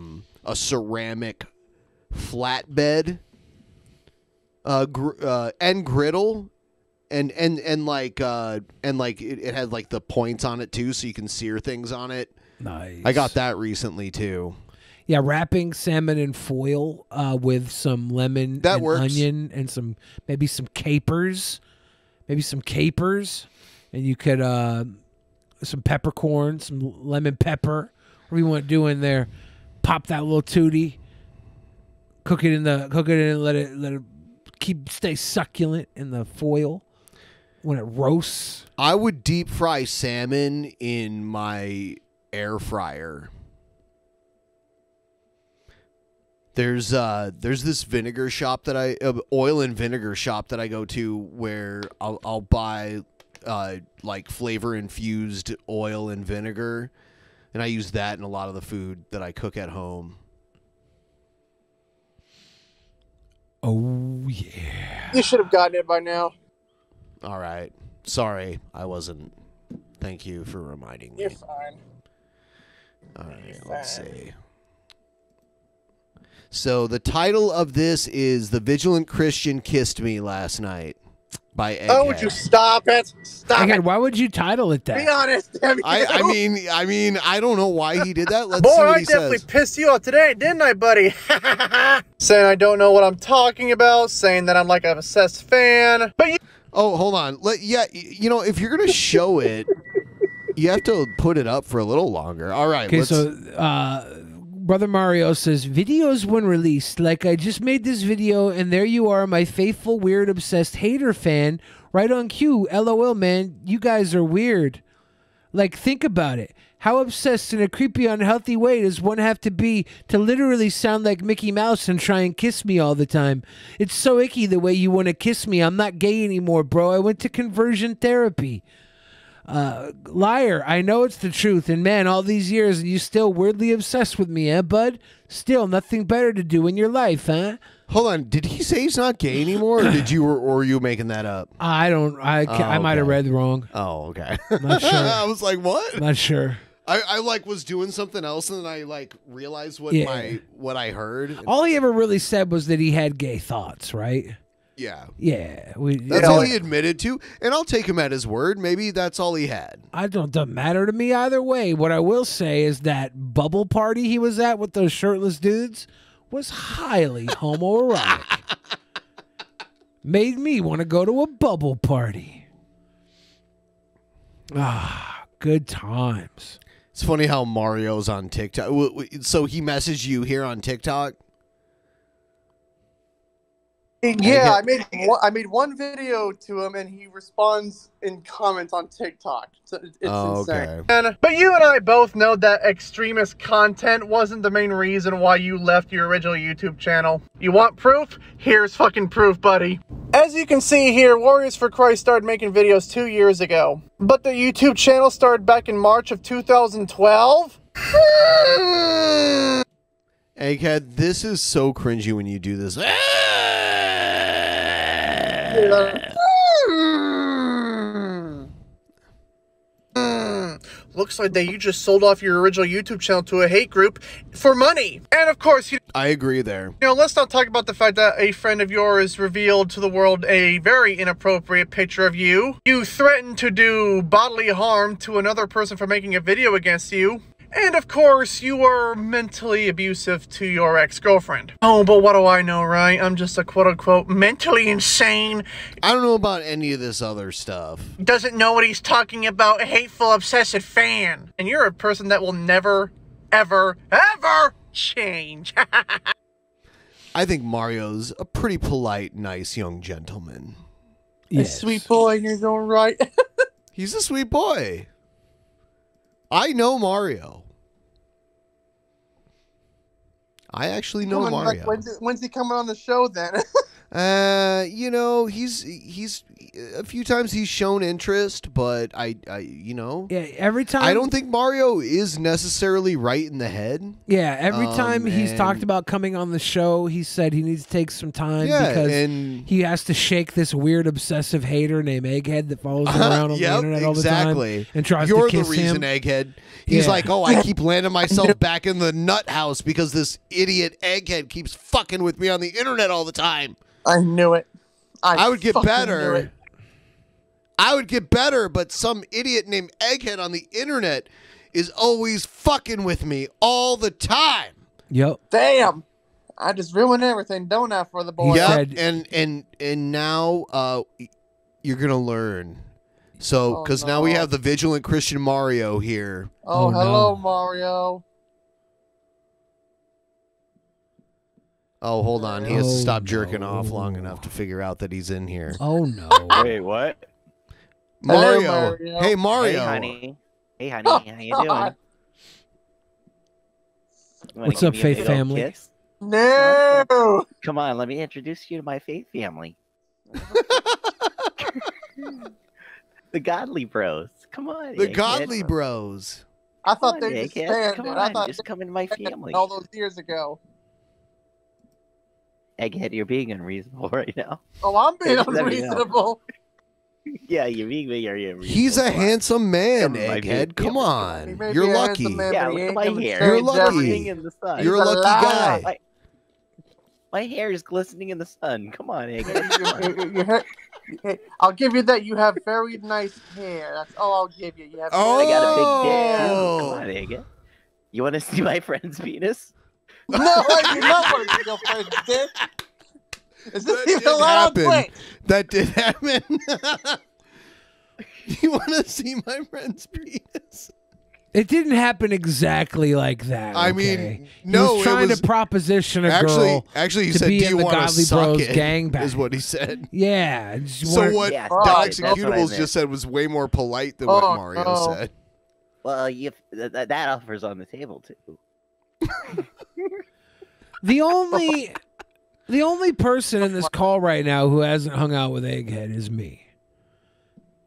ceramic flatbed and griddle, and it had like the points on it too, so you can sear things on it. Nice. I got that recently too. Yeah, wrapping salmon in foil with some lemon That and works. onion and maybe some capers. And you could some peppercorn, some lemon pepper, whatever you want to do in there. Pop that little tootie. Cook it in and let it stay succulent in the foil when it roasts. I would deep fry salmon in my air fryer. There's this vinegar shop that oil and vinegar shop that I go to where I'll buy like flavor infused oil and vinegar, and I use that in a lot of the food that I cook at home. Oh yeah. You should have gotten it by now. All right. Sorry, I wasn't. Thank you for reminding me. You're fine. All right, let's see. So the title of this is "The Vigilant Christian Kissed Me Last Night" by Egghead. Oh, would you stop it? Stop Again, it. why would you title it that? Be honest. Have you? I mean, I don't know why he did that. Let's Boy, see what I he definitely says. pissed you off today, didn't I, buddy? Saying I don't know what I'm talking about, saying that I'm like an obsessed fan. But you... Oh, hold on. You know, if you're gonna show it, you have to put it up for a little longer. All right. Okay, let's... so Brother Mario says, videos when released, like I just made this video and there you are, my faithful, weird, obsessed hater fan, right on cue. LOL, man, you guys are weird. Like, think about it. How obsessed in a creepy, unhealthy way does one have to be to literally sound like Mickey Mouse and try and kiss me all the time? It's so icky the way you want to kiss me. I'm not gay anymore, bro. I went to conversion therapy. Liar, I know it's the truth, and man, all these years and you still weirdly obsessed with me, eh, bud? Still nothing better to do in your life, huh? Hold on, did he say he's not gay anymore, or were you making that up? I might have read wrong. Oh, okay. Not sure. I was like, what? Not sure. I like was doing something else, and then I like realized what I heard. All he ever really said was that he had gay thoughts, right? Yeah. Yeah. That's all he admitted to, and I'll take him at his word. Maybe that's all he had. Doesn't matter to me either way. What I will say is that bubble party he was at with those shirtless dudes was highly homoerotic. Made me want to go to a bubble party. Ah, good times. It's funny how Mario's on TikTok. So he messaged you here on TikTok? Yeah, I made one video to him, and he responds in comments on TikTok. So it's insane. Okay. But you and I both know that extremist content wasn't the main reason why you left your original YouTube channel. You want proof? Here's fucking proof, buddy. As you can see here, Warriors for Christ started making videos 2 years ago. But the YouTube channel started back in March of 2012? Egghead, this is so cringy when you do this. Looks like that you just sold off your original YouTube channel to a hate group for money. And of course, I agree there. You know, let's not talk about the fact that a friend of yours revealed to the world a very inappropriate picture of you. You threatened to do bodily harm to another person for making a video against you. And of course, you were mentally abusive to your ex-girlfriend. Oh, but what do I know, right? I'm just a quote-unquote mentally insane. I don't know about any of this other stuff. Doesn't know what he's talking about, hateful, obsessive fan. And you're a person that will never, ever, ever change. I think Mario's a pretty polite, nice young gentleman. Yes. A sweet boy in his own right. He's a sweet boy. I know Mario. I actually know Mario. When's he coming on the show then? You know, he's a few times he's shown interest, but you know, yeah, every time I don't think Mario is necessarily right in the head. Yeah, every time he's talked about coming on the show, he said he needs to take some time because he has to shake this weird obsessive hater named Egghead that follows him around on the internet all the time and tries You're to kiss the reason, him. Egghead. He's like, oh, I keep landing myself back in the nut house because this idiot Egghead keeps fucking with me on the internet all the time. I knew it. I would get fucking knew better. it. I would get better, but some idiot named Egghead on the internet is always fucking with me all the time. Yep. Damn. I just ruined everything, don't I, for the boy? Yep. And now you're gonna learn. So, because now we have the vigilant Christian Mario here. Oh, hello, Mario. Oh, hold on. He has to stop jerking off long enough to figure out that he's in here. Oh, no. Wait, what? Mario. Hello, Mario. Hey, Mario. Hey, honey. Hey, honey. How you doing? Wanna What's give up, me a Faith big old family? kiss? No. Come on, let me introduce you to my Faith family. The Godly Bros. Come on. The egghead. Godly Bros. I thought Come on, they egghead. disbanded. Come I on, thought just come into my family. all those years ago. Egghead, you're being unreasonable right now. Oh, I'm being Just let me know. unreasonable. Yeah, you're being very unreasonable. He's a handsome man, Come on, my Egghead. dude. Come Yeah, on. He may You're be a lucky. handsome man, Yeah, but he look at ain't my gonna hair. change You're lucky. Glistening in the sun. You're a He's a lucky liar. guy. My hair is glistening in the sun. Come on, Egghead. I'll give you that. You have very nice hair. That's all I'll give you. You have. I got a big dick. Oh. Come on, Egghead. You want to see my friend's penis? No, I do not want to see your friend's dick. Is this even allowed? Wait. That did happen. You want to see my friend's penis? It didn't happen exactly like that. I okay? mean, no, he was it trying was- to proposition a Actually, girl he to said, be "Do in you the want to Godly suck Bros it?" gangbang. Is what he said. Yeah. just So wanted- what Yeah, Dogs that's what I Executables meant. just said was way more polite than Oh, what Mario no. said. Well, that offer's on the table too. The only person in this call right now who hasn't hung out with Egghead is me.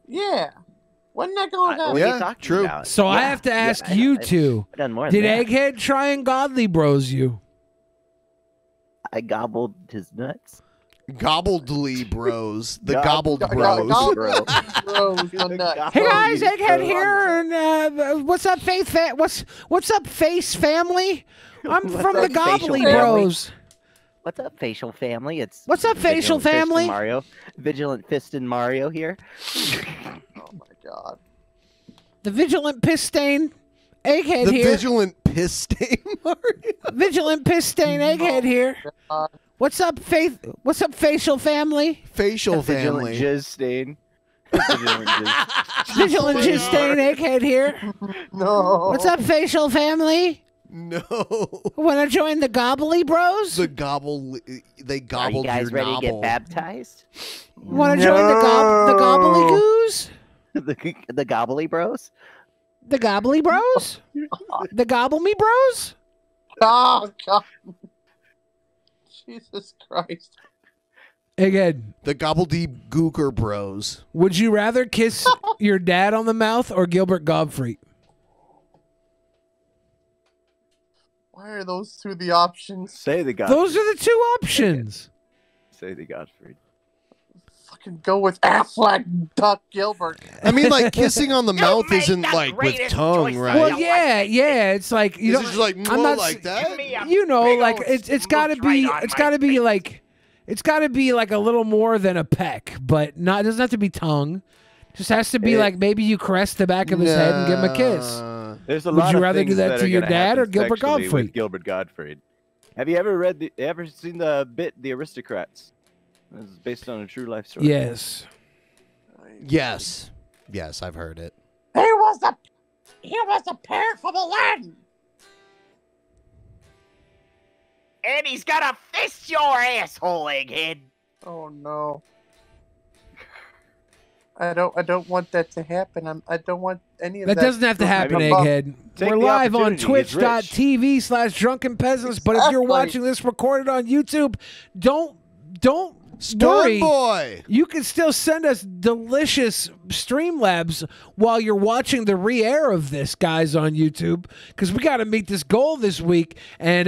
Yeah. Wasn't that going What on? are you Yeah, talking true. about? So I Yeah, have to ask yeah, you I've two. done more Did than that. Egghead try and Godly Bros you? I gobbled his nuts. Gobbledly Bros. The Gobbled Gobbled Bros. Bros, no nut. Hey guys, Egghead here, and what's up, Faith? What's up, Face family? I'm What's from the up, Facial Gobbly family? Bros. What's up, facial family? It's What's up, facial Vigilant Fist and family? Mario, Vigilant Fist and Mario here. Oh my god. The Vigilant Piss Stain Egghead The here. Vigilant Piss Stain Mario. Vigilant Piss Stain Egghead here. God. What's up, Faith? What's up, facial family? Facial Vigilant family. Jizz Stain. Vigilant Jizz. Vigilant Piss Stain Egghead here. No. What's up, facial family? No. Want to join the Gobbly Bros? The gobble. They Are you gobbled guys your ready to get nobble. baptized? Want to join the Gobbly Goos? the Gobbly Bros? The Gobbly Bros? The Gobble Me Bros? Oh god. Jesus Christ. Again, The Gobbledygooker Bros. would you rather kiss your dad on the mouth or Gilbert Gottfried? Why are those two the options? Say the Godfrey. Those are the two options. Say the Godfrey. Fucking go with Affleck, Duck Gilbert. I mean, like, kissing on the mouth isn't like with tongue, right? Well, yeah. It's like you Is know. it just like I'm more not like that? You know, like it's got to be like a little more than a peck, but not. It doesn't have to be tongue. Just has to be like maybe you caress the back of his head and give him a kiss. There's a Would lot you of rather do things that to are your gonna dad or happen Gilbert sexually Gottfried? with Gilbert Gottfried. Have you ever seen the bit The Aristocrats? This is based on a true life story. Yes. Yes. Yes, I've heard it. He was a pair from Aladdin. And he's gonna fist your asshole, egghead. Oh no. I don't want that to happen. I don't want any of that. That doesn't have to happen, Egghead. We're live on twitch.tv/Drunken Peasants, but if you're watching this recorded on YouTube, don't worry. Boy. You can still send us delicious Streamlabs while you're watching the re-air of this, guys, on YouTube, because we got to meet this goal this week. And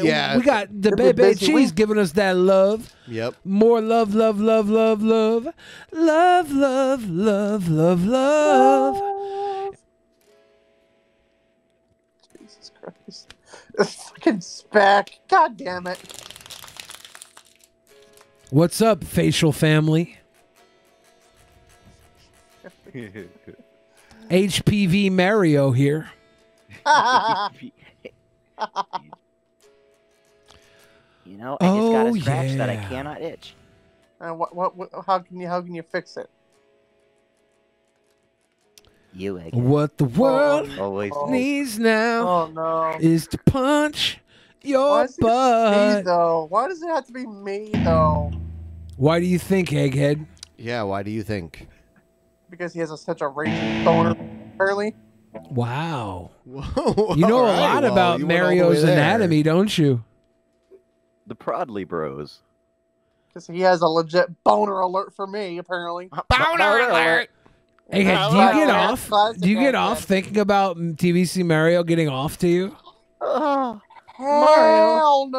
we got the Bebe Cheese giving us that love. Yep. More love, love, love, love, love. Love, love, love, love, love. Jesus Christ. This fucking spec. God damn it. What's up, facial family? HPV Mario here. You know, I just got a scratch that I yeah. cannot itch. How can you fix it? You egg. What the world Always. needs now Oh no. is to punch your Why is it me, butt. though? Why does it have to be me, though? Why do you think, Egghead? Yeah, why do you think? Because he has such a raging boner, apparently. Wow. Whoa, You know all a right, lot well, about you went all the Mario's way there. anatomy, don't you? The Prodley Bros. Because he has a legit boner alert for me, apparently. Boner alert! Egghead, do you get off? Do you get off thinking about TVC Mario getting off to you? Oh, Mario. hell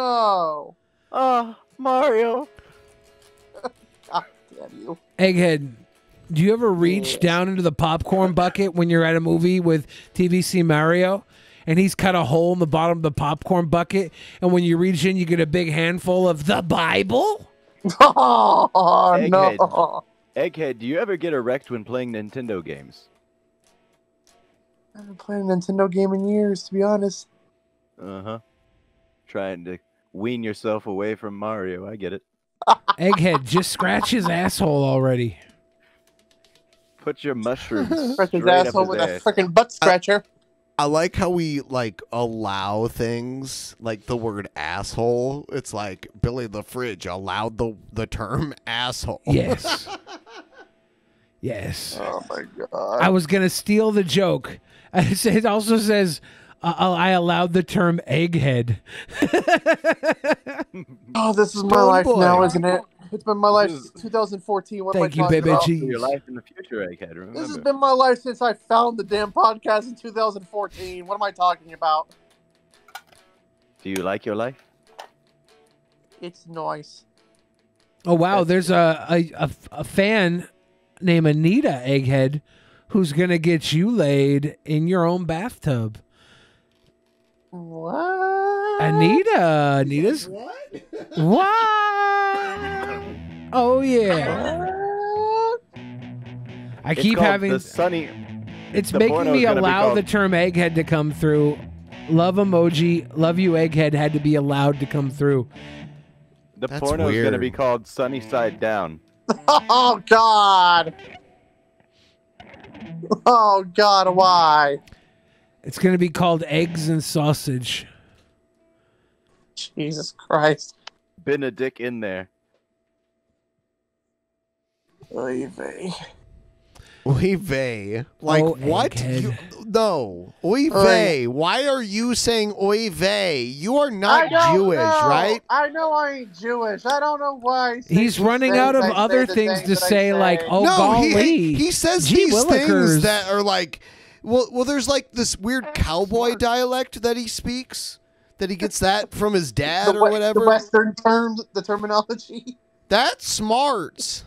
no! Mario. God damn you. Egghead, do you ever reach down into the popcorn bucket when you're at a movie with TVC Mario? And he's cut a hole in the bottom of the popcorn bucket, and when you reach in, you get a big handful of the Bible? Oh, Egghead. no. Egghead, do you ever get erect when playing Nintendo games? I haven't played a Nintendo game in years, to be honest. Uh-huh. Trying to wean yourself away from Mario. I get it. Egghead, just scratch his asshole already. Put your mushrooms Scratch his straight asshole up with his a ass. freaking butt scratcher. I like how we allow things like the word asshole. It's like Billy the Fridge allowed the term asshole. Yes. Yes. Oh my god. I was gonna steal the joke. It also says I allowed the term egghead. Oh, this is my Stone life boy. now, isn't it? It's been my life since 2014. What Thank am I you, talking baby about? G. Your life in the future, Egghead. Remember. This has been my life since I found the damn podcast in 2014. What am I talking about? Do you like your life? It's nice. Oh wow, there's a fan named Anita Egghead who's gonna get you laid in your own bathtub. What? Anita's what? Oh yeah. I It's keep called having the sunny. it's the making porno's me gonna be allow called- the term egghead to come through. Love emoji, love you egghead had to be allowed to come through. The That's porno is going to weird. be called Sunny Side Down. Oh god. Oh god, why? It's gonna be called Eggs and Sausage. Jesus Christ. Been a dick in there. Oy vey. Oy vey. Like Oh, what? egghead. No. Oy vey. Why are you saying oy vey? You are I not don't Jewish, know. right? I know I ain't Jewish. I don't know why. He's running out of other things to say, like, oh no, golly. he says gee these things willikers. that are like, well, there's like this weird cowboy dialect that he speaks, that he gets that from his dad or whatever. The Western terms, the terminology. That's smart.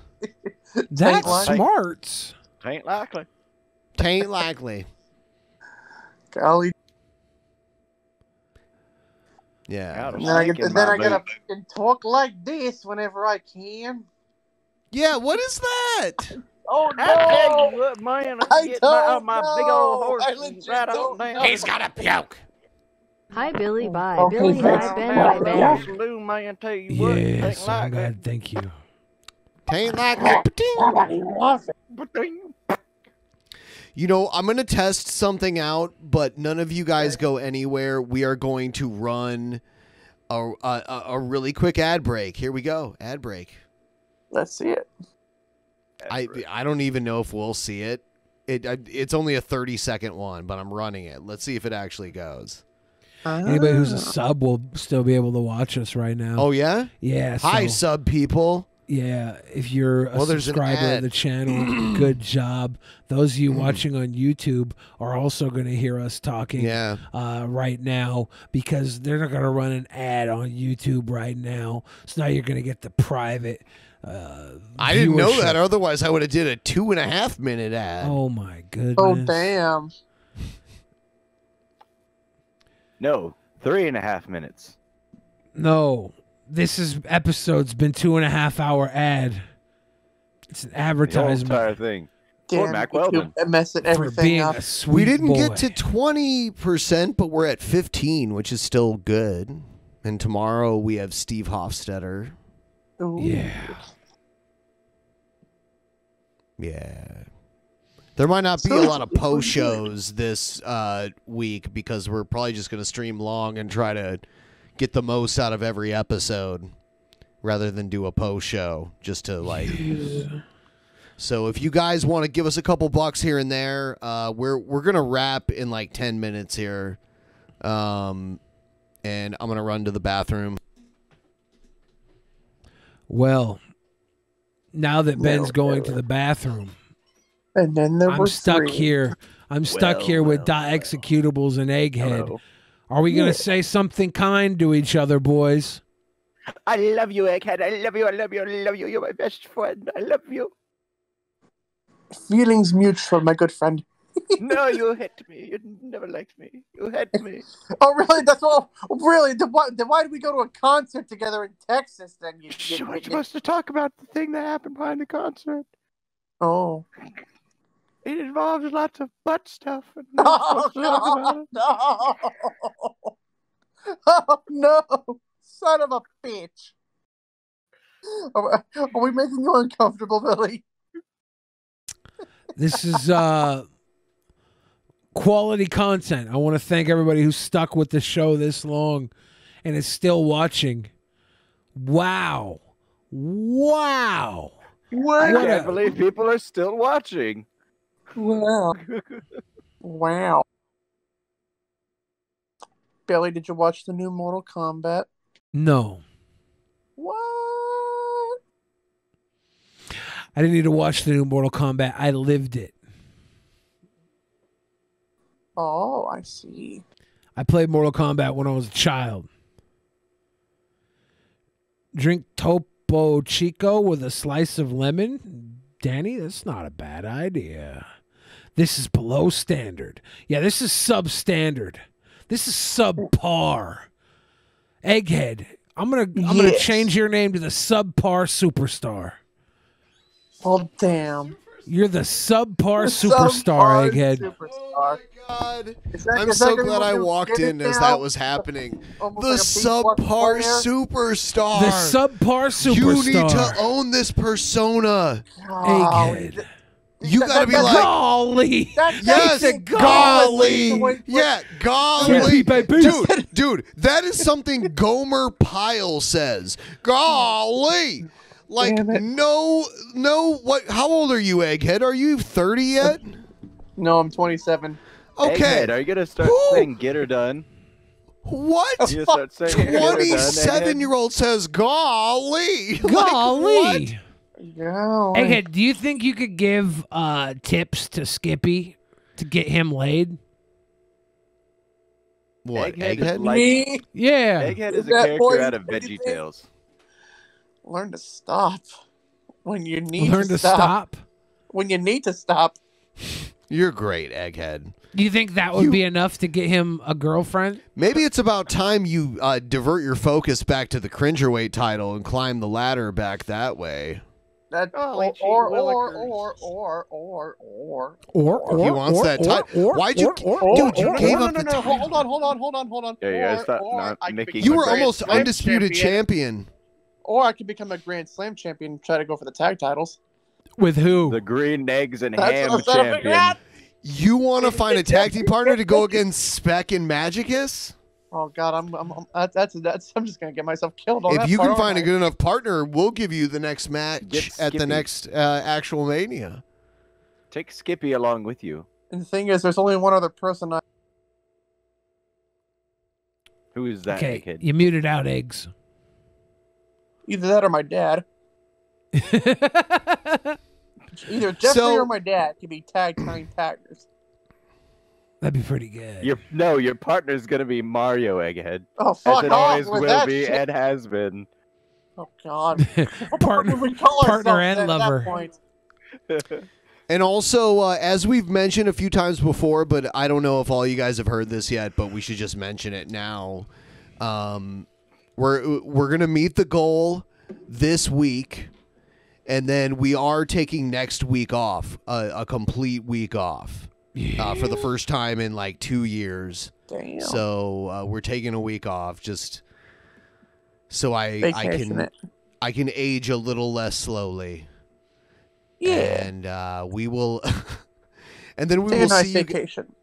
That's like- smart. Ain't likely. Tain't likely. Golly. Yeah. And then I gotta fucking talk like this whenever I can. Yeah, what is that? Oh no! I tell you what, man, I get don't my big old horse I and legit right on don't down. know. He's got a puke. Hi, Billy. Bye. Okay, Billy, thanks. hi, Ben. Bye, Ben. Do, man, tell you what, ain't Yes, I'm like glad. Thank you. Tain't likely. You know, I'm going to test something out, but none of you guys go anywhere. We are going to run a really quick ad break. Here we go. Ad break. Let's see it. I don't even know if we'll see it. It's only a 30-second one, but I'm running it. Let's see if it actually goes. Anybody who's a sub will still be able to watch us right now. Oh, yeah? Yeah. Hi, so- sub people. Yeah, if you're a Well, there's an subscriber of ad. the channel, good job. Those of you watching on YouTube are also going to hear us talking right now because they're not going to run an ad on YouTube right now. So now you're going to get the private I didn't know viewership. that. Otherwise, I would have did a 2.5 minute ad. Oh, my goodness. Oh, damn. No, 3.5 minutes. No, episode's been 2.5 hour ad. It's an The whole advertisement. entire thing. Poor Damn, Mac you Weldon. messing For everything being up. a sweet We didn't boy. get to 20%, but we're at 15, which is still good. And tomorrow we have Steve Hofstetter. Ooh. Yeah. Yeah. There might not be a lot of post shows this week because we're probably just going to stream long and try to get the most out of every episode rather than do a post show just to like. So if you guys want to give us a couple bucks here and there, we're going to wrap in like 10 minutes here. And I'm going to run to the bathroom. Well, now that Ben's going to the bathroom, And then there I'm were stuck three. here. I'm stuck here with executables and Egghead. Hello. Are we going Yeah. to say something kind to each other, boys? I love you, Egghead. I love you. I love you. I love you. You're my best friend. I love you. Feelings mutual, my good friend. No, you hit me. You never liked me. You hit me. Oh, really? That's all? Really? Then why did we go to a concert together in Texas then? We're supposed to talk about the thing that happened behind the concert. Oh. It involves lots of butt stuff. And Oh, no. Oh, no. Son of a bitch. Are we making you uncomfortable, Billy? This is quality content. I want to thank everybody who stuck with the show this long and is still watching. Wow. Wow. I What can't a- believe people are still watching. Wow. Wow. Billy, did you watch the new Mortal Kombat? No. What? I didn't need to watch the new Mortal Kombat. I lived it. Oh, I see. I played Mortal Kombat when I was a child. Drink Topo Chico with a slice of lemon? Danny, that's not a bad idea. This is below standard. Yeah, this is substandard. This is subpar. Egghead, I'm gonna change your name to the subpar superstar. Oh, damn. You're the subpar superstar, Egghead. Superstar. God. Is that- I'm is that so gonna glad be I what walked you in get as now? that was happening. Almost The like a subpar B-plus player? superstar. The subpar superstar. You need to own this persona. Egghead. You gotta be like, golly. Yes, a golly. Yeah, golly. Yes. Dude, that is something Gomer Pyle says. Golly. Like, no, what? How old are you, Egghead? Are you 30 yet? No, I'm 27. Okay. Egghead, are you gonna start saying "get her done"? What? You start saying "get her done," Egghead? 27-year-old says, golly. Golly. Yeah. Egghead, do you think you could give tips to Skippy to get him laid? What, Egghead? Me? Yeah. Egghead is a That character boy out of anything? VeggieTales. Learn to stop when you need Learn to stop? When you need to stop. You're great, Egghead. Do you think that would be enough to get him a girlfriend? Maybe it's about time you divert your focus back to the Cringerweight title and climb the ladder back that way. That Oh, or gee, or Willikers. Or he wants that title. Why'd you, dude? You gave up the title. Hold on. Yeah, you guys thought Or not I could making. You become were a Grand almost Slam undisputed champion. Or I could become a Grand Slam champion and try to go for the tag titles. With who? The green eggs and That's ham what I'm saying. champion. You want to find a tag team partner to go against Spec and Magicus? Oh God, that's I'm just gonna get myself killed. On If that you part, can find a aren't good enough partner, we'll give you the next match Get at the Skippy. next actual Mania. Take Skippy along with you. I? And the thing is, there's only one other person. Who is that? Okay, Egghead? you muted out eggs. Either that or my dad. Either Jeffrey or my dad could be tag team taggers. That'd be pretty good. Your partner's gonna be Mario Egghead. Oh, fuck as it off always with will that be shit. and has been. Oh God. Partner and lover. And also, as we've mentioned a few times before, but I don't know if all you guys have heard this yet, but we should just mention it now. We're gonna meet the goal this week, and then we are taking next week off, a complete week off, for the first time in like 2 years. Damn. So we're taking a week off just so I Vacation can age a little less slowly. Yeah. And we will, and then we Take will a nice see vacation.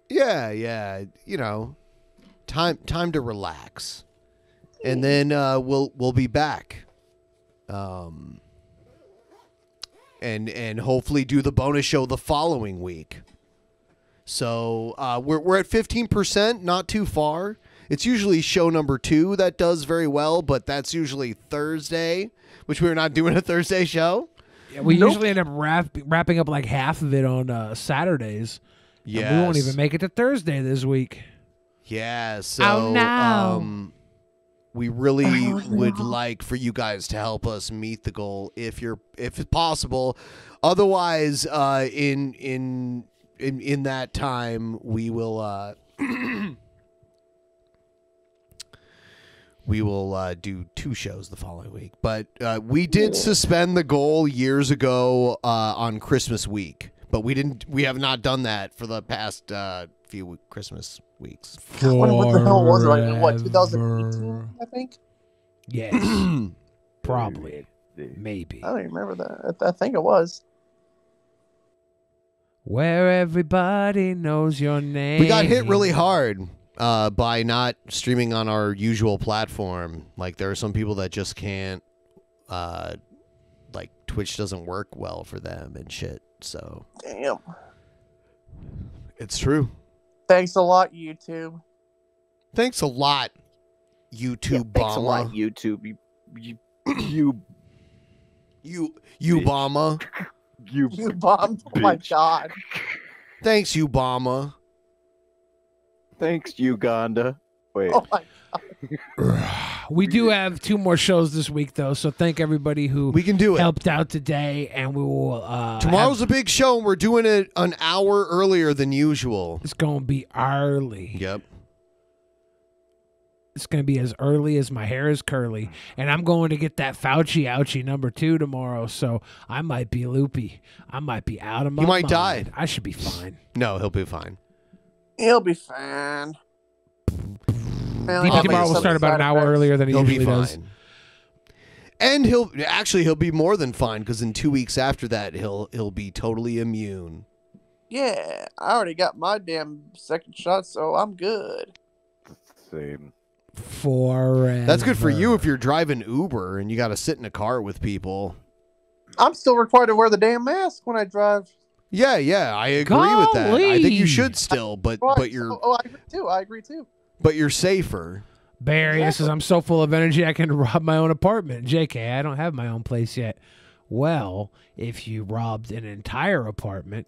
Yeah. You know, time to relax, and then we'll be back, and hopefully do the bonus show the following week. So we're at 15%, not too far. It's usually show number 2 that does very well, but that's usually Thursday, which we're not doing a Thursday show. Yeah, we usually end up wrapping up like half of it on Saturdays. Yeah, we won't even make it to Thursday this week. Yeah, so Oh, no. We really would like for you guys to help us meet the goal if it's possible. Otherwise, in that time, we will do 2 shows the following week. But we did suspend the goal years ago on Christmas week, but we have not done that for the past few Christmas weeks. What the hell was it? Like, what, 2018, I think? Yes. Probably. Maybe. I don't even remember that. I think it was. Where everybody knows your name. We got hit really hard by not streaming on our usual platform. Like, there are some people that just can't, like, Twitch doesn't work well for them and shit. So. Damn. It's true. Thanks a lot, YouTube. Thanks a lot, YouTube. Thanks a lot, YouTube. You Obama. You bombed. Oh my God. Thanks, Obama. Thanks, Uganda. Wait. Oh my We do have 2 more shows this week, though, so thank everybody who helped out today, and we will... Tomorrow's a big show, and we're doing it an hour earlier than usual. It's going to be early. Yep. It's going to be as early as my hair is curly, and I'm going to get that Fauci ouchie number 2 tomorrow, so I might be loopy. I might be out of my You might mind. die. I should be fine. No, he'll be fine. He'll be fine. DP tomorrow will start about an hour earlier than he usually does. And he'll be more than fine, because in 2 weeks after that, he'll be totally immune. Yeah, I already got my damn second shot, so I'm good. Same. Forever. That's good for you if you're driving Uber and you got to sit in a car with people. I'm still required to wear the damn mask when I drive. Yeah, I agree with that. I think you should still, but you're. Oh, I agree too. But you're safer. Barry says, I'm so full of energy I can rob my own apartment. JK, I don't have my own place yet. Well, if you robbed an entire apartment,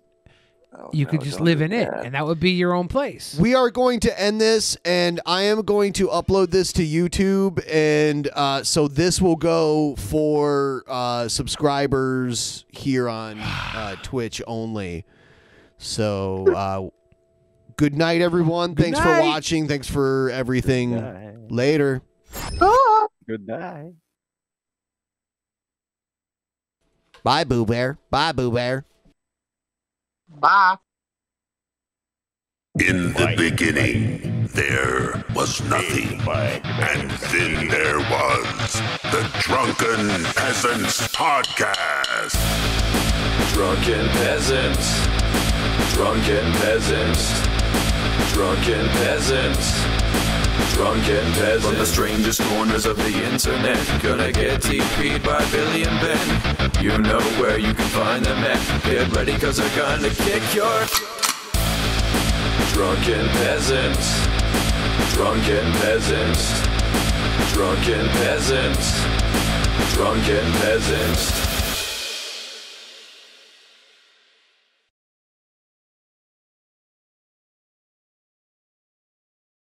you could just live in it, and that would be your own place. We are going to end this, and I am going to upload this to YouTube, and so this will go for subscribers here on Twitch only. So, good night, everyone. Thanks for watching. Thanks for everything. Later. Good night. Bye, Boo Bear. Bye, Boo Bear. Bye. In the beginning, there was nothing. And then there was the Drunken Peasants Podcast. Drunken Peasants. Drunken Peasants. Drunken Peasants. Drunken Peasants. From the strangest corners of the internet, gonna get TP'd by Billy and Ben. You know where you can find them at. Get ready, cause they're gonna kick your Drunken Peasants. Drunken Peasants. Drunken Peasants. Drunken Peasants.